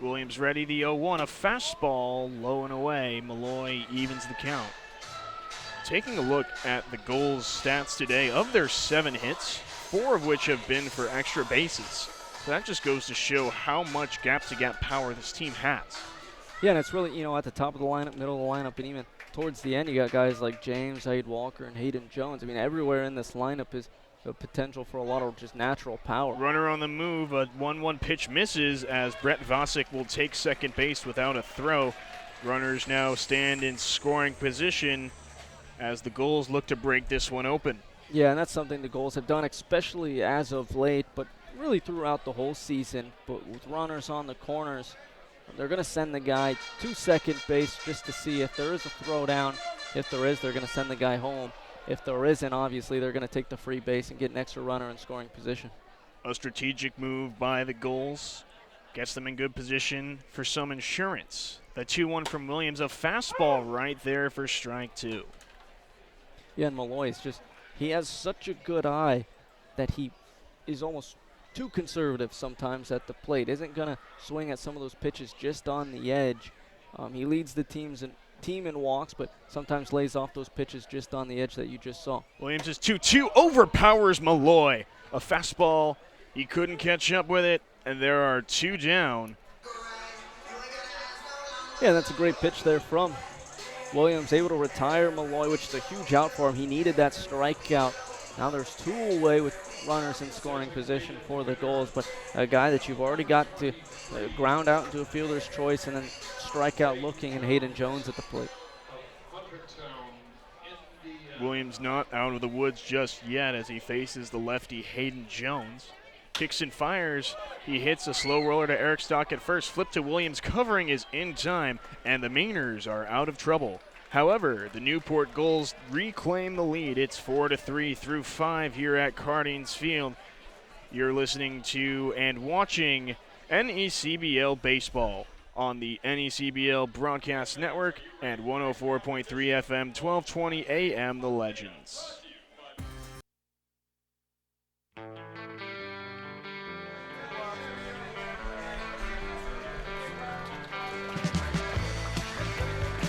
Williams ready, the 0-1, a fastball low and away. Malloy evens the count. Taking a look at the Gulls' stats today, of their 7 hits, 4 of which have been for extra bases. So that just goes to show how much gap-to-gap power this team has. Yeah, and it's really, at the top of the lineup, middle of the lineup, and even towards the end, you got guys like James, Hyde Walker, and Hayden Jones. I mean, everywhere in this lineup is the potential for a lot of just natural power. Runner on the move, a 1-1 pitch misses as Brett Vosick will take second base without a throw. Runners now stand in scoring position as the Gulls look to break this one open. Yeah, and that's something the Gulls have done, especially as of late, but really throughout the whole season. But with runners on the corners, they're going to send the guy to second base just to see if there is a throw down. If there is, they're going to send the guy home. If there isn't, obviously, they're going to take the free base and get an extra runner in scoring position. A strategic move by the Gulls gets them in good position for some insurance. The 2-1 from Williams, a fastball right there for strike 2. Yeah, and Malloy is he has such a good eye that he is almost too conservative sometimes at the plate. Isn't going to swing at some of those pitches just on the edge. He leads the team in walks, but sometimes lays off those pitches just on the edge that you just saw. Williams is 2-2, overpowers Malloy. A fastball, he couldn't catch up with it, and there are 2 down. Yeah, that's a great pitch there from Williams, able to retire Malloy, which is a huge out for him. He needed that strikeout. Now there's 2 away with runners in scoring position for the Gulls, but a guy that you've already got to ground out into a fielder's choice and then strike out looking, and Hayden Jones at the plate. Williams not out of the woods just yet as he faces the lefty Hayden Jones. Kicks and fires. He hits a slow roller to Eric Stock at first. Flip to Williams. Covering is in time, and the Mainers are out of trouble. However, the Newport Gulls reclaim the lead. It's 4-3 through 5 here at Cardines Field. You're listening to and watching NECBL Baseball on the NECBL Broadcast Network and 104.3 FM, 1220 AM, The Legends.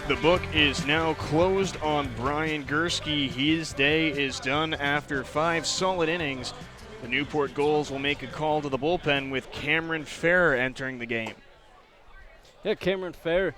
The book is now closed on Brian Gursky. His day is done after 5 solid innings. The Newport Gulls will make a call to the bullpen with Cameron Fair entering the game. Yeah, Cameron Fair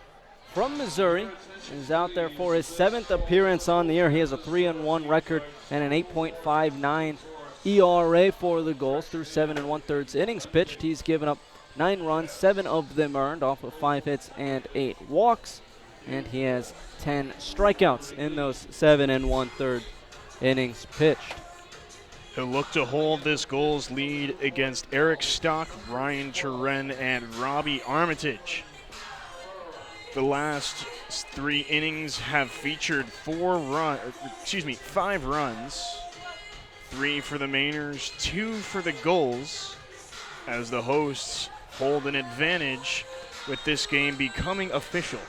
from Missouri is out there for his 7th appearance on the year. He has a 3-1 record and an 8.59 ERA for the Gulls through 7 1/3 innings pitched. He's given up 9 runs, 7 of them earned off of 5 hits and 8 walks. And he has 10 strikeouts in those 7 1/3 innings pitched. He'll look to hold this Gulls lead against Eric Stock, Ryan Turen, and Robbie Armitage. The last 3 innings have featured 5 runs, 3 for the Mainers, 2 for the Gulls, as the hosts hold an advantage with this game becoming official.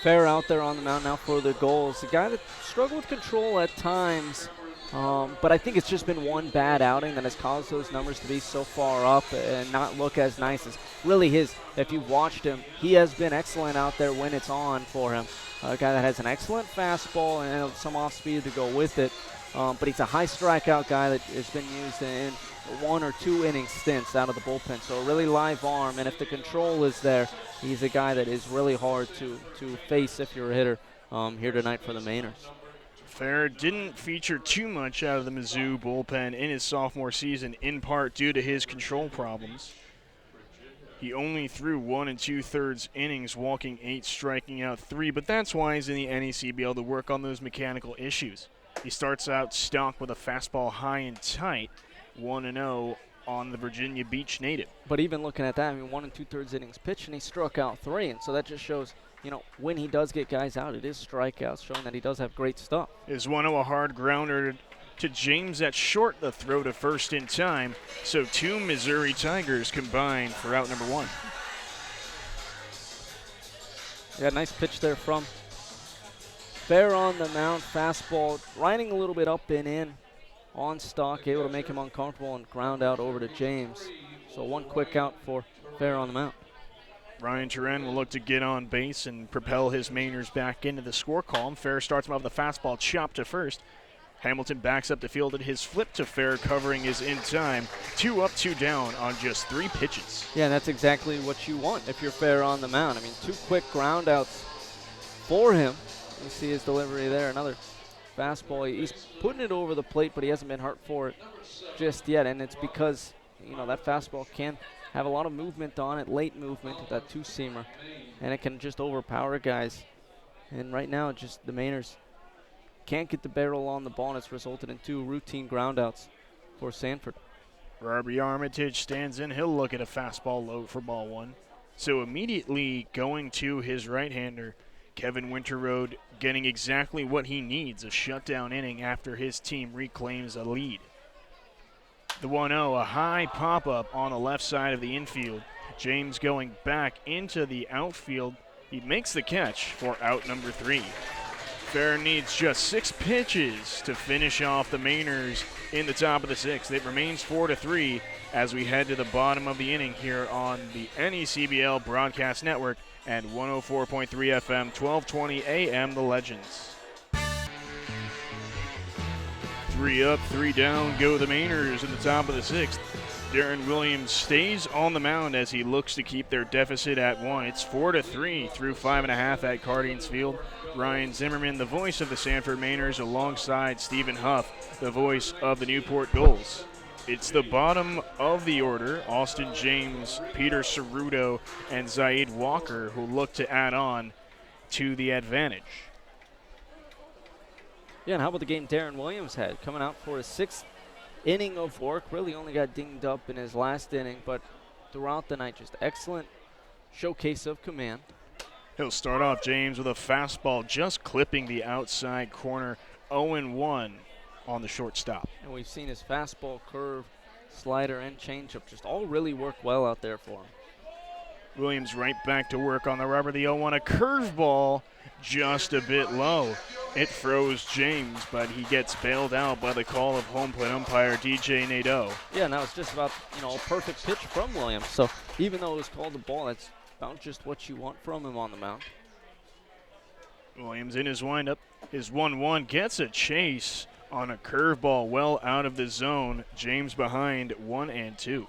Fair out there on the mound now for the Gulls. A guy that struggled with control at times, but I think it's just been one bad outing that has caused those numbers to be so far up and not look as nice as really his. If you've watched him, he has been excellent out there when it's on for him. A guy that has an excellent fastball and some off speed to go with it, but he's a high strikeout guy that has been used in 1 or 2 inning stints out of the bullpen. So a really live arm, and if the control is there, he's a guy that is really hard to face if you're a hitter here tonight for the Mainers. Fair didn't feature too much out of the Mizzou bullpen in his sophomore season, in part due to his control problems. He only threw 1 2/3 innings, walking 8, striking out 3, but that's why he's in the NECBL to work on those mechanical issues. He starts out Stock with a fastball high and tight, 1-0 on the Virginia Beach native. But even looking at that, I mean, 1 2/3 innings pitched, and he struck out 3, and so that just shows, you know, when he does get guys out, it is strikeouts, showing that he does have great stuff. Is 1-0 a hard grounder to James at short, the throw to first in time, so 2 Missouri Tigers combined for out number 1. Yeah, nice pitch there from Fair on the mound, fastball, riding a little bit up and in on Stock, able to make him uncomfortable and ground out over to James. So 1 quick out for Fair on the mound. Ryan Turen will look to get on base and propel his Mainers back into the score column. Fair starts him off with a fastball chopped to first. Hamilton backs up the field, and his flip to Fair covering is in time. 2 up, 2 down on just 3 pitches. Yeah, that's exactly what you want if you're Fair on the mound. I mean, 2 quick ground outs for him. You see his delivery there, another fastball. He's putting it over the plate, but he hasn't been hurt for it just yet, and it's because, you know, that fastball can have a lot of movement on it, late movement, that 2-seamer, and it can just overpower guys. And right now, just the Mainers can't get the barrel on the ball, and it's resulted in 2 routine groundouts for Sanford. Robbie Armitage stands in. He'll look at a fastball low for ball 1. So immediately going to his right-hander, Kevin Winterroad getting exactly what he needs, a shutdown inning after his team reclaims a lead. The 1-0, a high pop-up on the left side of the infield. James going back into the outfield. He makes the catch for out number 3. Fair needs just 6 pitches to finish off the Mainers in the top of the 6th. It remains 4-3 as we head to the bottom of the inning here on the NECBL Broadcast Network and 104.3 FM, 1220 AM, The Legends. 3 up, 3 down, go the Mainers in the top of the 6th. Darren Williams stays on the mound as he looks to keep their deficit at 1. It's 4-3 through 5.5 at Cardines Field. Ryan Zimmerman, the voice of the Sanford Mainers, alongside Stephen Huff, the voice of the Newport Gulls. It's the bottom of the order. Austin James, Peter Ceruto, and Zaid Walker who look to add on to the advantage. Yeah, and how about the game Darren Williams had? Coming out for his 6th inning of work. Really only got dinged up in his last inning, but throughout the night, just excellent showcase of command. He'll start off James with a fastball just clipping the outside corner, 0-1 on the shortstop. And we've seen his fastball, curve, slider, and changeup just all really work well out there for him. Williams right back to work on the rubber. The 0-1, a curveball just a bit low. It froze James, but he gets bailed out by the call of home plate umpire DJ Nadeau. Yeah, and that was just about, a perfect pitch from Williams. So even though it was called a ball, that's about just what you want from him on the mound. Williams in his windup. His 1-1 gets a chase on a curveball well out of the zone. James behind 1-2.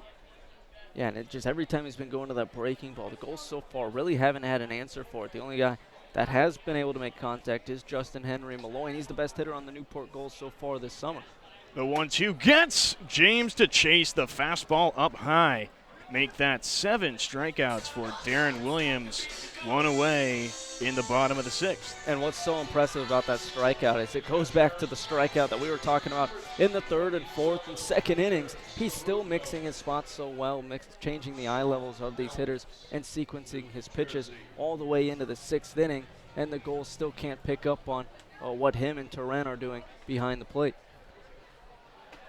Yeah, and it just every time he's been going to that breaking ball, the goals so far really haven't had an answer for it. The only guy that has been able to make contact is Justin Henry Malloy, and he's the best hitter on the Newport Gulls so far this summer. The 1-2 gets James to chase the fastball up high. Make that 7 strikeouts for Darren Williams. 1 away in the bottom of the 6th. And what's so impressive about that strikeout is it goes back to the strikeout that we were talking about in the 3rd and 4th and 2nd innings. He's still mixing his spots so well, changing the eye levels of these hitters and sequencing his pitches all the way into the 6th inning, and the Gulls still can't pick up on what him and Turan are doing behind the plate.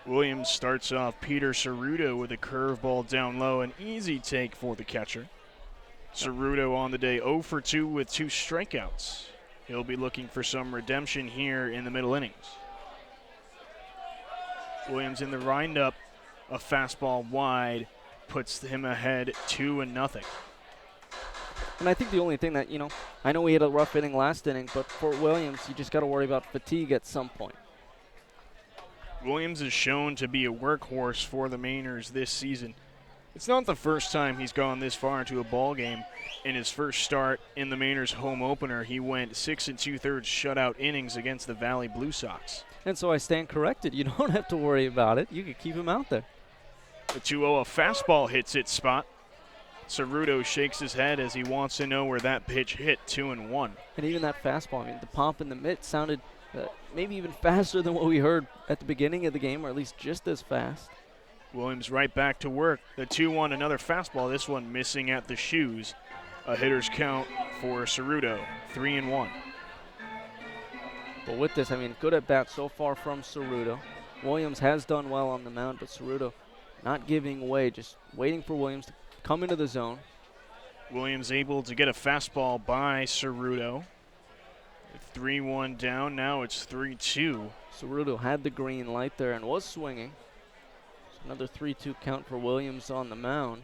Williams starts off Peter Cerruto with a curveball down low, an easy take for the catcher. Cerruto on the day 0 for 2 with 2 strikeouts. He'll be looking for some redemption here in the middle innings. Williams in the windup, a fastball wide, puts him ahead 2-0. And I think the only thing that, I know we had a rough inning last inning, but for Williams, you just got to worry about fatigue at some point. Williams is shown to be a workhorse for the Mainers this season. It's not the first time he's gone this far into a ball game. In his first start in the Mainers home opener, he went 6 2/3 shutout innings against the Valley Blue Sox. And so I stand corrected. You don't have to worry about it. You can keep him out there. The 2-0, a fastball hits its spot. Cerruto shakes his head as he wants to know where that pitch hit. 2-1. And even that fastball, the pop in the mitt sounded maybe even faster than what we heard at the beginning of the game, or at least just as fast. Williams right back to work. The 2-1, another fastball, this one missing at the shoes. A hitter's count for Cerruto, 3-1. But with this, good at bat so far from Cerruto. Williams has done well on the mound, but Cerruto not giving away, just waiting for Williams to come into the zone. Williams able to get a fastball by Cerruto. 3-1 down, now it's 3-2. Cerruto had the green light there and was swinging. So another 3-2 count for Williams on the mound.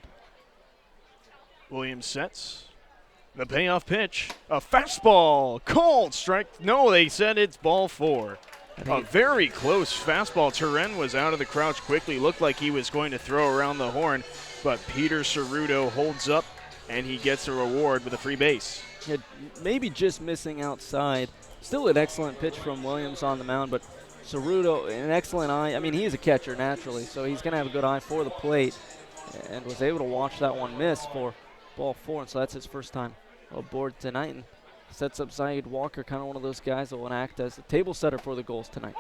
Williams sets. The payoff pitch, a fastball, called strike. No, they said it's ball 4. A very close fastball. Turan was out of the crouch quickly, looked like he was going to throw around the horn, but Peter Cerruto holds up and he gets a reward with a free base. Yeah, maybe just missing outside. Still an excellent pitch from Williams on the mound, but Cerruto, an excellent eye. He is a catcher naturally, so he's going to have a good eye for the plate, and was able to watch that one miss for ball 4, and so that's his first time aboard tonight, and sets up Zaid Walker, kind of one of those guys that will act as the table setter for the Gulls tonight.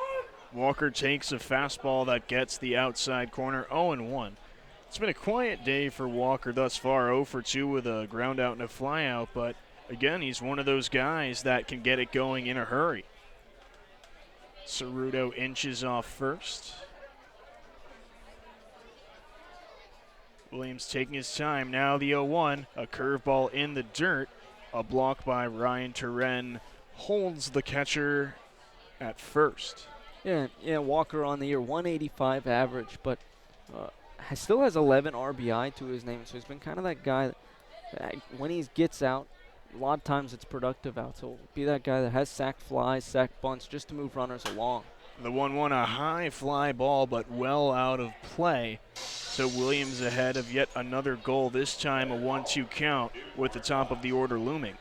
Walker takes a fastball that gets the outside corner, 0-1. It's been a quiet day for Walker thus far, 0 for 2 with a ground out and a fly out, but again, he's one of those guys that can get it going in a hurry. Cerruto inches off first. Williams taking his time. Now the 0-1, a curveball in the dirt. A block by Ryan Turan holds the catcher at first. Yeah, Walker on the year, 185 average, but still has 11 RBI to his name, so he's been kind of that guy that when he gets out, a lot of times it's productive out. So be that guy that has sack flies, sack bunts, just to move runners along. The 1-1, a high fly ball, but well out of play. So Williams ahead of yet another goal, this time a 1-2 count with the top of the order looming.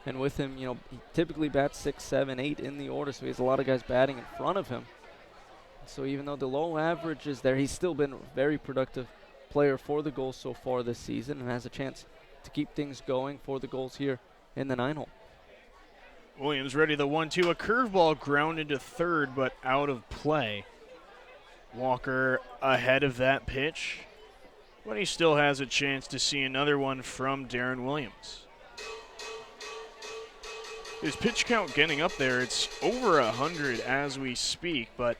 And with him, he typically bats 6, 7, 8 in the order, so he has a lot of guys batting in front of him. So even though the low average is there, he's still been a very productive player for the Gulls so far this season and has a chance to keep things going for the Gulls here in the 9-hole. Williams ready, the 1-2, a curveball grounded to third but out of play. Walker ahead of that pitch, but he still has a chance to see another one from Darren Williams. His pitch count getting up there, it's over 100 as we speak, but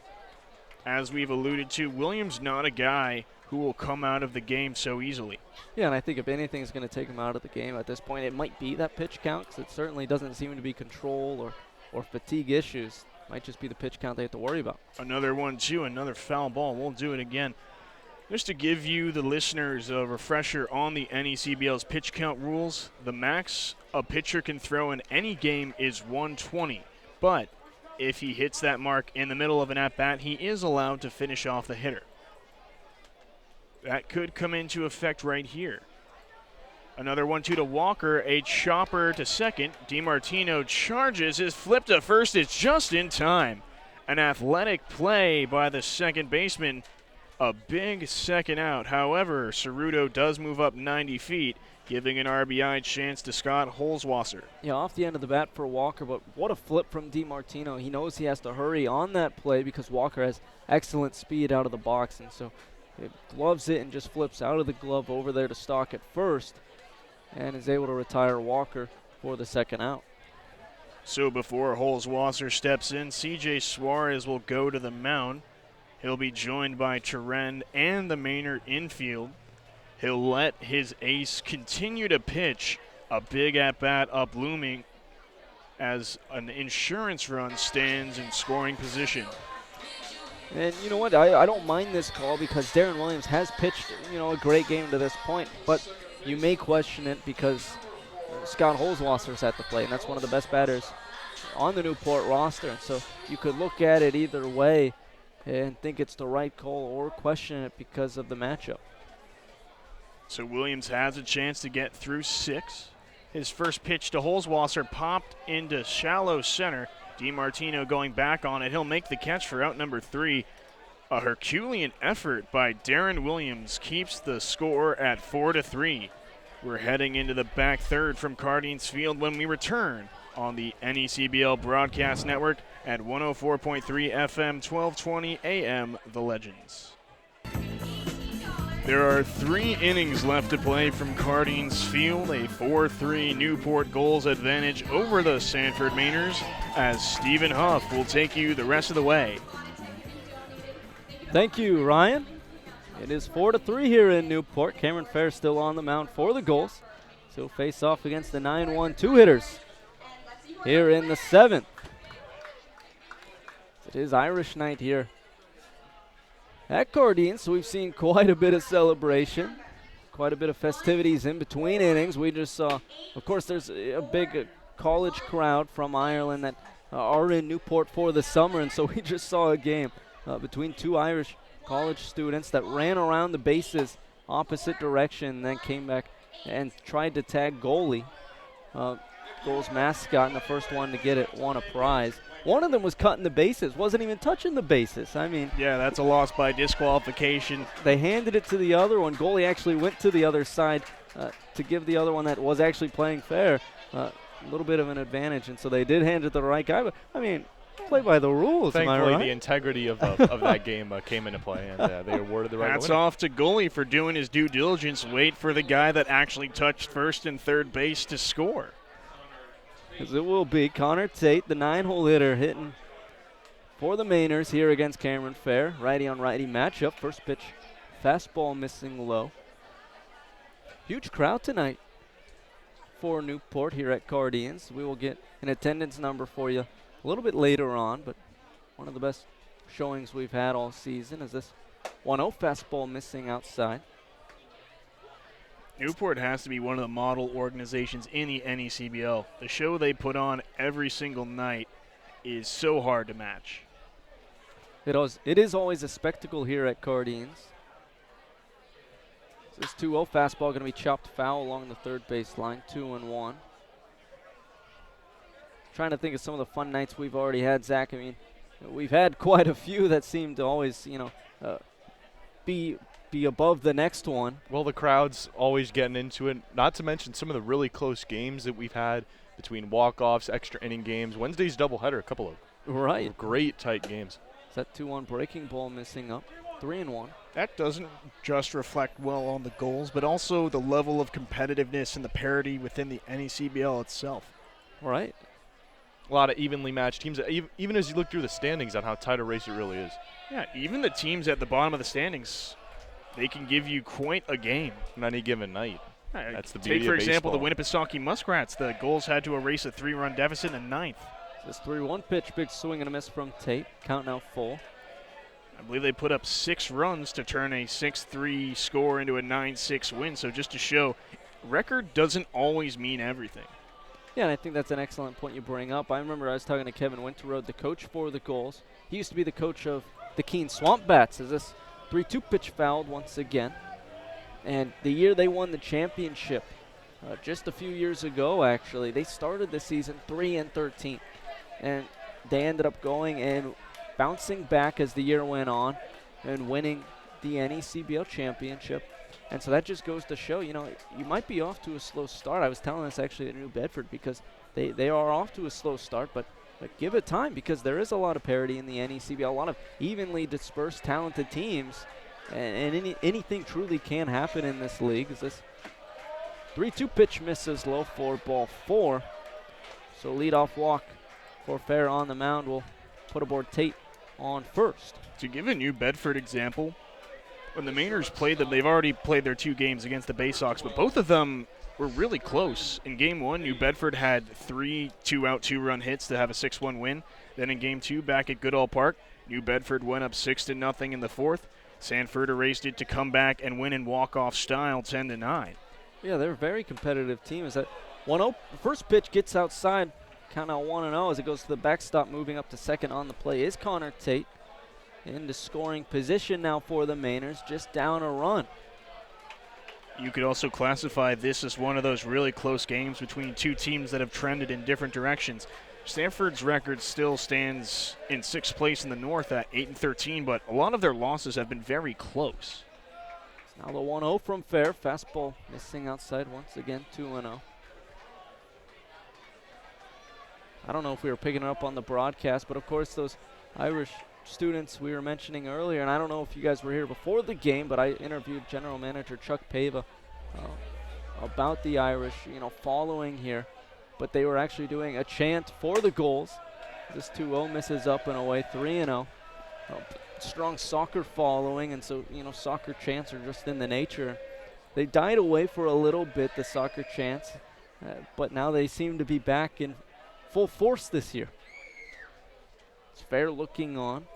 as we've alluded to, Williams not a guy who will come out of the game so easily. Yeah, and I think if anything is going to take him out of the game at this point, it might be that pitch count, because it certainly doesn't seem to be control or fatigue issues. Might just be the pitch count they have to worry about. Another 1-2, another foul ball. We'll do it again. Just to give you, the listeners, a refresher on the NECBL's pitch count rules, the max a pitcher can throw in any game is 120. But if he hits that mark in the middle of an at-bat, he is allowed to finish off the hitter. That could come into effect right here. Another 1-2 to Walker, a chopper to second. DiMartino charges, is flipped to first, it's just in time. An athletic play by the second baseman. A big second out. However, Ceruto does move up 90 feet, giving an RBI chance to Scott Holzwasser. Yeah, off the end of the bat for Walker, but what a flip from DiMartino. He knows he has to hurry on that play because Walker has excellent speed out of the box, and so it gloves it and just flips out of the glove over there to Stock at first and is able to retire Walker for the second out. So before Holzwasser steps in, CJ Suarez will go to the mound. He'll be joined by Turen and the Maynard infield. He'll let his ace continue to pitch. A big at-bat up looming as an insurance run stands in scoring position. And you know what? I don't mind this call because Darren Williams has pitched, a great game to this point. But you may question it because Scott Holzwasser's at the plate, and that's one of the best batters on the Newport roster. And so you could look at it either way and think it's the right call or question it because of the matchup. So Williams has a chance to get through 6. His first pitch to Holzwasser popped into shallow center. DiMartino going back on it. He'll make the catch for out number 3. A Herculean effort by Darren Williams keeps the score at 4-3. We're heading into the back third from Cardines Field when we return on the NECBL Broadcast Network at 104.3 FM, 1220 AM, The Legends. There are 3 innings left to play from Cardines Field, a 4-3 Newport Gulls advantage over the Sanford Mainers, as Stephen Huff will take you the rest of the way. Thank you, Ryan. It is 4-3 here in Newport. Cameron Fair still on the mound for the Gulls. So face off against the 9-1 two-hitters here in the 7th. It is Irish night here at Cardines, so we've seen quite a bit of celebration, quite a bit of festivities in between innings. We just saw, of course, there's a big college crowd from Ireland that are in Newport for the summer, and so we just saw a game between 2 Irish college students that ran around the bases opposite direction and then came back and tried to tag goalie. Gulls mascot, and the first one to get it won a prize. One of them was cutting the bases, wasn't even touching the bases. I mean, yeah, that's a loss by disqualification. They handed it to the other one. Goalie actually went to the other side to give the other one that was actually playing fair a little bit of an advantage, and so they did hand it to the right guy. But, I mean, play by the rules, Thankfully, am I right? the integrity of that game came into play, and they awarded the right Hats winner. off to goalie for doing his due diligence. Wait for the guy that actually touched first and third base to score. Because it will be Connor Tate, the 9-hole hitter, hitting for the Mainers here against Cameron Fair. Righty-on-righty matchup. First pitch, fastball missing low. Huge crowd tonight for Newport here at Cardines. We will get an attendance number for you a little bit later on, but one of the best showings we've had all season is this 1-0 fastball missing outside. Newport has to be one of the model organizations in the NECBL. The show they put on every single night is so hard to match. It is always a spectacle here at Cardines. This 2-0 fastball going to be chopped foul along the third base line, 2-1. Trying to think of some of the fun nights we've already had, Zach. I mean, we've had quite a few that seem to always, be above the next one. Well, the crowd's always getting into it, not to mention some of the really close games that we've had between walk-offs, extra inning games. Wednesday's doubleheader, a couple of great tight games. Is that 2-1 breaking ball missing up, 3-1. That doesn't just reflect well on the goals, but also the level of competitiveness and the parity within the NECBL itself. Right. A lot of evenly matched teams, even as you look through the standings on how tight a race it really is. Yeah, even the teams at the bottom of the standings, they can give you quite a game on any given night. That's the beauty Take, for of example, baseball. the Winnipesaukee Muskrats. The Gulls had to erase a 3-run deficit in the 9th. This 3-1 pitch, big swing and a miss from Tate. Count now full. I believe they put up 6 runs to turn a 6-3 score into a 9-6 win. So just to show, record doesn't always mean everything. Yeah, and I think that's an excellent point you bring up. I remember I was talking to Kevin Winterroad, the coach for the Gulls. He used to be the coach of the Keene Swamp Bats, as this 3-2 pitch fouled once again. And the year they won the championship, just a few years ago actually, they started the season 3-13. And they ended up going and bouncing back as the year went on and winning the NECBL championship. And so that just goes to show, you might be off to a slow start. I was telling this actually at New Bedford because they are off to a slow start, but give it time because there is a lot of parity in the NECBL, a lot of evenly dispersed, talented teams, and anything truly can happen in this league. As this 3-2 pitch misses low for ball 4. So leadoff walk for Fair on the mound will put aboard Tate on first. To give a New Bedford example, when the Mainers played them, they've already played their 2 games against the Bay Sox, but both of them were really close. In Game 1, New Bedford had 3 2-out 2-run hits to have a 6-1 win. Then in Game 2, back at Goodall Park, New Bedford went up 6-0 in the 4th. Sanford erased it to come back and win in walk-off style 10-9. Yeah, they're a very competitive team. As that 1-0, first pitch gets outside, count out 1-0 as it goes to the backstop. Moving up to second on the play is Connor Tate. Into scoring position now for the Mainers, just down a run. You could also classify this as one of those really close games between 2 teams that have trended in different directions. Sanford's record still stands in 6th place in the North at 8-13, but a lot of their losses have been very close. Now the 1-0 from Fair, fastball missing outside once again, 2-0. I don't know if we were picking it up on the broadcast, but of course those Irish students we were mentioning earlier, and I don't know if you guys were here before the game, but I interviewed General Manager Chuck Pava about the Irish, following here. But they were actually doing a chant for the Gulls. This 2-0 misses up and away, 3-0. Strong soccer following, and so, soccer chants are just in the nature. They died away for a little bit, the soccer chants, but now they seem to be back in full force this year. It's Fair looking on.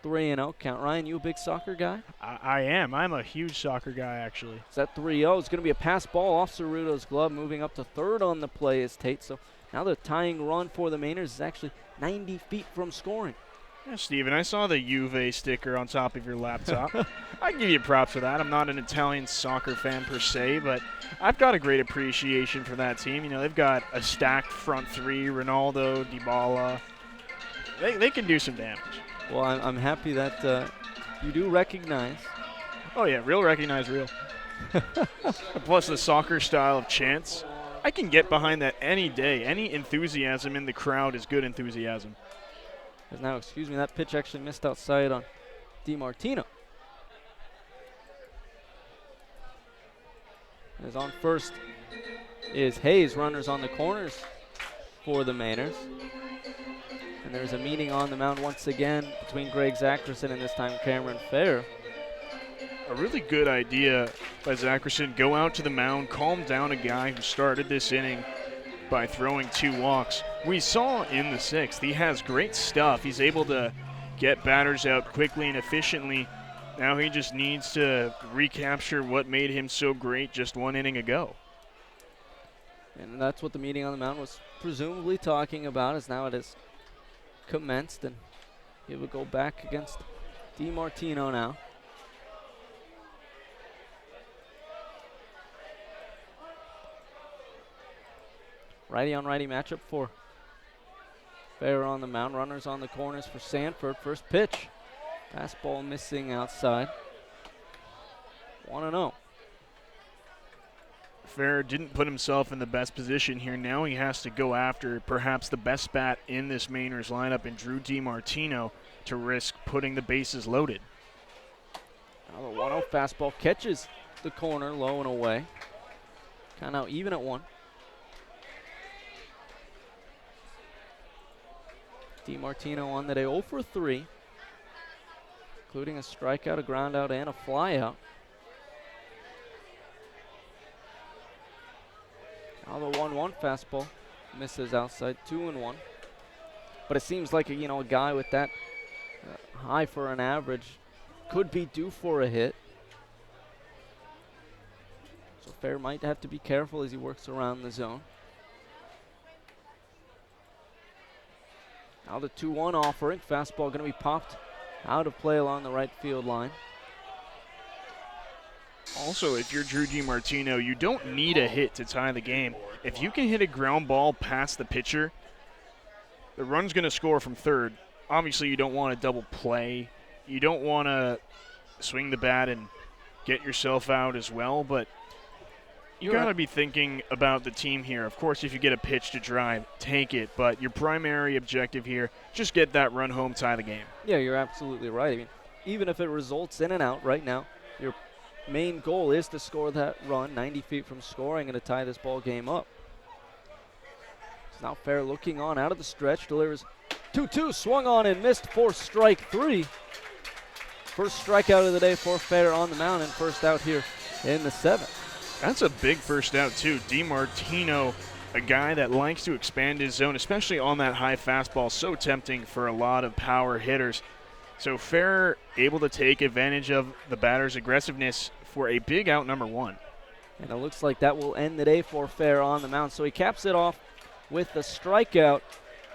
3-0 count. Ryan, you a big soccer guy? I am. I'm a huge soccer guy, actually. It's at 3-0. It's going to be a pass ball off Ceruto's glove. Moving up to third on the play is Tate. So now the tying run for the Mainers is actually 90 feet from scoring. Yeah, Steven, I saw the Juve sticker on top of your laptop. I give you props for that. I'm not an Italian soccer fan per se, but I've got a great appreciation for that team. They've got a stacked front 3, Ronaldo, Dybala. They can do some damage. Well, I'm happy that you do recognize. Oh, yeah, real recognize real. Plus the soccer style of chants. I can get behind that any day. Any enthusiasm in the crowd is good enthusiasm. Now, excuse me, that pitch actually missed outside on DiMartino. As on first is Hayes. Runners on the corners for the Mainers. And there's a meeting on the mound once again between Greg Zackerson and this time Cameron Fair. A really good idea by Zackerson. Go out to the mound, calm down a guy who started this inning by throwing 2 walks. We saw in the 6th, he has great stuff. He's able to get batters out quickly and efficiently. Now he just needs to recapture what made him so great just 1 inning ago. And that's what the meeting on the mound was presumably talking about, as now it is commenced, and it would go back against DiMartino now. Righty on righty matchup for Fair on the mound. Runners on the corners for Sanford. First pitch. Fastball missing outside. 1-0. Fair didn't put himself in the best position here. Now he has to go after perhaps the best bat in this Mainers lineup in Drew DiMartino to risk putting the bases loaded. Now the 1-0 fastball catches the corner low and away. Count out even at 1. DiMartino on the day 0 for 3, including a strikeout, a ground out, and a flyout. Now the 1-1 fastball misses outside, 2-1. But it seems like a guy with that high for an average. Could be due for a hit. So Fair might have to be careful as he works around the zone. Now the 2-1 offering. Fastball going to be popped out of play along the right field line. Also, if you're Drew DiMartino, you don't need a hit to tie the game. If you can hit a ground ball past the pitcher, the run's going to score from third. Obviously, you don't want a double play. You don't want to swing the bat and get yourself out as well, but you got to be thinking about the team here. Of course, if you get a pitch to drive, take it, but your primary objective here, just get that run home, tie the game. Yeah, you're absolutely right. I mean, even if it results in an out right now, your main goal is to score that run 90 feet from scoring and to tie this ball game up. It's now Fair looking on out of the stretch, delivers 2-2, swung on and missed for strike 3. First strikeout of the day for Fair on the mound and first out here in the 7th. That's a big first out, too. DiMartino, a guy that likes to expand his zone, especially on that high fastball, so tempting for a lot of power hitters. So Fair able to take advantage of the batter's aggressiveness for a big out number 1. And it looks like that will end the day for Fair on the mound. So he caps it off with the strikeout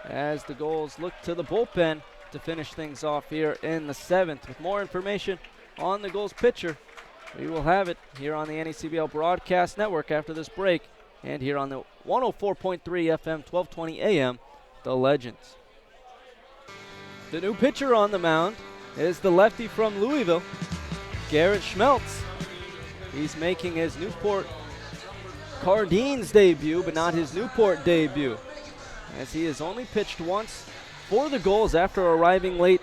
as the Gulls look to the bullpen to finish things off here in the 7th. With more information on the Gulls pitcher, we will have it here on the NECBL Broadcast Network after this break and here on the 104.3 FM, 1220 AM, The Legends. The new pitcher on the mound is the lefty from Louisville, Garrett Schmeltz. He's making his Newport Cardines debut, but not his Newport debut, as he has only pitched once for the Gulls after arriving late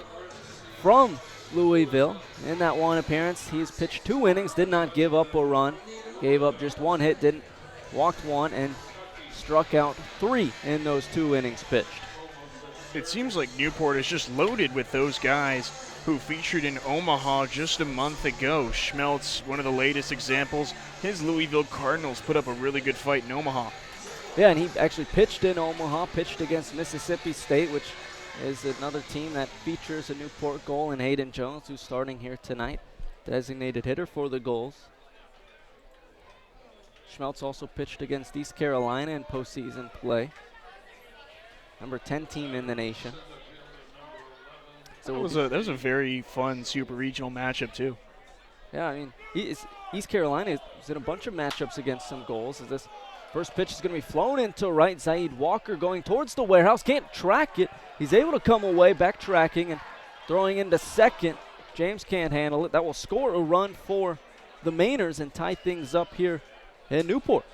from Louisville. In that one appearance, he's pitched 2 innings, did not give up a run, gave up just 1 hit, walked 1, and struck out 3 in those 2 innings pitched. It seems like Newport is just loaded with those guys who featured in Omaha just a month ago. Schmeltz, one of the latest examples. His Louisville Cardinals put up a really good fight in Omaha. Yeah, and he actually pitched in Omaha, pitched against Mississippi State, which is another team that features a Newport Gull in Hayden Jones, who's starting here tonight, designated hitter for the Gulls. Schmeltz also pitched against East Carolina in postseason play. Number 10 team in the nation. So that was a very fun super regional matchup too. Yeah, I mean, East Carolina is in a bunch of matchups against some Gulls. As this first pitch is going to be flown into right. Zaid Walker going towards the warehouse, can't track it. He's able to come away, backtracking and throwing into second. James can't handle it. That will score a run for the Mainers and tie things up here in Newport.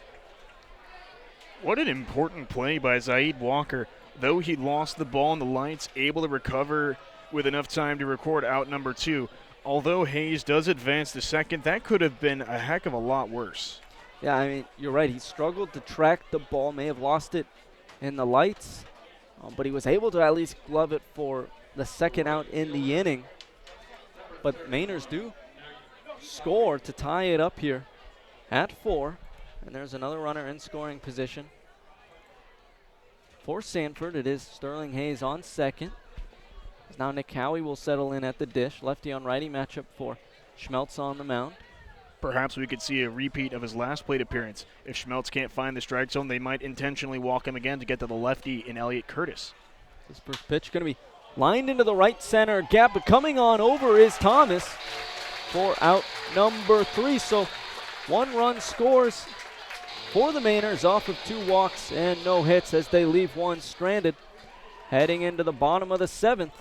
What an important play by Zaid Walker. Though he lost the ball in the lights, able to recover with enough time to record out number 2. Although Hayes does advance to second, that could have been a heck of a lot worse. Yeah, I mean, you're right. He struggled to track the ball, may have lost it in the lights, but he was able to at least glove it for the second out in the inning. But Mainers do score to tie it up here at 4, and there's another runner in scoring position. For Sanford, it is Sterling Hayes on second. Now Nick Howey will settle in at the dish. Lefty on righty matchup for Schmeltz on the mound. Perhaps we could see a repeat of his last plate appearance. If Schmeltz can't find the strike zone, they might intentionally walk him again to get to the lefty in Elliott Curtis. This first pitch going to be lined into the right center gap, but coming on over is Thomas for out number 3. So 1 run scores for the Mainers off of 2 walks and no hits as they leave 1 stranded. Heading into the bottom of the 7th,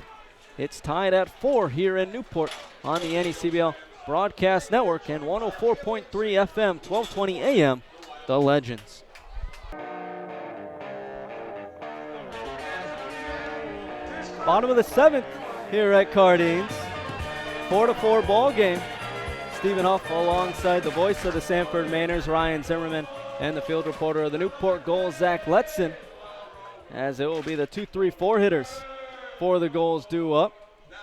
it's tied at 4 here in Newport on the NECBL Broadcast Network and 104.3 FM, 1220 AM, The Legends. Bottom of the 7th here at Cardines. 4-4 ball game. Stephen Huff alongside the voice of the Sanford Mainers, Ryan Zimmerman, and the field reporter of the Newport Gulls, Zach Letson, as it will be the 2-3-4 hitters for the Gulls due up,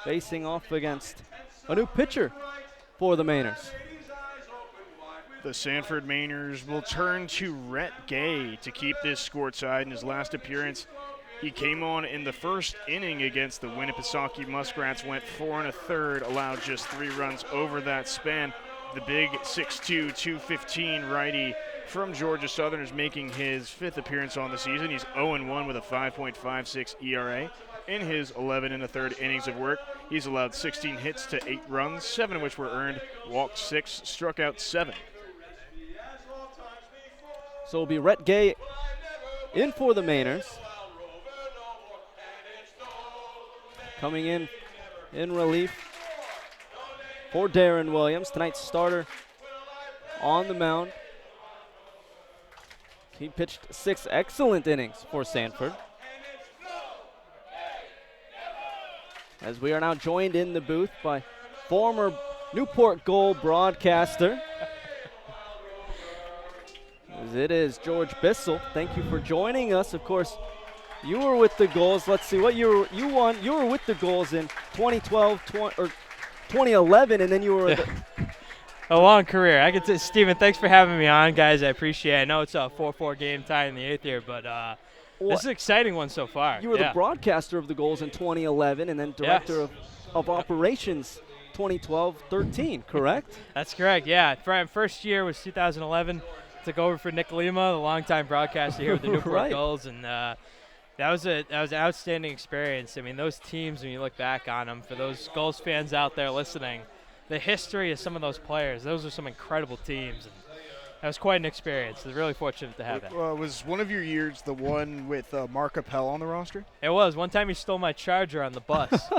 facing off against a new pitcher for the Mainers. The Sanford Mainers will turn to Rhett Gay to keep this score tied. In his last appearance, He came on in the first inning against the Winnipesaukee Muskrats, went 4 1/3, allowed just 3 runs over that span. The big 6'2", 215 righty from Georgia Southern is making his 5th appearance on the season. He's 0-1 with a 5.56 ERA. In his 11 1/3 innings of work, he's allowed 16 hits to 8 runs, 7 of which were earned, walked 6, struck out 7. So it'll be Rhett Gay in for the Mainers. Coming in relief for Darren Williams, tonight's starter on the mound. He pitched 6 excellent innings for Sanford. As we are now joined in the booth by former Newport Gull broadcaster. As it is George Bissell. Thank you for joining us. Of course, you were with the Gulls. Let's see what you won. You were with the Gulls in 2012 or 2011, and then you were a long career. I could say, Steven, thanks for having me on, guys. I appreciate it. I know it's a 4-4 game tie in the 8th here, but this is an exciting one so far. You were the broadcaster of the Gulls in 2011 and then director of operations 2012-13, correct? That's correct, yeah. First year was 2011. Took over for Nick Lima, the longtime broadcaster here with the Newport Gulls, and that was an outstanding experience. I mean, those teams, when you look back on them, for those Gulls fans out there listening, the history of some of those players, those are some incredible teams. And that was quite an experience. I was really fortunate to have that. Was one of your years the one with Mark Appel on the roster? It was. One time he stole my charger on the bus.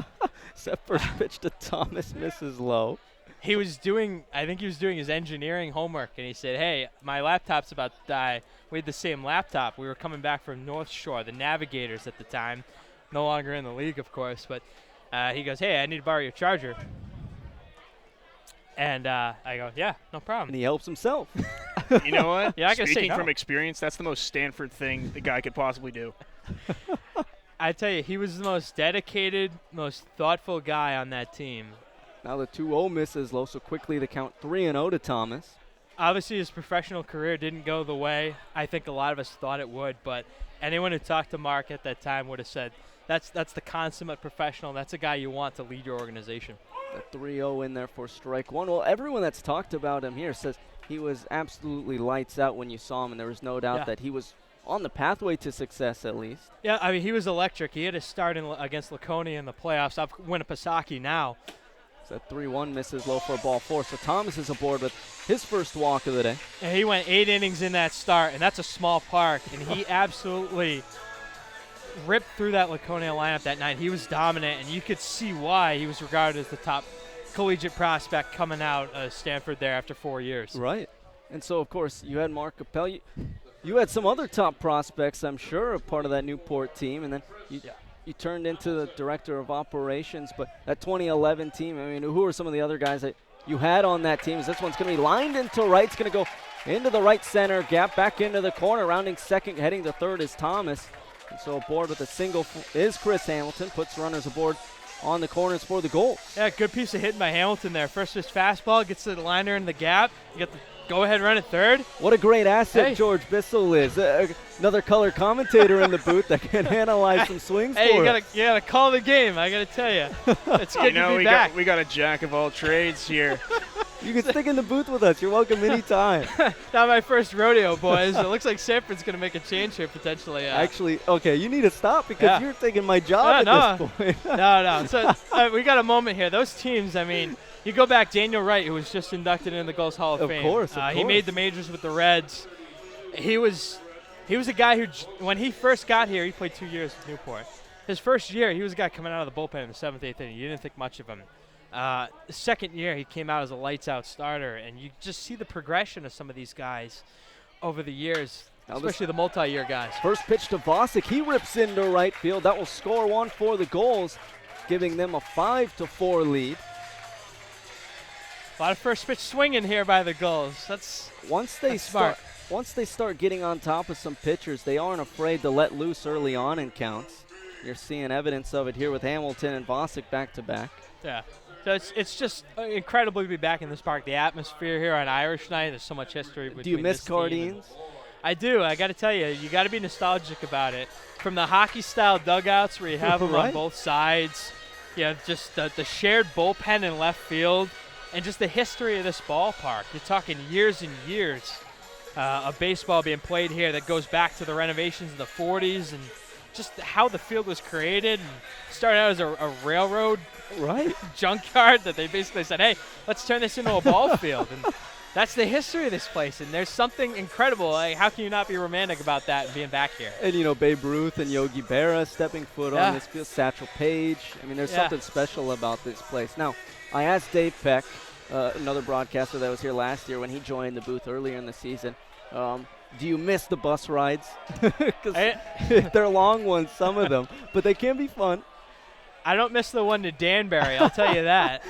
That first pitch to Thomas misses low. I think he was doing his engineering homework, and he said, hey, my laptop's about to die. We had the same laptop. We were coming back from North Shore, the Navigators at the time. No longer in the league, of course. But he goes, hey, I need to borrow your charger. And I go, yeah, no problem. And he helps himself. You know what? Yeah, I can say Speaking no. from experience, that's the most Stanford thing the guy could possibly do. I tell you, he was the most dedicated, most thoughtful guy on that team. Now the 2-0 misses low, so quickly the count 3-0 to Thomas. Obviously, his professional career didn't go the way I think a lot of us thought it would, but anyone who talked to Mark at that time would have said, that's the consummate professional. That's a guy you want to lead your organization. The 3-0 in there for strike one. Well, everyone that's talked about him here says he was absolutely lights out when you saw him, and there was no doubt that he was on the pathway to success at least. Yeah, I mean, he was electric. He had a start against Laconia in the playoffs. Up Winnipesaukee now. So that 3-1 misses low for ball 4. So Thomas is aboard with his first walk of the day. And he went 8 innings in that start, and that's a small park. And he absolutely ripped through that Laconia lineup that night. He was dominant, and you could see why he was regarded as the top collegiate prospect coming out of Stanford there after 4 years. Right. And so, of course, you had Mark Appel. You had some other top prospects, I'm sure, a part of that Newport team, and then you turned into the director of operations. But that 2011 team, I mean, who are some of the other guys that you had on that team? This one's going to be lined into right. It's going to go into the right center gap, back into the corner. Rounding second, heading to third is Thomas. And so aboard with a single is Chris Hamilton. Puts runners aboard on the corners for the goal. Yeah, good piece of hitting by Hamilton there. First pitch fastball, gets to the liner in the gap. You got the go-ahead run at third. What a great asset George Bissell is. Another color commentator in the booth that can analyze some swings Hey, for you gotta call the game, I gotta tell you. It's good to be back. We got a jack of all trades here. You can stick in the booth with us. You're welcome anytime. Not my first rodeo, boys. It looks like Sanford's going to make a change here potentially. Actually, okay, you need to stop because you're taking my job at this point. No. So we got a moment here. Those teams, I mean, you go back, Daniel Wright, who was just inducted into the Gulls Hall of Fame. Of course. He made the majors with the Reds. He was a guy who, when he first got here, he played 2 years with Newport. His first year, he was a guy coming out of the bullpen in the 7th, 8th inning. You didn't think much of him. The second year, he came out as a lights-out starter, and you just see the progression of some of these guys over the years, especially the multi-year guys. First pitch to Vosick. He rips into right field. That will score one for the Gulls, giving them a 5-4 lead. A lot of first pitch swinging here by the Gulls. That's smart. Once they start getting on top of some pitchers, they aren't afraid to let loose early on in counts. You're seeing evidence of it here with Hamilton and Vosick back-to-back. Yeah. So it's just incredible to be back in this park. The atmosphere here on Irish night, there's so much history between Do you miss this team Cardines? I do. I got to tell you, you got to be nostalgic about it. From the hockey-style dugouts where you have them on both sides, you have just the shared bullpen in left field, and just the history of this ballpark. You're talking years and years of baseball being played here that goes back to the renovations in the 40s and just how the field was created. And started out as a railroad junkyard that they basically said, hey, let's turn this into a ball field. And that's the history of this place, and there's something incredible. Like, how can you not be romantic about that and being back here? And, you know, Babe Ruth and Yogi Berra stepping foot on this field, Satchel Paige. I mean, there's something special about this place. Now, I asked Dave Peck, another broadcaster that was here last year when he joined the booth earlier in the season, do you miss the bus rides? Because they're long ones, some of them, but they can be fun. I don't miss the one to Danbury, I'll tell you that.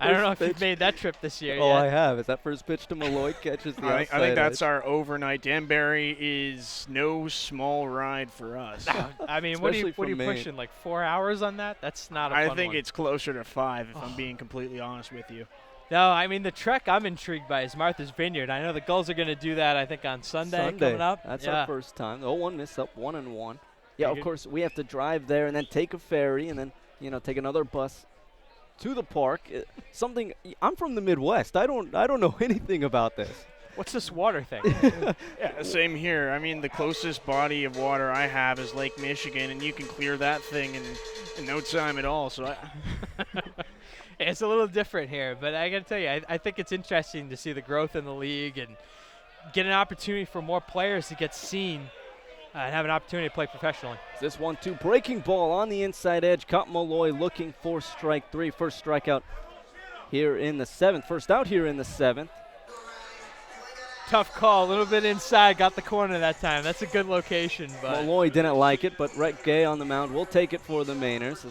I don't know if you've made that trip this year yet. I have. Is that first pitch to Malloy catches the outside I think that's edge. our overnight. Danbury is no small ride for us. I mean, what are you pushing, like 4 hours on that? That's not a fun I think one. it's closer to 5, if I'm being completely honest with you. No, I mean, the trek I'm intrigued by is Martha's Vineyard. I know the Gulls are going to do that, I think, on Sunday coming up. That's our first time. The 0-1 miss up 1-1. Yeah, of course, we have to drive there and then take a ferry and then, you know, take another bus to the park. I'm from the Midwest. I don't know anything about this. What's this water thing? Yeah, same here. I mean, the closest body of water I have is Lake Michigan, and you can clear that thing in no time at all. So it's a little different here, but I got to tell you, I think it's interesting to see the growth in the league and get an opportunity for more players to get seen and have an opportunity to play professionally. This 1-2 breaking ball on the inside edge. Caught Malloy looking for strike 3. First strikeout here in the 7th. First out here in the 7th. Tough call, a little bit inside. Got the corner that time. That's a good location. But Malloy didn't like it, but Rhett Gay on the mound will take it for the Mainers.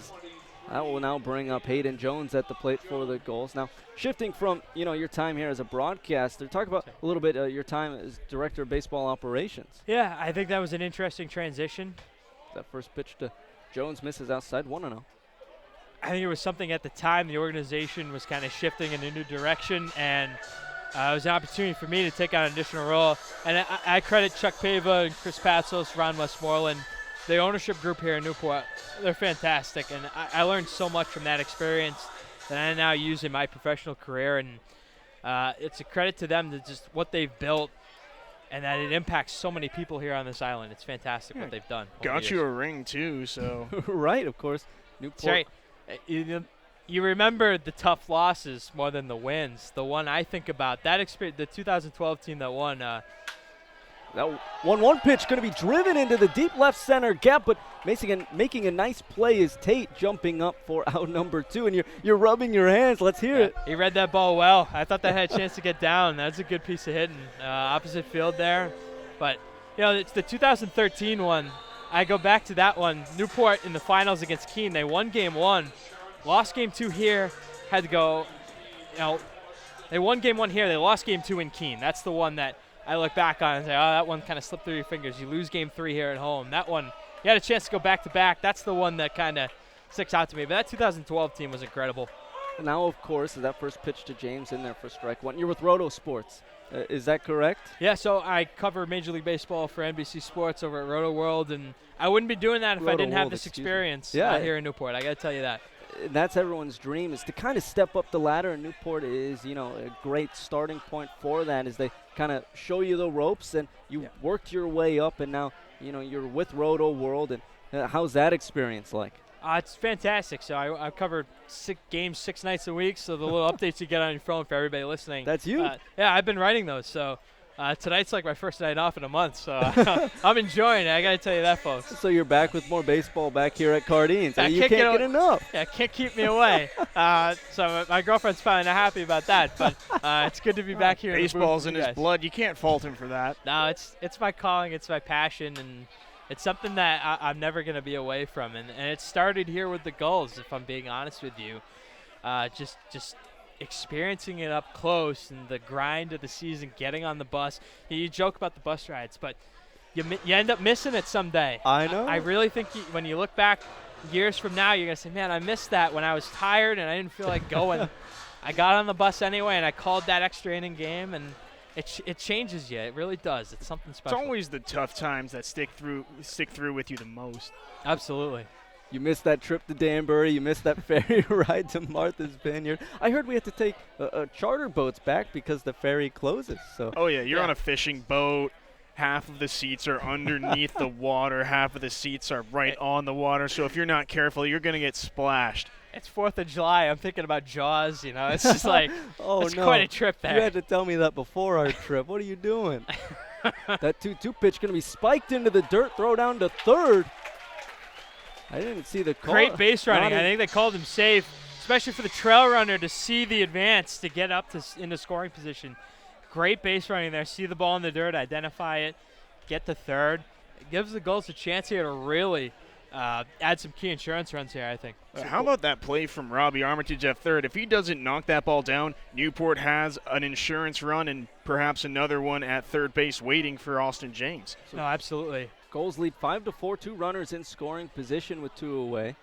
That will now bring up Hayden Jones at the plate for the Gulls. Now, shifting from, you know, your time here as a broadcaster, talk about a little bit your time as director of baseball operations. Yeah, I think that was an interesting transition. That first pitch to Jones misses outside, 1-0. I think it was something at the time the organization was kind of shifting in a new direction, and it was an opportunity for me to take on an additional role. And I credit Chuck Pava and Chris Patsos, Ron Westmoreland, the ownership group here in Newport. They're fantastic, and I learned so much from that experience that I now use in my professional career, and it's a credit to them to just what they've built and that it impacts so many people here on this island. It's fantastic what they've done. Got you a ring, too, so. Right, of course. That's right. You remember the tough losses more than the wins. The one I think about, that experience, the 2012 team that won. That 1-1 pitch going to be driven into the deep left center gap, but making a nice play is Tate jumping up for out number 2, and you're rubbing your hands. Let's hear it. He read that ball well. I thought that had a chance to get down. That's a good piece of hitting. Opposite field there. But, you know, it's the 2013 one. I go back to that one. Newport in the finals against Keene. They won game 1, lost game 2 here, had to go, you know, they won game 1 here. They lost game 2 in Keene. That's the one that I look back on and say, oh, that one kind of slipped through your fingers. You lose game 3 here at home. That one, you had a chance to go back-to-back. That's the one that kind of sticks out to me. But that 2012 team was incredible. And now, of course, that first pitch to James in there for strike 1. You're with Roto Sports. Is that correct? Yeah, so I cover Major League Baseball for NBC Sports over at Roto World, and I wouldn't be doing that if I didn't have this experience here in Newport. I got to tell you that. That's everyone's dream, is to kind of step up the ladder, and Newport is, you know, a great starting point for that, as they kind of show you the ropes, and you worked your way up, and now, you know, you're with Roto World, and how's that experience like? It's fantastic. So I cover 6 games 6 nights a week, so the little updates you get on your phone for everybody listening. That's you? Yeah, I've been writing those, so tonight's like my first night off in a month, so I'm enjoying it. I got to tell you that, folks. So you're back with more baseball back here at Cardines. I mean, you can't get enough. Yeah, can't keep me away. So my girlfriend's probably not happy about that, but it's good to be back here. Baseball's in his blood. You can't fault him for that. No, it's my calling. It's my passion, and it's something that I'm never going to be away from. And it started here with the Gulls, if I'm being honest with you. Just experiencing it up close and the grind of the season, getting on the bus. You joke about the bus rides, but you end up missing it someday. I know. I really think when you look back years from now, you're going to say, man, I missed that when I was tired and I didn't feel like going. I got on the bus anyway, and I called that extra inning game, and it changes you. It really does. It's something special. It's always the tough times that stick through with you the most. Absolutely. You missed that trip to Danbury. You missed that ferry ride to Martha's Vineyard. I heard we had to take charter boats back because the ferry closes. So. Oh, yeah. You're on a fishing boat. Half of the seats are underneath the water. Half of the seats are right on the water. So if you're not careful, you're going to get splashed. It's 4th of July. I'm thinking about Jaws. You know, it's just like, it's quite a trip there. You had to tell me that before our trip. What are you doing? That 2-2 pitch going to be spiked into the dirt, throw down to third. I didn't see the call. Great base running. I think they called him safe, especially for the trail runner to see the advance to get up into scoring position. Great base running there. See the ball in the dirt, identify it, get to third. It gives the Gulls a chance here to really add some key insurance runs here, I think. How about that play from Robbie Armitage at third? If he doesn't knock that ball down, Newport has an insurance run and perhaps another one at third base waiting for Austin James. No, absolutely. Gulls lead 5-4, 2 runners in scoring position with 2 away.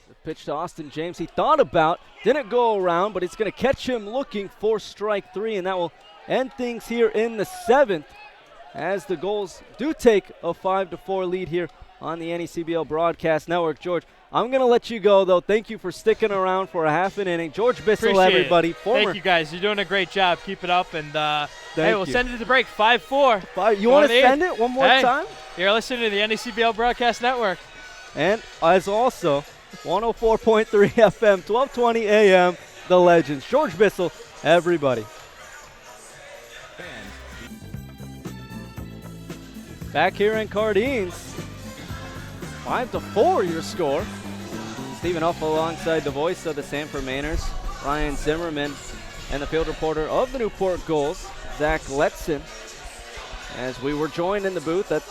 The pitch to Austin James, he thought about, didn't go around, but it's going to catch him looking for strike 3, and that will end things here in the 7th as the Gulls do take a 5-4 lead here on the NECBL Broadcast Network. George, I'm going to let you go, though. Thank you for sticking around for a half an inning. George Bissell, everybody. Thank you, guys. You're doing a great job. Keep it up. And, hey, we'll send it to break 5-4. You want to send it one more time? You're listening to the NECBL Broadcast Network. And as also, 104.3 FM, 1220 AM, The Legends. George Bissell, everybody. Back here in Cardines. 5-4 your score. Stephen Huff alongside the voice of the Sanford Mainers, Ryan Zimmerman, and the field reporter of the Newport Gulls, Zach Letson, as we were joined in the booth at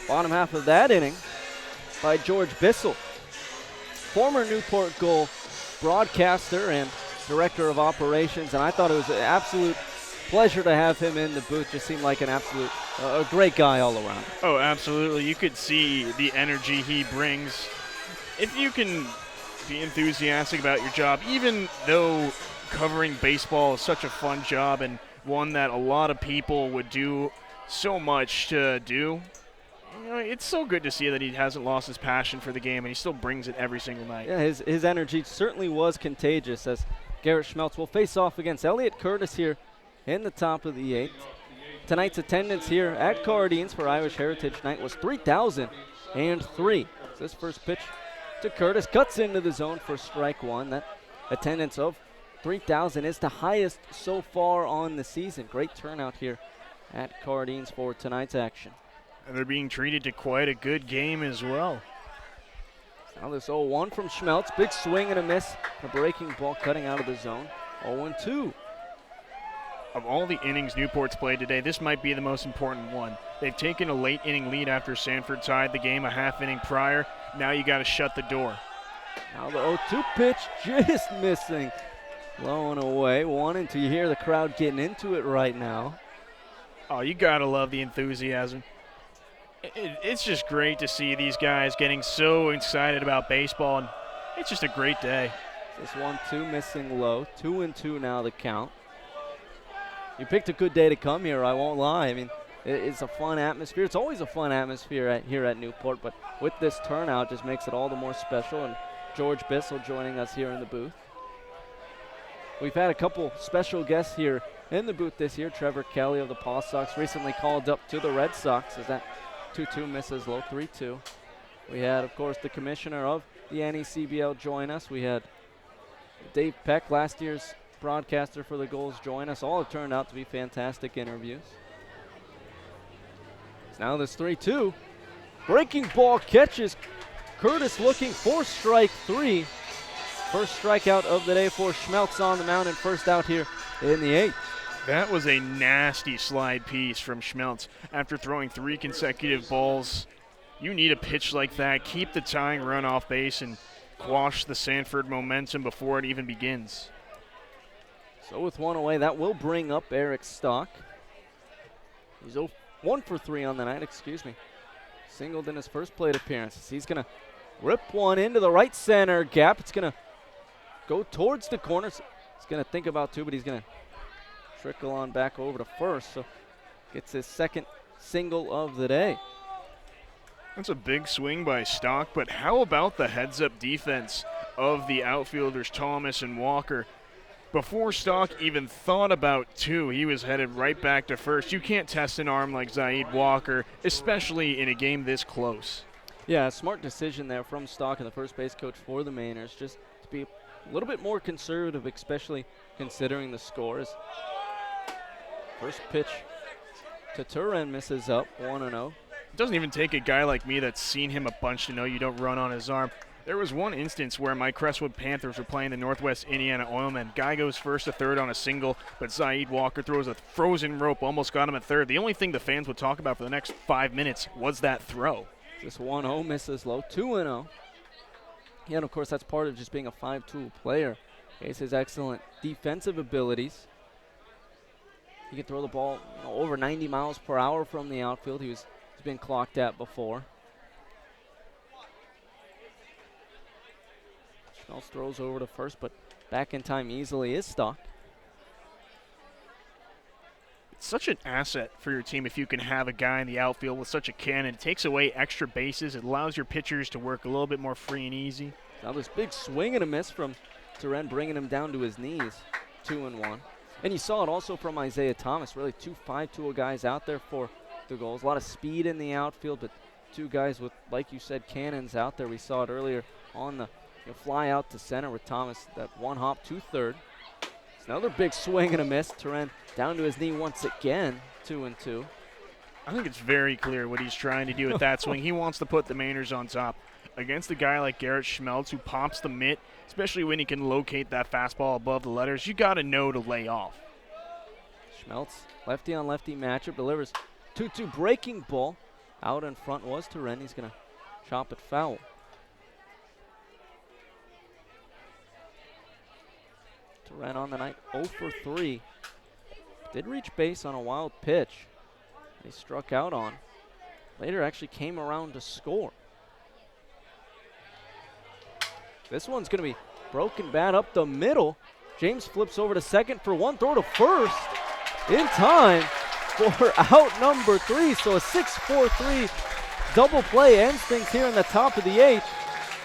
bottom half of that inning by George Bissell, former Newport Gull broadcaster and director of operations, and I thought it was an absolute pleasure to have him in the booth. Just seemed like an absolute a great guy all around. Oh, absolutely. You could see the energy he brings. If you can be enthusiastic about your job, even though covering baseball is such a fun job and one that a lot of people would do so much to do, you know, it's so good to see that he hasn't lost his passion for the game and he still brings it every single night. Yeah, his energy certainly was contagious as Garrett Schmeltz will face off against Elliot Curtis here in the top of the 8th. Tonight's attendance here at Cardines for Irish Heritage Night was 3,003. So this first pitch to Curtis cuts into the zone for strike 1. That attendance of 3,000 is the highest so far on the season. Great turnout here at Cardines for tonight's action. And they're being treated to quite a good game as well. Now this 0-1 from Schmeltz. Big swing and a miss. A breaking ball cutting out of the zone. 0-2. Of all the innings Newport's played today, this might be the most important one. They've taken a late inning lead after Sanford tied the game a half inning prior. Now you got to shut the door. Now the 0-2 pitch just missing. Blowing away. Wanting to hear the crowd getting into it right now. Oh, you got to love the enthusiasm. It's just great to see these guys getting so excited about baseball, and it's just a great day. This 1-2 missing low. 2-2 now the count. You picked a good day to come here, I won't lie. I mean, it's a fun atmosphere. It's always a fun atmosphere here at Newport, but with this turnout just makes it all the more special, and George Bissell joining us here in the booth. We've had a couple special guests here in the booth this year. Trevor Kelly of the Paw Sox recently called up to the Red Sox as that 2-2 misses low, 3-2. We had, of course, the commissioner of the NECBL join us. We had Dave Peck, last year's broadcaster for the Gulls, join us. All have turned out to be fantastic interviews. So now this 3-2. Breaking ball catches. Curtis looking for strike 3. First strikeout of the day for Schmeltz on the mound and first out here in the 8th. That was a nasty slide piece from Schmeltz. After throwing 3 consecutive balls, you need a pitch like that. Keep the tying run off base and quash the Sanford momentum before it even begins. So with 1 away, that will bring up Eric Stock. He's 1 for 3 on the night, Singled in his first plate appearance. He's going to rip one into the right center gap. It's going to go towards the corners. He's going to think about 2, but he's going to trickle on back over to first, so gets his second single of the day. That's a big swing by Stock, but how about the heads-up defense of the outfielders Thomas and Walker? Before Stock even thought about two, he was headed right back to first. You can't test an arm like Zaid Walker, especially in a game this close. Yeah, a smart decision there from Stock and the first base coach for the Mainers, just to be a little bit more conservative, especially considering the scores. First pitch to Turin misses up, 1-0. It doesn't even take a guy like me that's seen him a bunch to know you don't run on his arm. There was one instance where my Crestwood Panthers were playing the Northwest Indiana Oilmen. Guy goes first to third on a single, but Zaid Walker throws a frozen rope, almost got him at third. The only thing the fans would talk about for the next 5 minutes was that throw. This 1-0 misses low, 2-0. Yeah, and of course that's part of just being a 5-tool player. It's his excellent defensive abilities. He can throw the ball over 90 miles per hour from the outfield. He's been clocked at before. Schmelz throws over to first, but back in time easily is Stock. It's such an asset for your team if you can have a guy in the outfield with such a cannon. It takes away extra bases. It allows your pitchers to work a little bit more free and easy. Now this big swing and a miss from Turin, bringing him down to his knees, 2-1. And you saw it also from Isaiah Thomas, really two 5-tool guys out there for the Gulls. A lot of speed in the outfield, but two guys with, like you said, cannons out there. We saw it earlier on the fly out to center with Thomas, that one hop to third. It's another big swing and a miss. Turin down to his knee once again, 2-2. I think it's very clear what he's trying to do with that swing. He wants to put the Mainers on top. Against a guy like Garrett Schmelz who pops the mitt, especially when he can locate that fastball above the letters, you got to know to lay off. Schmelz, lefty on lefty matchup, delivers 2-2 breaking ball. Out in front was Turin. He's going to chop it foul. Turin on the night, 0 for 3. Did reach base on a wild pitch he struck out on. Later actually came around to score. This one's going to be broken bat up the middle. James flips over to second for one, throw to first in time for out number 3. So a 6-4-3 double play ends things here in the top of the 8th.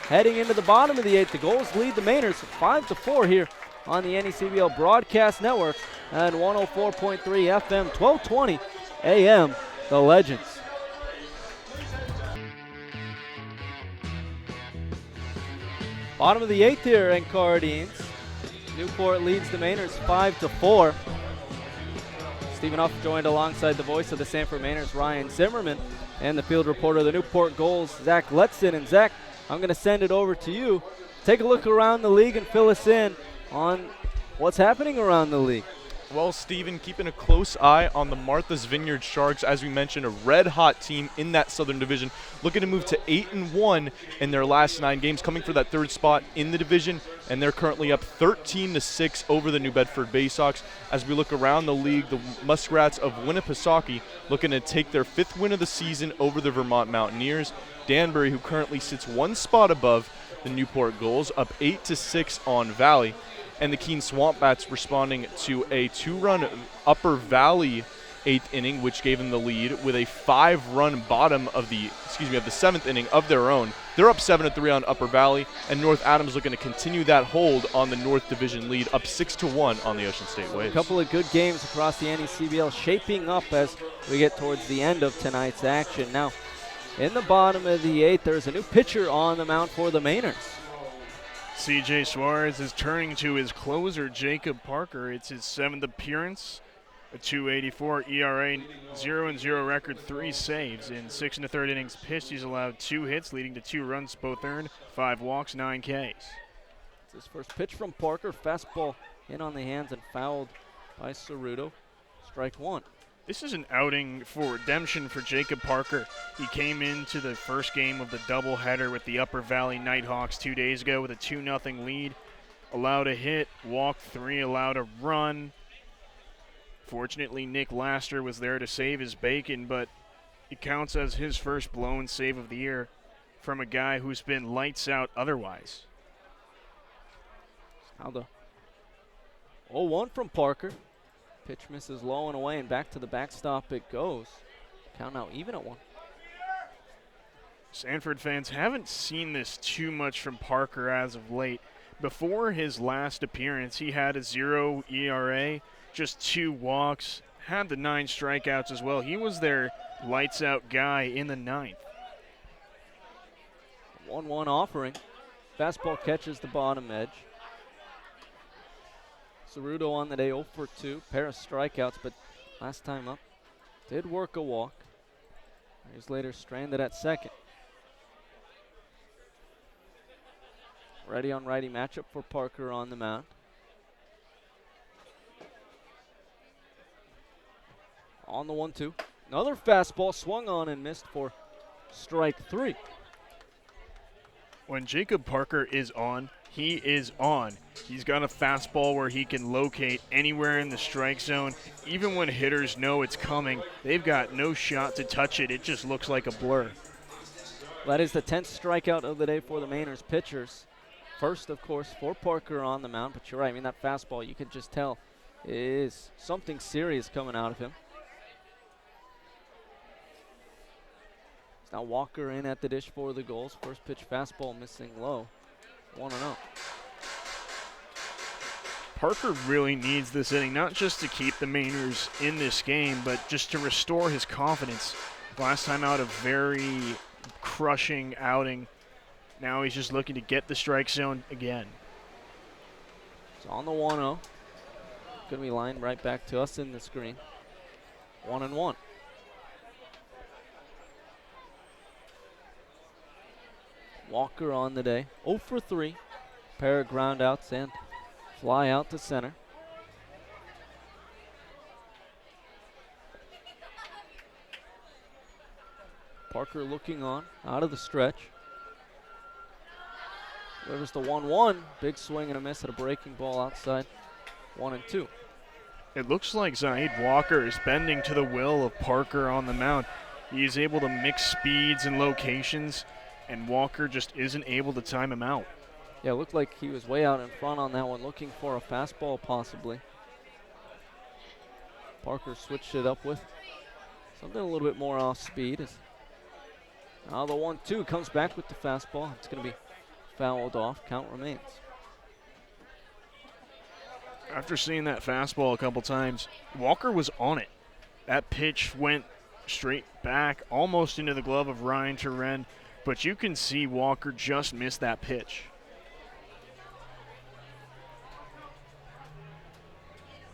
Heading into the bottom of the 8th, the Gulls lead the Mainers 5-4 here on the NECBL Broadcast Network and 104.3 FM, 1220 AM, The Legends. Bottom of the 8th here in Cardines. Newport leads the Mainers 5-4. Stephen Huff joined alongside the voice of the Sanford Mainers, Ryan Zimmerman, and the field reporter of the Newport Gulls, Zach Letson. And Zach, I'm going to send it over to you. Take a look around the league and fill us in on what's happening around the league. Well, Steven, keeping a close eye on the Martha's Vineyard Sharks, as we mentioned, a red-hot team in that Southern Division, looking to move to 8-1 in their last 9 games, coming for that 3rd spot in the division, and they're currently up 13-6 over the New Bedford Baysox. As we look around the league, the Muskrats of Winnipesaukee looking to take their 5th win of the season over the Vermont Mountaineers. Danbury, who currently sits 1 spot above the Newport Gulls, up 8-6 on Valley. And the Keene Swamp Bats responding to a 2-run Upper Valley 8th inning, which gave them the lead with a 5-run bottom of the 7th inning of their own. They're up 7-3 on Upper Valley, and North Adams looking to continue that hold on the North Division lead, up 6-1 on the Ocean State Waves. A couple of good games across the NECBL shaping up as we get towards the end of tonight's action. Now, in the bottom of the 8th, there's a new pitcher on the mound for the Mainers. CJ Suarez is turning to his closer, Jacob Parker. It's his 7th appearance, a 2.84 ERA, 0-0 record, 3 saves. In 6 1/3 innings pitched, he's allowed 2 hits, leading to 2 runs, both earned, 5 walks, 9 Ks. It's his first pitch from Parker. Fastball in on the hands and fouled by Ceruto. Strike 1. This is an outing for redemption for Jacob Parker. He came into the first game of the doubleheader with the Upper Valley Nighthawks 2 days ago with a 2-0 lead. Allowed a hit, walked 3, allowed a run. Fortunately, Nick Laster was there to save his bacon, but it counts as his first blown save of the year from a guy who's been lights out otherwise. Now the 0-1 from Parker. Pitch misses low and away, and back to the backstop it goes. Count now even at 1. Sanford fans haven't seen this too much from Parker as of late. Before his last appearance, he had a 0 ERA, just 2 walks, had the 9 strikeouts as well. He was their lights-out guy in the 9th. 1-1 offering. Fastball catches the bottom edge. Ceruto on the day 0 for 2. Pair of strikeouts, but last time up did work a walk. He's later stranded at second. Righty on righty matchup for Parker on the mound. On the 1-2. Another fastball swung on and missed for strike 3. When Jacob Parker is on, he is on. He's got a fastball where he can locate anywhere in the strike zone. Even when hitters know it's coming, they've got no shot to touch it. It just looks like a blur. That is the 10th strikeout of the day for the Mainers pitchers. First, of course, for Parker on the mound, but you're right. I mean, that fastball, you can just tell is something serious coming out of him. Now Walker in at the dish for the Gulls. First pitch fastball missing low. 1-0. Parker really needs this inning, not just to keep the Mainers in this game, but just to restore his confidence. Last time out, a very crushing outing. Now he's just looking to get the strike zone again. It's on the 1-0. Going to be lined right back to us in the screen. 1-1. Walker on the day, 0 for 3. Pair of ground outs and fly out to center. Parker looking on, out of the stretch. Delivers the 1-1. Big swing and a miss at a breaking ball outside. 1-2. It looks like Zaid Walker is bending to the will of Parker on the mound. He is able to mix speeds and locations, and Walker just isn't able to time him out. Yeah, it looked like he was way out in front on that one, looking for a fastball possibly. Parker switched it up with something a little bit more off speed. Now the 1-2 comes back with the fastball. It's going to be fouled off. Count remains. After seeing that fastball a couple times, Walker was on it. That pitch went straight back, almost into the glove of Ryan Turen, but you can see Walker just missed that pitch.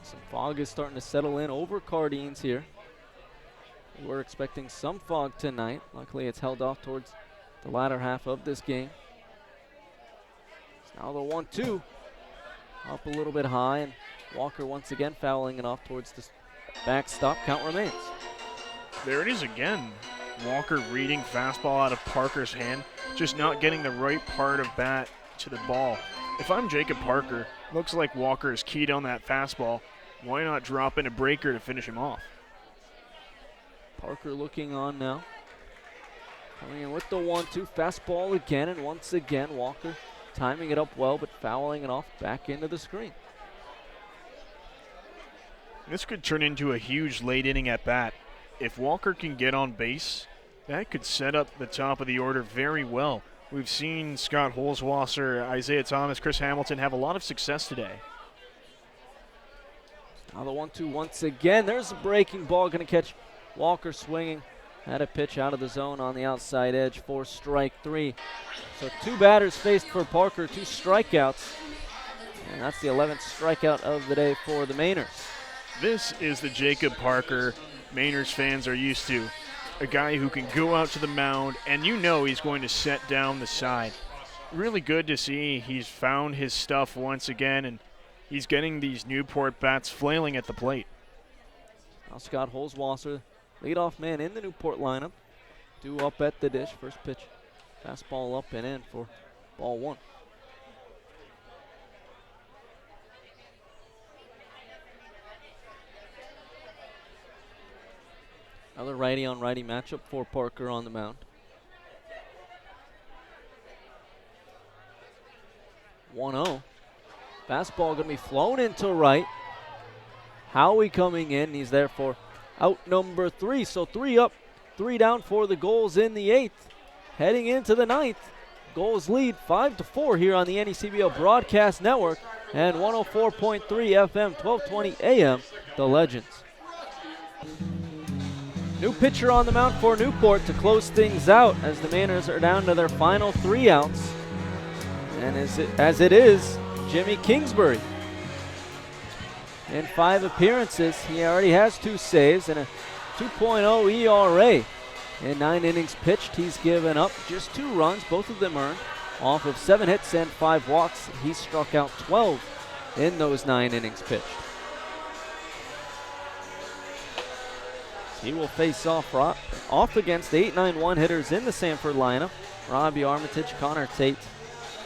Some fog is starting to settle in over Cardines here. We're expecting some fog tonight. Luckily, it's held off towards the latter half of this game. It's now the 1-2. Up a little bit high, and Walker once again fouling it off towards the backstop. Count remains. There it is again. Walker reading fastball out of Parker's hand, just not getting the right part of bat to the ball. If I'm Jacob Parker, looks like Walker is keyed on that fastball. Why not drop in a breaker to finish him off? Parker looking on now. Coming in with the 1-2. Fastball again, and once again Walker timing it up well, but fouling it off back into the screen. This could turn into a huge late inning at bat. If Walker can get on base, that could set up the top of the order very well. We've seen Scott Holzwasser, Isaiah Thomas, Chris Hamilton have a lot of success today. Now the 1-2 once again. There's a breaking ball, going to catch Walker swinging. Had a pitch out of the zone on the outside edge for strike 3. So 2 batters faced for Parker, 2 strikeouts. And that's the 11th strikeout of the day for the Mainers. This is the Jacob Parker Mainers fans are used to. A guy who can go out to the mound, and you know he's going to set down the side. Really good to see he's found his stuff once again, and he's getting these Newport bats flailing at the plate. Now Scott Holzwasser, leadoff man in the Newport lineup. Due up at the dish. First pitch, fastball up and in for ball 1. Another righty on righty matchup for Parker on the mound. 1-0. Fastball going to be flown into right. Howie coming in. He's there for out number 3. So 3 up, 3 down for the Gulls in the 8th. Heading into the 9th, Gulls lead 5-4 here on the NECBL Broadcast Network and 104.3 FM, 1220 AM, The Legends. New pitcher on the mound for Newport to close things out as the Mainers are down to their final 3 outs. And as it is, Jimmy Kingsbury. In 5 appearances, he already has 2 saves and a 2.0 ERA. In 9 innings pitched, he's given up just 2 runs, both of them earned. Off of 7 hits and 5 walks, he struck out 12 in those 9 innings pitched. He will face off against the 8-9-1 hitters in the Sanford lineup. Robbie Armitage, Connor Tate,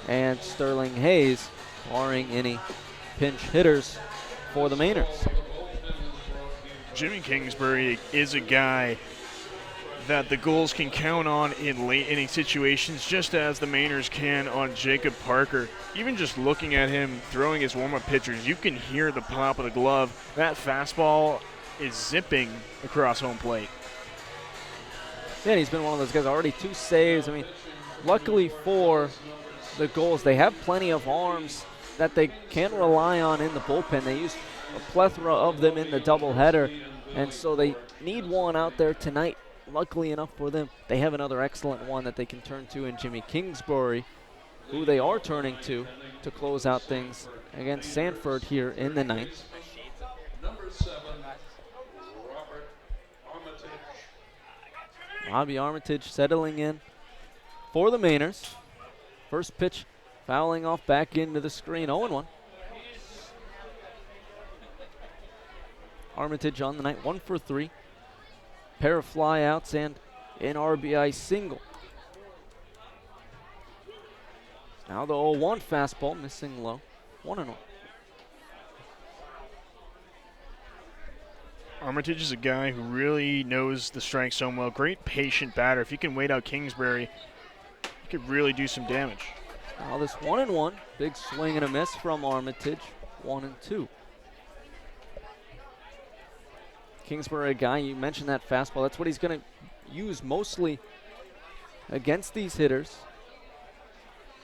and Sterling Hayes, barring any pinch hitters for the Mainers. Jimmy Kingsbury is a guy that the Gulls can count on in late inning situations, just as the Mainers can on Jacob Parker. Even just looking at him throwing his warm-up pitches, you can hear the pop of the glove. That fastball is zipping across home plate. Yeah, he's been one of those guys, already 2 saves. I mean, luckily for the Gulls, they have plenty of arms that they can rely on in the bullpen. They use a plethora of them in the doubleheader, and so they need one out there tonight. Luckily enough for them, they have another excellent one that they can turn to in Jimmy Kingsbury, who they are turning to close out things against Sanford here in the 9th. Number 7, Robert Armitage. Robbie Armitage settling in for the Mainers. First pitch fouling off back into the screen, 0-1. Armitage on the night, 1 for 3. Pair of flyouts and an RBI single. Now the 0-1 fastball, missing low, 1-0. Armitage is a guy who really knows the strike zone well. Great patient batter. If you can wait out Kingsbury, he could really do some damage. Now this 1-1, big swing and a miss from Armitage, 1-2. Kingsbury, a guy, you mentioned that fastball. That's what he's going to use mostly against these hitters.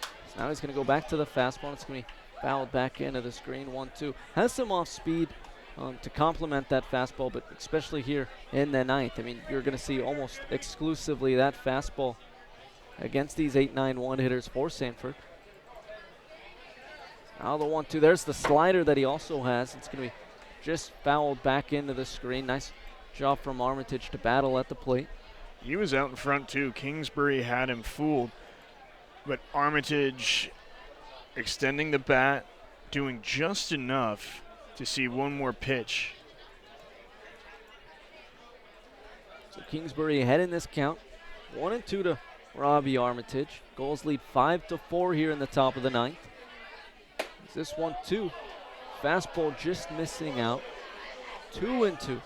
So now he's going to go back to the fastball. It's going to be fouled back into the screen, 1-2. Has some off speed to complement that fastball, but especially here in the 9th. I mean, you're going to see almost exclusively that fastball against these 8-9-1 hitters for Sanford. Now the 1-2. There's the slider that he also has. It's going to be just fouled back into the screen. Nice job from Armitage to battle at the plate. He was out in front too. Kingsbury had him fooled, but Armitage extending the bat, doing just enough to see one more pitch. So Kingsbury ahead in this count. 1-2 to Robbie Armitage. Gulls lead 5-4 here in the top of the 9th. This 1-2. Fastball just missing out. 2-2.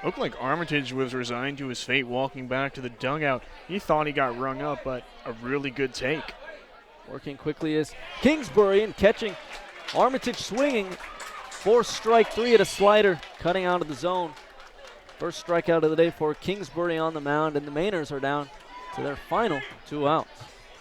Looked like Armitage was resigned to his fate walking back to the dugout. He thought he got rung up, but a really good take. Working quickly is Kingsbury and catching. Armitage swinging for strike 3 at a slider, cutting out of the zone. First strikeout of the day for Kingsbury on the mound, and the Mainers are down to their final 2 outs.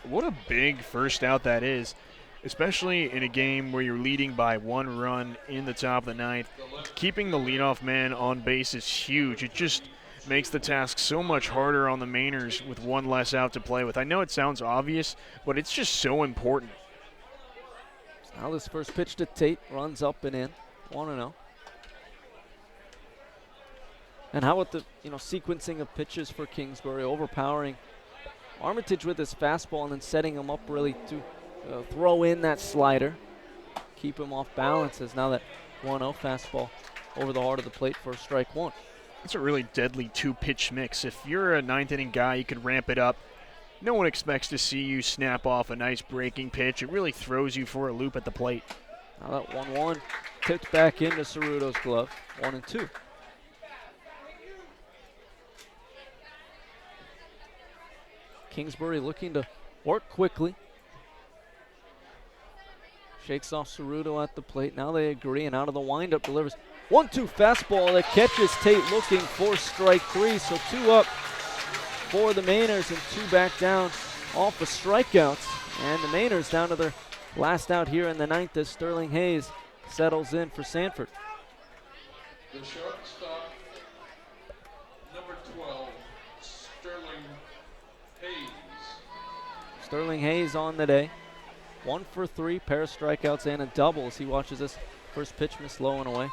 What a big first out that is, especially in a game where you're leading by 1 run in the top of the 9th. Keeping the leadoff man on base is huge. It just makes the task so much harder on the Mainers with 1 less out to play with. I know it sounds obvious, but it's just so important. Now this first pitch to Tate runs up and in, 1-0. And how about the sequencing of pitches for Kingsbury, overpowering Armitage with his fastball and then setting him up really to throw in that slider, keep him off balance as now that 1-0 fastball over the heart of the plate for strike 1. It's a really deadly 2-pitch mix. If you're a 9th inning guy, you could ramp it up. No one expects to see you snap off a nice breaking pitch. It really throws you for a loop at the plate. Now that 1-1 tipped back into Ceruto's glove, 1-2. Kingsbury looking to work quickly. Shakes off Ceruto at the plate. Now they agree, and out of the windup delivers 1-2 fastball that catches Tate looking for strike 3. So 2 up for the Mainers and 2 back down off the strikeouts. And the Mainers down to their last out here in the 9th as Sterling Hayes settles in for Sanford. The shortstop, number 12, Sterling Hayes. Sterling Hayes on the day. 1 for 3, pair of strikeouts and a double as he watches this first pitch miss low and away.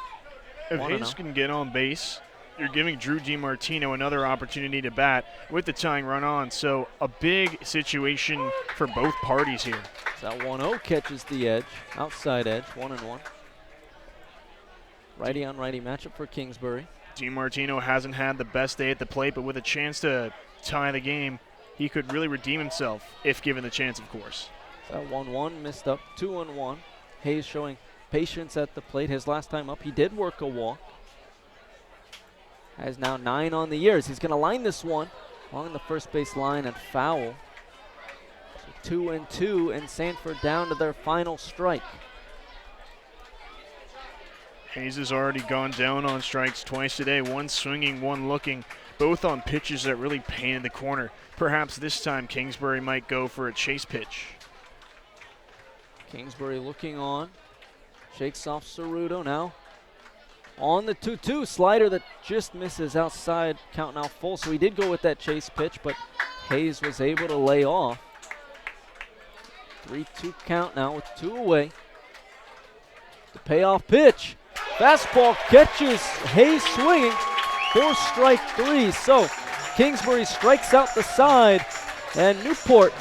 If Hayes can get on base, you're giving Drew DiMartino another opportunity to bat with the tying run on. So a big situation for both parties here. So that 1-0 catches the edge, outside edge, 1-1. Righty on righty matchup for Kingsbury. DiMartino hasn't had the best day at the plate, but with a chance to tie the game, he could really redeem himself if given the chance, of course. So that 1-1 missed up, 2-1. Hayes showing patience at the plate. His last time up, he did work a walk. Has now 9 on the years. He's going to line this one along the first base line and foul. So 2-2, and Sanford down to their final strike. Hayes has already gone down on strikes twice today, one swinging, one looking, both on pitches that really painted the corner. Perhaps this time Kingsbury might go for a chase pitch. Kingsbury looking on, shakes off Ceruto now. On the 2-2 slider that just misses outside, count now full. So he did go with that chase pitch, but Hayes was able to lay off. 3-2 count now with 2 away. The payoff pitch. Fastball catches Hayes swinging for strike 3. So Kingsbury strikes out the side, and Newport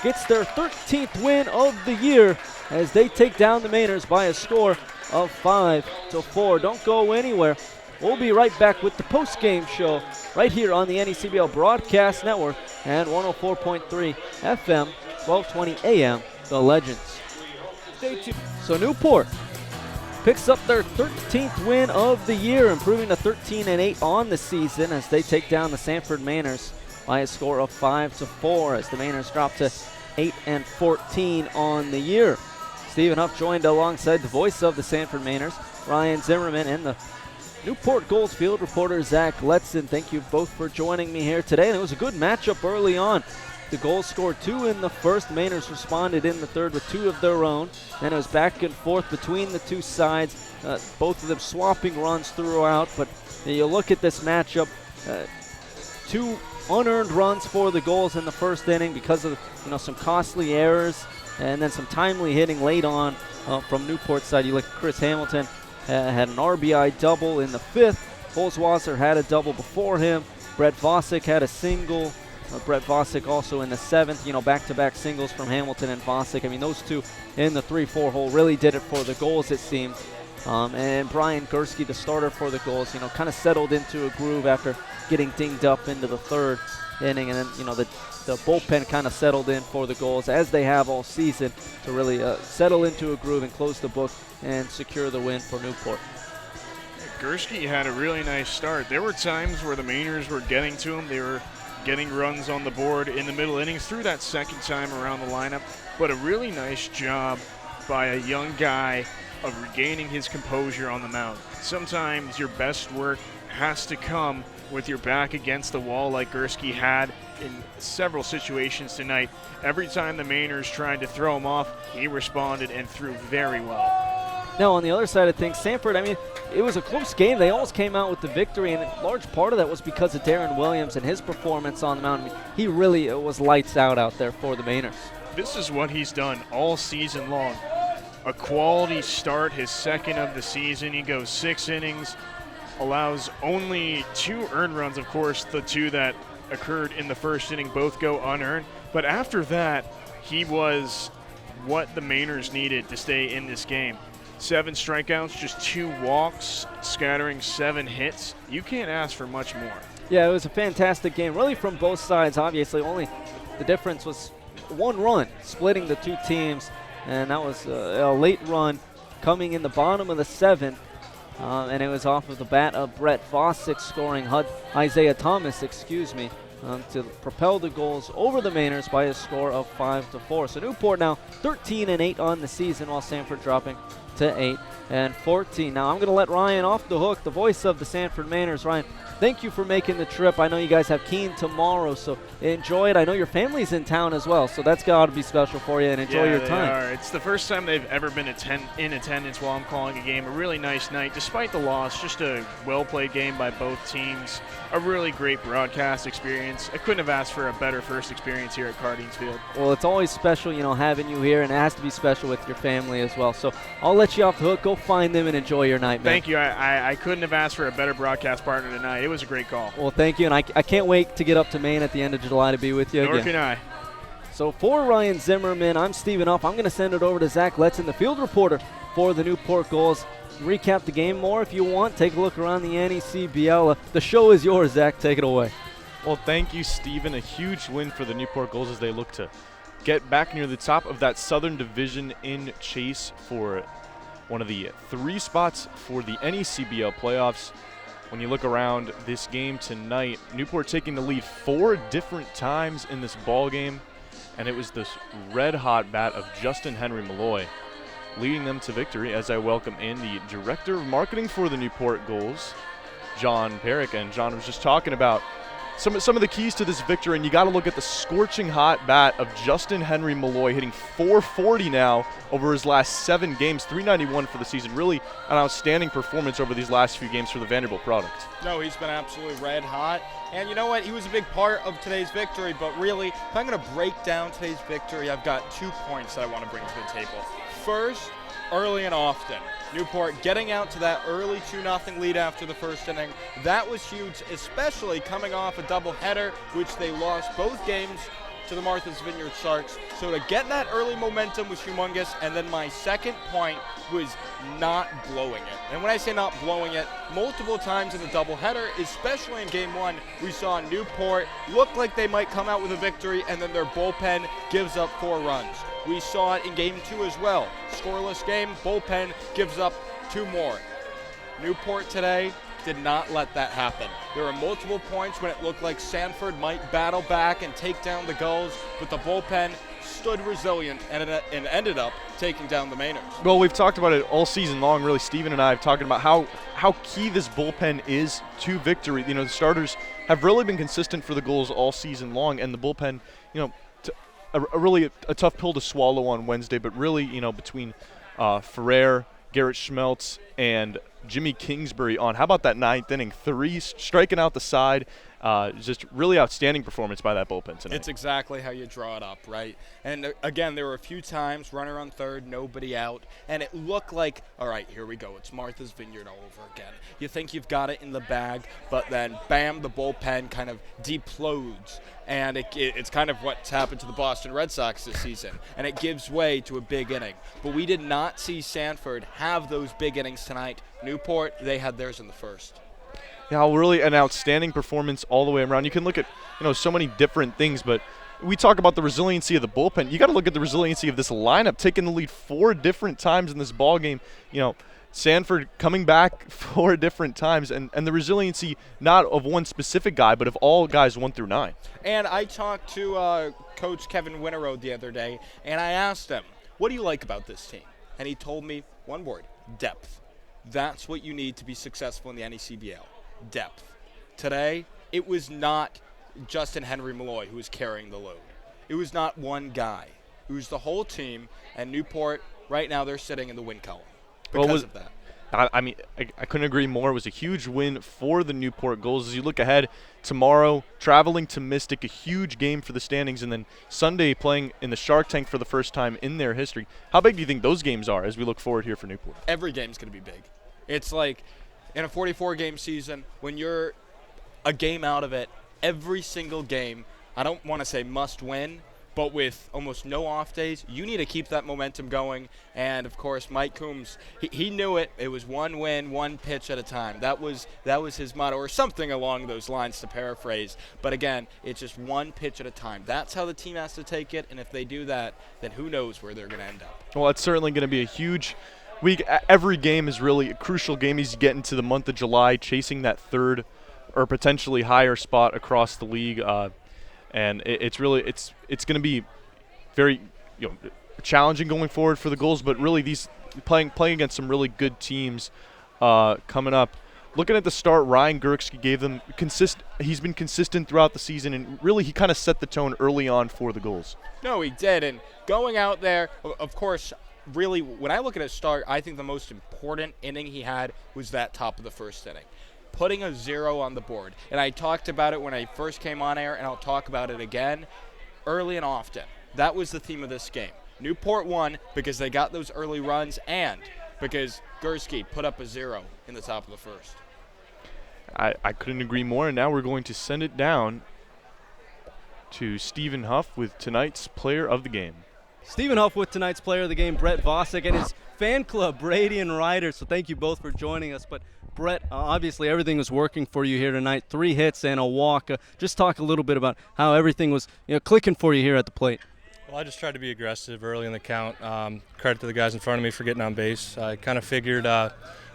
gets their 13th win of the year as they take down the Mainers by a score of 5-4. Don't go anywhere. We'll be right back with the post-game show right here on the NECBL Broadcast Network and 104.3 FM, 1220 AM, The Legends. So Newport picks up their 13th win of the year, improving to 13-8 on the season as they take down the Sanford Mainers by a score of 5-4 as the Mainers drop to 8-14 on the year. Stephen Huff joined alongside the voice of the Sanford Mainers, Ryan Zimmerman, and the Newport Gulls field reporter, Zach Letson. Thank you both for joining me here today. And it was a good matchup early on. The Gulls scored 2 in the first. Mainers responded in the third with 2 of their own. Then it was back and forth between the two sides, both of them swapping runs throughout. But you look at this matchup, 2 unearned runs for the Gulls in the first inning because of some costly errors and then some timely hitting late on from Newport's side. You look at Chris Hamilton had an RBI double in the 5th. Holzwasser had a double before him. Brett Vosick had a single. Brett Vosick also in the 7th. Back-to-back singles from Hamilton and Vosick. I mean, those two in the 3-4 hole really did it for the Gulls, it seemed. And Brian Gursky, the starter for the Gulls, kind of settled into a groove after getting dinged up into the 3rd inning. And then, the bullpen kind of settled in for the Gulls, as they have all season, to really settle into a groove and close the book and secure the win for Newport. Gursky had a really nice start. There were times where the Mainers were getting to him. They were getting runs on the board in the middle innings through that second time around the lineup. But a really nice job by a young guy of regaining his composure on the mound. Sometimes your best work has to come with your back against the wall, like Gursky had in several situations tonight. Every time the Mainers tried to throw him off, he responded and threw very well. Now, on the other side of things, Sanford, it was a close game. They almost came out with the victory, and a large part of that was because of Darren Williams and his performance on the mound. He really was lights out there for the Mainers. This is what he's done all season long. A quality start, his 2nd of the season. He goes 6 innings, allows only 2 earned runs. Of course, the 2 that occurred in the 1st inning both go unearned. But after that, he was what the Mainers needed to stay in this game. 7 strikeouts, just 2 walks, scattering 7 hits. You can't ask for much more. Yeah, it was a fantastic game, really from both sides. Obviously, only the difference was 1 run splitting the 2 teams, and that was a late run coming in the bottom of the 7th, and it was off of the bat of Brett Vosick scoring Isaiah Thomas, to propel the Gulls over the Mainers by a score of 5-4. So Newport now 13-8 on the season, while Sanford dropping to 8-14. Now I'm going to let Ryan off the hook, the voice of the Sanford Mainers. Ryan, thank you for making the trip. I know you guys have Keene tomorrow, so enjoy it. I know your family's in town as well, so that's got to be special for you, and enjoy your time. Yeah, they are. It's the first time they've ever been in attendance while I'm calling a game. A really nice night, despite the loss. Just a well-played game by both teams. A really great broadcast experience. I couldn't have asked for a better first experience here at Cardines Field. Well, it's always special, having you here, and it has to be special with your family as well. So I'll let you off the hook. Go find them and enjoy your night, man. Thank you. I couldn't have asked for a better broadcast partner tonight. It was a great call. Well, thank you, and I can't wait to get up to Maine at the end of July to be with you Nor again. can I. So for Ryan Zimmerman, I'm Stephen Huff. I'm going to send it over to Zach Letson, the field reporter for the Newport Gulls. Recap the game more if you want. Take a look around the NECBL. The show is yours, Zach. Take it away. Well, thank you, Stephen. A huge win for the Newport Gulls as they look to get back near the top of that Southern Division in chase for one of the 3 spots for the NECBL playoffs. When you look around this game tonight, Newport taking the lead 4 different times in this ball game, and it was this red-hot bat of Justin Henry Malloy leading them to victory, as I welcome in the Director of Marketing for the Newport Gulls, John Perrick. And John was just talking about some of the keys to this victory, and you got to look at the scorching hot bat of Justin Henry Malloy, hitting .440 now over his last 7 games, .391 for the season. Really an outstanding performance over these last few games for the Vanderbilt product. No, he's been absolutely red hot. And you know what? He was a big part of today's victory, but really, if I'm going to break down today's victory, I've got 2 points that I want to bring to the table. First, early and often, Newport getting out to that early 2-0 lead after the first inning. That was huge, especially coming off a doubleheader, which they lost both games to the Martha's Vineyard Sharks. So to get that early momentum was humongous. And then my second point was not blowing it. And when I say not blowing it, multiple times in the doubleheader, especially in game 1, we saw Newport look like they might come out with a victory, and then their bullpen gives up 4 runs. We saw it in game 2 as well. Scoreless game, bullpen gives up 2 more. Newport today did not let that happen. There were multiple points when it looked like Sanford might battle back and take down the Gulls, but the bullpen stood resilient and ended up taking down the Mainers. Well, we've talked about it all season long, really. Stephen and I have talked about how key this bullpen is to victory. The starters have really been consistent for the Gulls all season long, and the bullpen, really a tough pill to swallow on Wednesday, but really, between Ferrer, Garrett Schmeltz, and Jimmy Kingsbury on, how about that 9th inning? 3 striking out the side. Just really outstanding performance by that bullpen tonight. It's exactly how you draw it up, right? And again, there were a few times, runner on third, nobody out, and it looked like, all right, here we go. It's Martha's Vineyard all over again. You think you've got it in the bag, but then, bam, the bullpen kind of deplodes. And it's kind of what's happened to the Boston Red Sox this season, and it gives way to a big inning. But we did not see Sanford have those big innings tonight. Newport, they had theirs in the first. Yeah, really an outstanding performance all the way around. You can look at, so many different things, but we talk about the resiliency of the bullpen. You got to look at the resiliency of this lineup, taking the lead 4 different times in this ball game. Sanford coming back 4 different times, and the resiliency not of one specific guy, but of all guys 1 through 9. And I talked to Coach Kevin Winterode the other day, and I asked him, what do you like about this team? And he told me one word: depth. That's what you need to be successful in the NECBL. Depth. Today, it was not Justin Henry Malloy who was carrying the load. It was not one guy. It was the whole team, and Newport, right now, they're sitting in the win column because of that. I couldn't agree more. It was a huge win for the Newport Gulls. As you look ahead, tomorrow, traveling to Mystic, a huge game for the standings, and then Sunday playing in the Shark Tank for the first time in their history. How big do you think those games are as we look forward here for Newport? Every game's going to be big. It's like in a 44-game season, when you're a game out of it, every single game, I don't want to say must win, but with almost no off days, you need to keep that momentum going. And, of course, Mike Coombs, he knew it. It was 1 win, 1 pitch at a time. That was his motto, or something along those lines, to paraphrase. But, again, it's just 1 pitch at a time. That's how the team has to take it, and if they do that, then who knows where they're going to end up. Well, it's certainly going to be a huge week. Every game is really a crucial game as you get into the month of July, chasing that 3rd or potentially higher spot across the league, and it's going to be very challenging going forward for the Gulls. But really, these playing against some really good teams coming up. Looking at the start, Ryan Gerksky gave them he's been consistent throughout the season, and really he kind of set the tone early on for the Gulls. No, he did, and going out there, of course, really, when I look at his start, I think the most important inning he had was that top of the first inning, putting a 0 on the board. And I talked about it when I first came on air, and I'll talk about it again, early and often. That was the theme of this game. Newport won because they got those early runs and because Gerksky put up a 0 in the top of the first. I couldn't agree more, and now we're going to send it down to Stephen Huff with tonight's player of the game. Stephen Huff with tonight's player of the game, Brett Vosick, and his fan club, Brady and Ryder. So thank you both for joining us. But Brett, obviously everything was working for you here tonight. 3 hits and a walk. Just talk a little bit about how everything was clicking for you here at the plate. Well, I just tried to be aggressive early in the count. Credit to the guys in front of me for getting on base. I kind of figured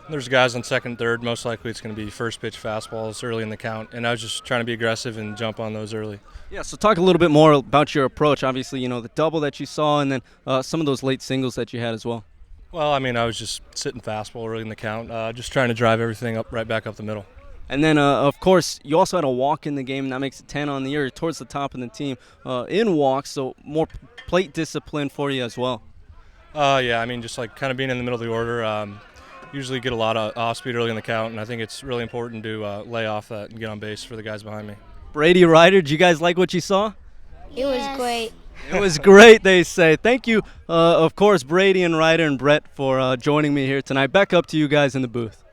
there's guys on second, third. Most likely it's going to be first pitch fastballs early in the count, and I was just trying to be aggressive and jump on those early. Yeah, so talk a little bit more about your approach. Obviously, the double that you saw and then some of those late singles that you had as well. Well, I mean, I was just sitting fastball early in the count, just trying to drive everything right back up the middle. And then, of course, you also had a walk in the game, and that makes it 10 on the year, towards the top of the team in walks, so more plate discipline for you as well. Yeah, I mean, just like kind of being in the middle of the order. Usually get a lot of off-speed early in the count, and I think it's really important to lay off that and get on base for the guys behind me. Brady, Ryder, did you guys like what you saw? It was great. It was great, they say. Thank you, of course, Brady and Ryder and Brett for joining me here tonight. Back up to you guys in the booth.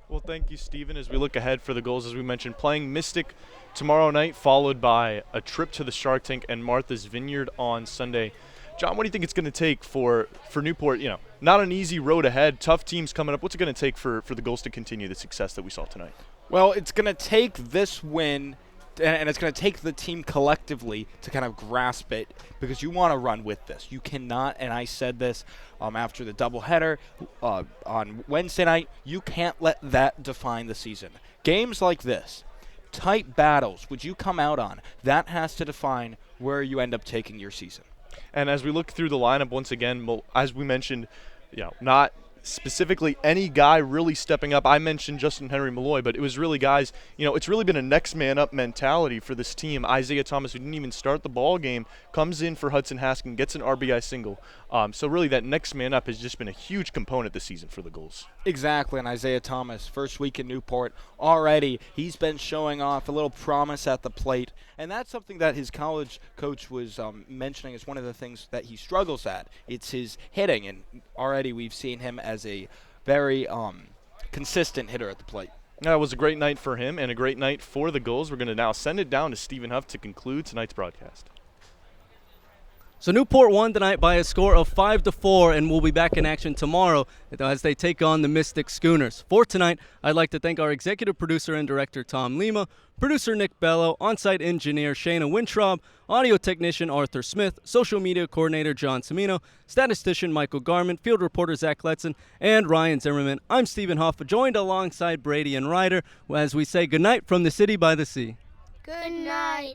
Well, thank you, Stephen. As we look ahead for the Gulls, as we mentioned, playing Mystic tomorrow night, followed by a trip to the Shark Tank and Martha's Vineyard on Sunday. John, what do you think it's going to take for Newport? Not an easy road ahead, tough teams coming up. What's it going to take for the Gulls to continue the success that we saw tonight? Well, it's going to take this win, and it's going to take the team collectively to kind of grasp it, because you want to run with this. You cannot, and I said this after the doubleheader on Wednesday night, you can't let that define the season. Games like this, tight battles, which you come out on, that has to define where you end up taking your season. And as we look through the lineup once again, as we mentioned, not specifically any guy really stepping up. I mentioned Justin Henry Malloy, but it was really guys, it's really been a next man up mentality for this team. Isaiah Thomas, who didn't even start the ball game, comes in for Hudson Haskin, gets an RBI single. So really that next man up has just been a huge component this season for the Gulls. Exactly, and Isaiah Thomas, first week in Newport, already he's been showing off a little promise at the plate, and that's something that his college coach was mentioning as one of the things that he struggles at. It's his hitting, and already we've seen him as a very consistent hitter at the plate. It was a great night for him and a great night for the Gulls. We're going to now send it down to Stephen Huff to conclude tonight's broadcast. So Newport won tonight by a score of 5-4, and we'll be back in action tomorrow as they take on the Mystic Schooners. For tonight, I'd like to thank our executive producer and director, Tom Lima, producer Nick Bello, on-site engineer Shayna Wintraub, audio technician Arthur Smith, social media coordinator John Semino, statistician Michael Garment, field reporter Zach Letson, and Ryan Zimmerman. I'm Stephen Huff, joined alongside Brady and Ryder as we say goodnight from the city by the sea. Good night.